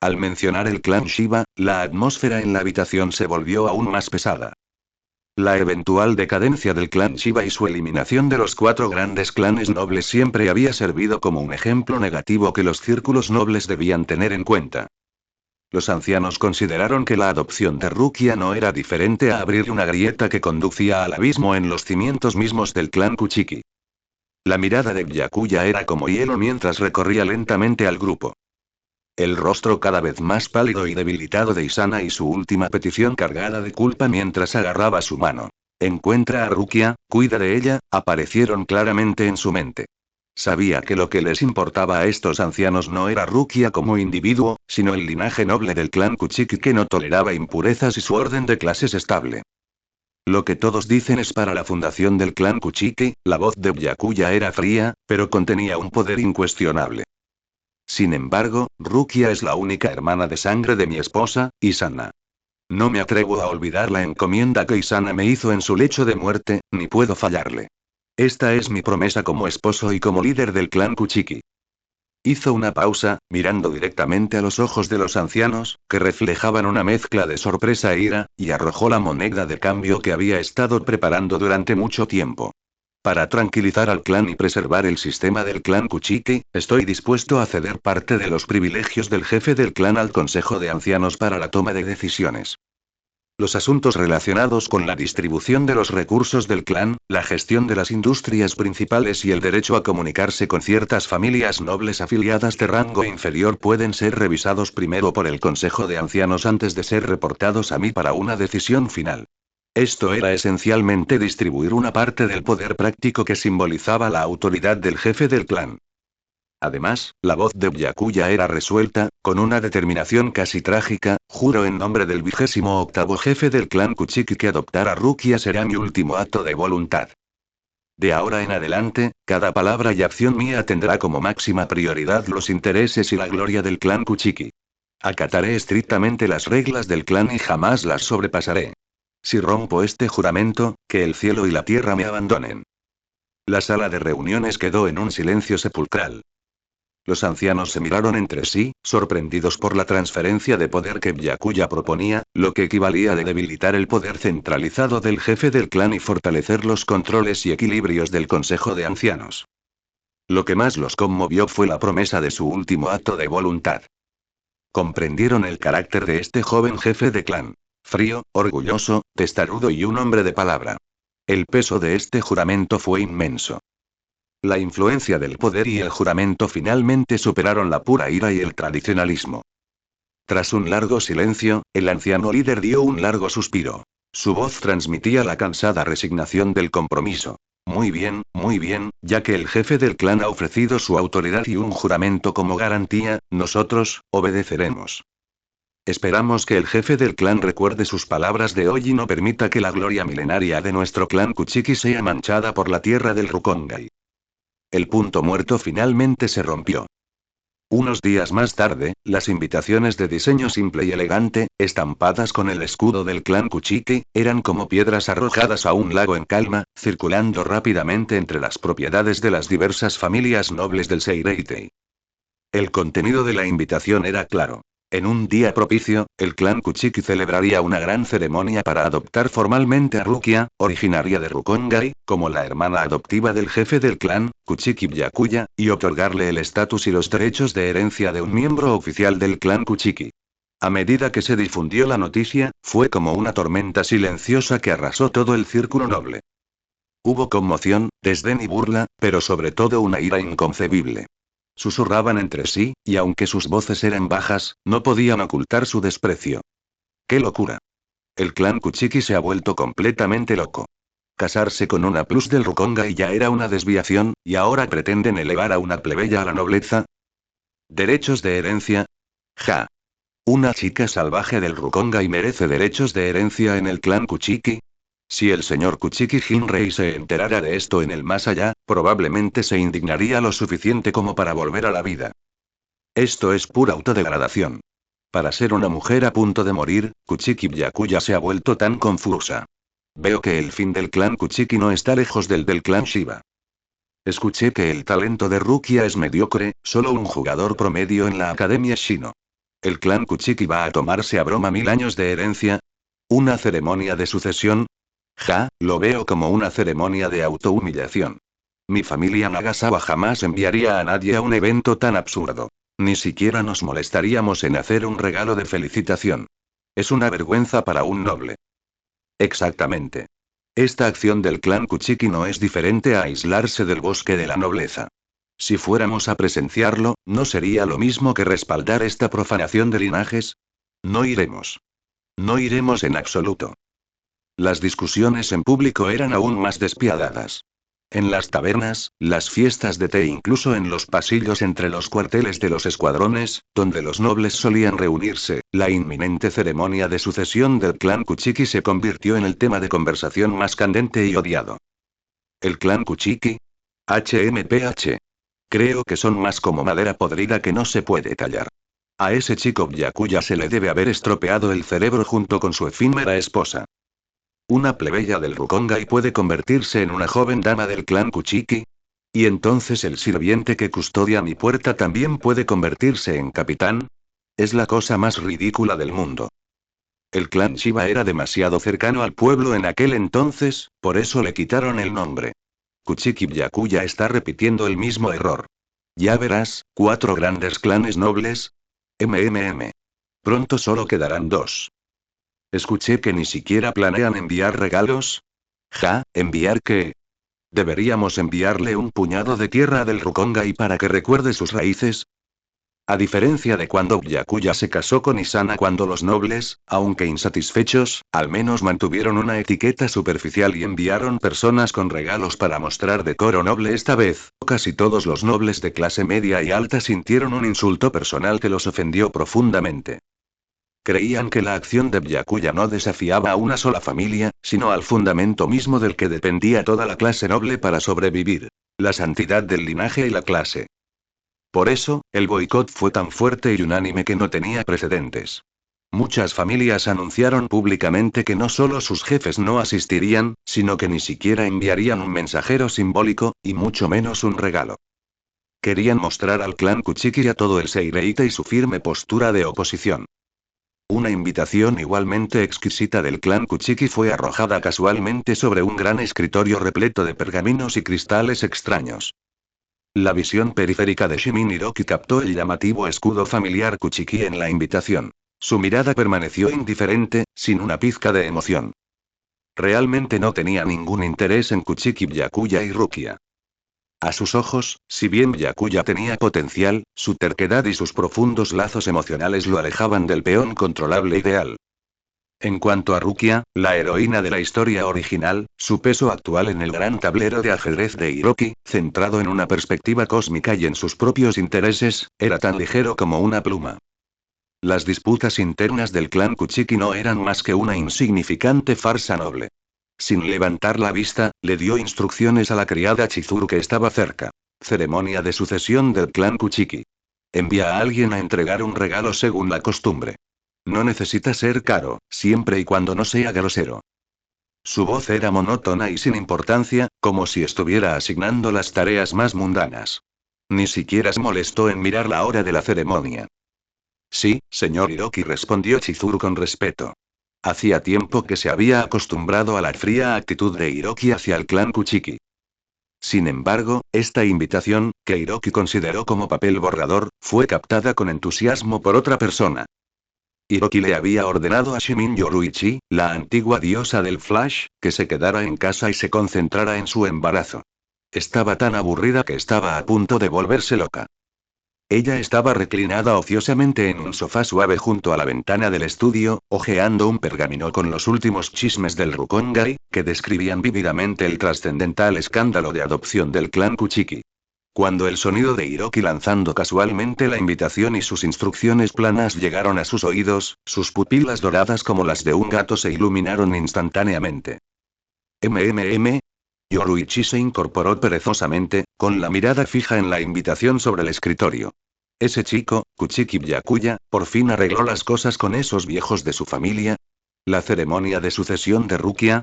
Al mencionar el clan Shiba, la atmósfera en la habitación se volvió aún más pesada. La eventual decadencia del clan Shiba y su eliminación de los 4 grandes clanes nobles siempre había servido como un ejemplo negativo que los círculos nobles debían tener en cuenta. Los ancianos consideraron que la adopción de Rukia no era diferente a abrir una grieta que conducía al abismo en los cimientos mismos del clan Kuchiki. La mirada de Byakuya era como hielo mientras recorría lentamente al grupo. El rostro cada vez más pálido y debilitado de Isana y su última petición cargada de culpa mientras agarraba su mano. Encuentra a Rukia, cuida de ella, aparecieron claramente en su mente. Sabía que lo que les importaba a estos ancianos no era Rukia como individuo, sino el linaje noble del clan Kuchiki que no toleraba impurezas y su orden de clases estable. Lo que todos dicen es para la fundación del clan Kuchiki, la voz de Byakuya era fría, pero contenía un poder incuestionable. Sin embargo, Rukia es la única hermana de sangre de mi esposa, Isana. No me atrevo a olvidar la encomienda que Isana me hizo en su lecho de muerte, ni puedo fallarle. Esta es mi promesa como esposo y como líder del clan Kuchiki. Hizo una pausa, mirando directamente a los ojos de los ancianos, que reflejaban una mezcla de sorpresa e ira, y arrojó la moneda de cambio que había estado preparando durante mucho tiempo. Para tranquilizar al clan y preservar el sistema del clan Kuchiki, estoy dispuesto a ceder parte de los privilegios del jefe del clan al Consejo de Ancianos para la toma de decisiones. Los asuntos relacionados con la distribución de los recursos del clan, la gestión de las industrias principales y el derecho a comunicarse con ciertas familias nobles afiliadas de rango inferior pueden ser revisados primero por el Consejo de Ancianos antes de ser reportados a mí para una decisión final. Esto era esencialmente distribuir una parte del poder práctico que simbolizaba la autoridad del jefe del clan. Además, la voz de Byakuya era resuelta, con una determinación casi trágica: juro en nombre del 28º jefe del clan Kuchiki que adoptar a Rukia será mi último acto de voluntad. De ahora en adelante, cada palabra y acción mía tendrá como máxima prioridad los intereses y la gloria del clan Kuchiki. Acataré estrictamente las reglas del clan y jamás las sobrepasaré. Si rompo este juramento, que el cielo y la tierra me abandonen. La sala de reuniones quedó en un silencio sepulcral. Los ancianos se miraron entre sí, sorprendidos por la transferencia de poder que Byakuya proponía, lo que equivalía a debilitar el poder centralizado del jefe del clan y fortalecer los controles y equilibrios del Consejo de Ancianos. Lo que más los conmovió fue la promesa de su último acto de voluntad. Comprendieron el carácter de este joven jefe de clan. Frío, orgulloso, testarudo y un hombre de palabra. El peso de este juramento fue inmenso. La influencia del poder y el juramento finalmente superaron la pura ira y el tradicionalismo. Tras un largo silencio, el anciano líder dio un largo suspiro. Su voz transmitía la cansada resignación del compromiso. Muy bien, ya que el jefe del clan ha ofrecido su autoridad y un juramento como garantía, nosotros, obedeceremos. Esperamos que el jefe del clan recuerde sus palabras de hoy y no permita que la gloria milenaria de nuestro clan Kuchiki sea manchada por la tierra del Rukongai. El punto muerto finalmente se rompió. Unos días más tarde, las invitaciones de diseño simple y elegante, estampadas con el escudo del clan Kuchiki, eran como piedras arrojadas a un lago en calma, circulando rápidamente entre las propiedades de las diversas familias nobles del Seireitei. El contenido de la invitación era claro. En un día propicio, el clan Kuchiki celebraría una gran ceremonia para adoptar formalmente a Rukia, originaria de Rukongai, como la hermana adoptiva del jefe del clan, Kuchiki Byakuya, y otorgarle el estatus y los derechos de herencia de un miembro oficial del clan Kuchiki. A medida que se difundió la noticia, fue como una tormenta silenciosa que arrasó todo el círculo noble. Hubo conmoción, desdén y burla, pero sobre todo una ira inconcebible. Susurraban entre sí, y aunque sus voces eran bajas, no podían ocultar su desprecio. ¡Qué locura! El clan Kuchiki se ha vuelto completamente loco. Casarse con una plus del Rukongai ya era una desviación, y ahora pretenden elevar a una plebeya a la nobleza. ¿Derechos de herencia? Ja. ¿Una chica salvaje del Rukongai merece derechos de herencia en el clan Kuchiki? Si el señor Kuchiki Jinrei se enterara de esto en el más allá, probablemente se indignaría lo suficiente como para volver a la vida. Esto es pura autodegradación. Para ser una mujer a punto de morir, Kuchiki Byakuya se ha vuelto tan confusa. Veo que el fin del clan Kuchiki no está lejos del clan Shiba. Escuché que el talento de Rukia es mediocre, solo un jugador promedio en la Academia Shino. ¿El clan Kuchiki va a tomarse a broma 1000 años de herencia? ¿Una ceremonia de sucesión? Ja, lo veo como una ceremonia de autohumillación. Mi familia Nagasawa jamás enviaría a nadie a un evento tan absurdo. Ni siquiera nos molestaríamos en hacer un regalo de felicitación. Es una vergüenza para un noble. Exactamente. Esta acción del clan Kuchiki no es diferente a aislarse del bosque de la nobleza. Si fuéramos a presenciarlo, ¿no sería lo mismo que respaldar esta profanación de linajes? No iremos. No iremos en absoluto. Las discusiones en público eran aún más despiadadas. En las tabernas, las fiestas de té e incluso en los pasillos entre los cuarteles de los escuadrones, donde los nobles solían reunirse, la inminente ceremonia de sucesión del clan Kuchiki se convirtió en el tema de conversación más candente y odiado. ¿El clan Kuchiki? HMPH. Creo que son más como madera podrida que no se puede tallar. A ese chico Byakuya se le debe haber estropeado el cerebro junto con su efímera esposa. ¿Una plebeya del Rukongai puede convertirse en una joven dama del clan Kuchiki? ¿Y entonces el sirviente que custodia mi puerta también puede convertirse en capitán? Es la cosa más ridícula del mundo. El clan Shiba era demasiado cercano al pueblo en aquel entonces, por eso le quitaron el nombre. Kuchiki Byakuya está repitiendo el mismo error. Ya verás, 4 grandes clanes nobles. Pronto solo quedarán 2. Escuché que ni siquiera planean enviar regalos. Ja, ¿enviar qué? ¿Deberíamos enviarle un puñado de tierra del Rukongai para que recuerde sus raíces? A diferencia de cuando Byakuya se casó con Isana cuando los nobles, aunque insatisfechos, al menos mantuvieron una etiqueta superficial y enviaron personas con regalos para mostrar decoro noble esta vez, casi todos los nobles de clase media y alta sintieron un insulto personal que los ofendió profundamente. Creían que la acción de Byakuya no desafiaba a una sola familia, sino al fundamento mismo del que dependía toda la clase noble para sobrevivir: la santidad del linaje y la clase. Por eso, el boicot fue tan fuerte y unánime que no tenía precedentes. Muchas familias anunciaron públicamente que no solo sus jefes no asistirían, sino que ni siquiera enviarían un mensajero simbólico, y mucho menos un regalo. Querían mostrar al clan Kuchiki y a todo el Seireitei su firme postura de oposición. Una invitación igualmente exquisita del clan Kuchiki fue arrojada casualmente sobre un gran escritorio repleto de pergaminos y cristales extraños. La visión periférica de Shimin Hiroki captó el llamativo escudo familiar Kuchiki en la invitación. Su mirada permaneció indiferente, sin una pizca de emoción. Realmente no tenía ningún interés en Kuchiki Byakuya y Rukia. A sus ojos, si bien Byakuya tenía potencial, su terquedad y sus profundos lazos emocionales lo alejaban del peón controlable ideal. En cuanto a Rukia, la heroína de la historia original, su peso actual en el gran tablero de ajedrez de Hiroki, centrado en una perspectiva cósmica y en sus propios intereses, era tan ligero como una pluma. Las disputas internas del clan Kuchiki no eran más que una insignificante farsa noble. Sin levantar la vista, le dio instrucciones a la criada Chizuru que estaba cerca. Ceremonia de sucesión del clan Kuchiki. Envía a alguien a entregar un regalo según la costumbre. No necesita ser caro, siempre y cuando no sea grosero. Su voz era monótona y sin importancia, como si estuviera asignando las tareas más mundanas. Ni siquiera se molestó en mirar la hora de la ceremonia. Sí, señor Hiroki, respondió Chizuru con respeto. Hacía tiempo que se había acostumbrado a la fría actitud de Hiroki hacia el clan Kuchiki. Sin embargo, esta invitación, que Hiroki consideró como papel borrador, fue captada con entusiasmo por otra persona. Hiroki le había ordenado a Shimin Yoruichi, la antigua diosa del Flash, que se quedara en casa y se concentrara en su embarazo. Estaba tan aburrida que estaba a punto de volverse loca. Ella estaba reclinada ociosamente en un sofá suave junto a la ventana del estudio, hojeando un pergamino con los últimos chismes del Rukongai, que describían vívidamente el trascendental escándalo de adopción del clan Kuchiki. Cuando el sonido de Hiroki lanzando casualmente la invitación y sus instrucciones planas llegaron a sus oídos, sus pupilas doradas como las de un gato se iluminaron instantáneamente. MMM. Yoruichi se incorporó perezosamente, con la mirada fija en la invitación sobre el escritorio. Ese chico, Kuchiki Byakuya, por fin arregló las cosas con esos viejos de su familia. La ceremonia de sucesión de Rukia.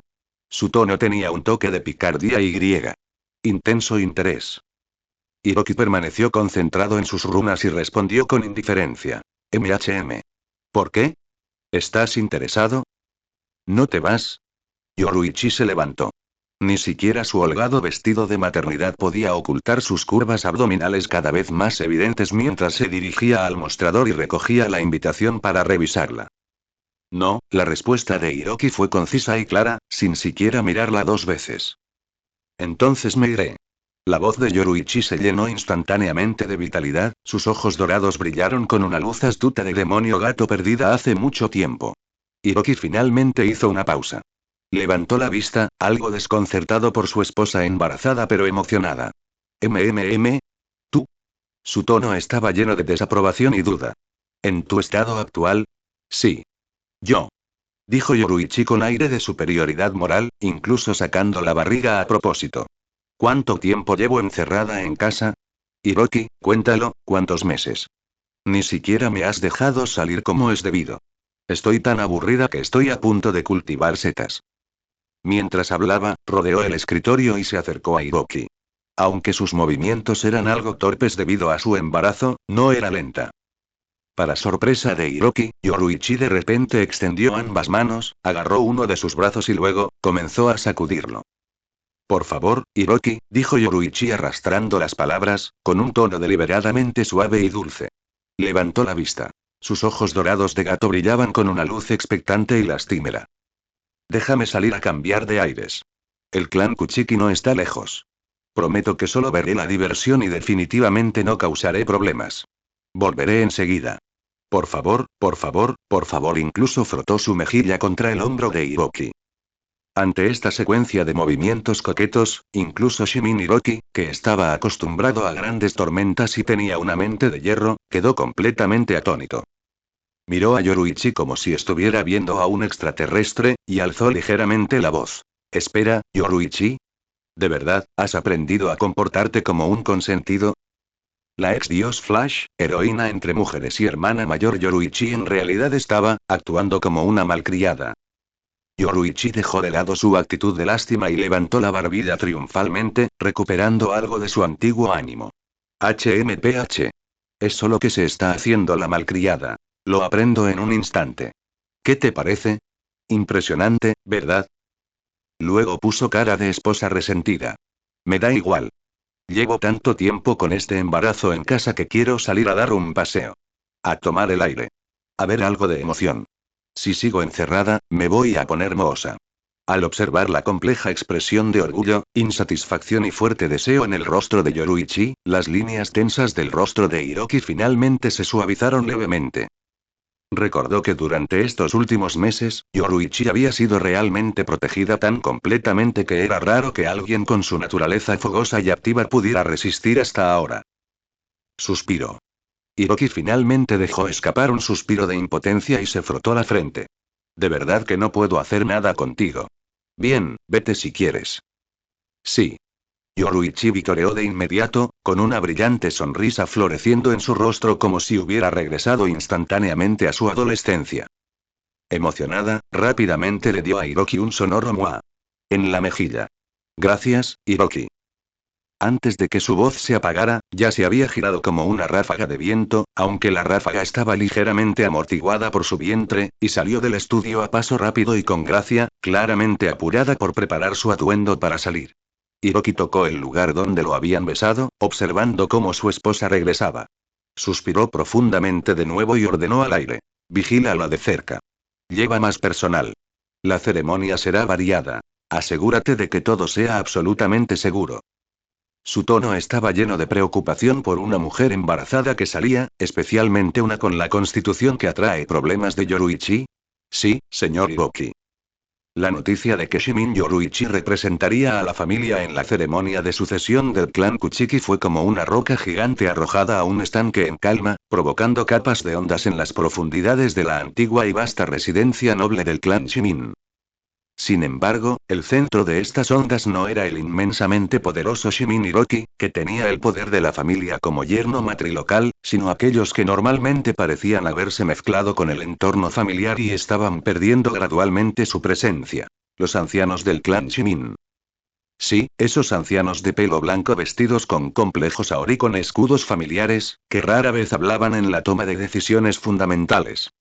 Su tono tenía un toque de picardía y griega. Intenso interés. Hiroki permaneció concentrado en sus runas y respondió con indiferencia. ¿Por qué? ¿Estás interesado? ¿No te vas? Yoruichi se levantó. Ni siquiera su holgado vestido de maternidad podía ocultar sus curvas abdominales cada vez más evidentes mientras se dirigía al mostrador y recogía la invitación para revisarla. No, la respuesta de Hiroki fue concisa y clara, sin siquiera mirarla dos veces. Entonces me iré. La voz de Yoruichi se llenó instantáneamente de vitalidad, sus ojos dorados brillaron con una luz astuta de demonio gato perdida hace mucho tiempo. Hiroki finalmente hizo una pausa. Levantó la vista, algo desconcertado por su esposa embarazada pero emocionada. ¿Tú? Su tono estaba lleno de desaprobación y duda. ¿En tu estado actual? Sí. Yo. Dijo Yoruichi con aire de superioridad moral, incluso sacando la barriga a propósito. ¿Cuánto tiempo llevo encerrada en casa? Hiroki, cuéntalo, ¿cuántos meses? Ni siquiera me has dejado salir como es debido. Estoy tan aburrida que estoy a punto de cultivar setas. Mientras hablaba, rodeó el escritorio y se acercó a Hiroki. Aunque sus movimientos eran algo torpes debido a su embarazo, no era lenta. Para sorpresa de Hiroki, Yoruichi de repente extendió ambas manos, agarró uno de sus brazos y luego, comenzó a sacudirlo. Por favor, Hiroki, dijo Yoruichi arrastrando las palabras, con un tono deliberadamente suave y dulce. Levantó la vista. Sus ojos dorados de gato brillaban con una luz expectante y lastimera. Déjame salir a cambiar de aires. El clan Kuchiki no está lejos. Prometo que solo veré la diversión y definitivamente no causaré problemas. Volveré enseguida. Por favor, por favor, por favor. Incluso frotó su mejilla contra el hombro de Hiroki. Ante esta secuencia de movimientos coquetos, incluso Shimin Hiroki, que estaba acostumbrado a grandes tormentas y tenía una mente de hierro, quedó completamente atónito. Miró a Yoruichi como si estuviera viendo a un extraterrestre, y alzó ligeramente la voz. Espera, Yoruichi. ¿De verdad, has aprendido a comportarte como un consentido? La ex dios Flash, heroína entre mujeres y hermana mayor Yoruichi en realidad estaba, actuando como una malcriada. Yoruichi dejó de lado su actitud de lástima y levantó la barbilla triunfalmente, recuperando algo de su antiguo ánimo. HMPH. Es solo que se está haciendo la malcriada. Lo aprendo en un instante. ¿Qué te parece? Impresionante, ¿verdad? Luego puso cara de esposa resentida. Me da igual. Llevo tanto tiempo con este embarazo en casa que quiero salir a dar un paseo. A tomar el aire. A ver algo de emoción. Si sigo encerrada, me voy a poner mohosa. Al observar la compleja expresión de orgullo, insatisfacción y fuerte deseo en el rostro de Yoruichi, las líneas tensas del rostro de Hiroki finalmente se suavizaron levemente. Recordó que durante estos últimos meses, Yoruichi había sido realmente protegida tan completamente que era raro que alguien con su naturaleza fogosa y activa pudiera resistir hasta ahora. Suspiró. Hiroki finalmente dejó escapar un suspiro de impotencia y se frotó la frente. De verdad que no puedo hacer nada contigo. Bien, vete si quieres. Sí. Yoruichi vitoreó de inmediato, con una brillante sonrisa floreciendo en su rostro como si hubiera regresado instantáneamente a su adolescencia. Emocionada, rápidamente le dio a Hiroki un sonoro mua en la mejilla. Gracias, Hiroki. Antes de que su voz se apagara, ya se había girado como una ráfaga de viento, aunque la ráfaga estaba ligeramente amortiguada por su vientre, y salió del estudio a paso rápido y con gracia, claramente apurada por preparar su atuendo para salir. Hiroki tocó el lugar donde lo habían besado, observando cómo su esposa regresaba. Suspiró profundamente de nuevo y ordenó al aire. Vigílala de cerca. Lleva más personal. La ceremonia será variada. Asegúrate de que todo sea absolutamente seguro. Su tono estaba lleno de preocupación por una mujer embarazada que salía, especialmente una con la constitución que atrae problemas de Yoruichi. Sí, señor Hiroki. La noticia de que Shimin Yoruichi representaría a la familia en la ceremonia de sucesión del clan Kuchiki fue como una roca gigante arrojada a un estanque en calma, provocando capas de ondas en las profundidades de la antigua y vasta residencia noble del clan Shimin. Sin embargo, el centro de estas ondas no era el inmensamente poderoso Shimin Hiroki, que tenía el poder de la familia como yerno matrilocal, sino aquellos que normalmente parecían haberse mezclado con el entorno familiar y estaban perdiendo gradualmente su presencia. Los ancianos del clan Shimin. Sí, esos ancianos de pelo blanco vestidos con complejos aori con escudos familiares, que rara vez hablaban en la toma de decisiones fundamentales.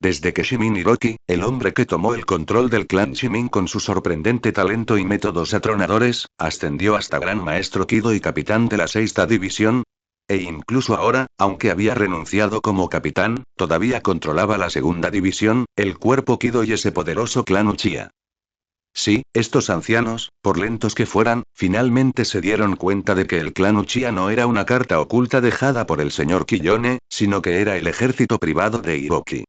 Desde que Shimin Hiroki, el hombre que tomó el control del clan Shimin con su sorprendente talento y métodos atronadores, ascendió hasta gran maestro Kido y capitán de la sexta división, e incluso ahora, aunque había renunciado como capitán, todavía controlaba la segunda división, el cuerpo Kido y ese poderoso clan Uchiha. Sí, estos ancianos, por lentos que fueran, finalmente se dieron cuenta de que el clan Uchiha no era una carta oculta dejada por el señor Kiyone, sino que era el ejército privado de Hiroki.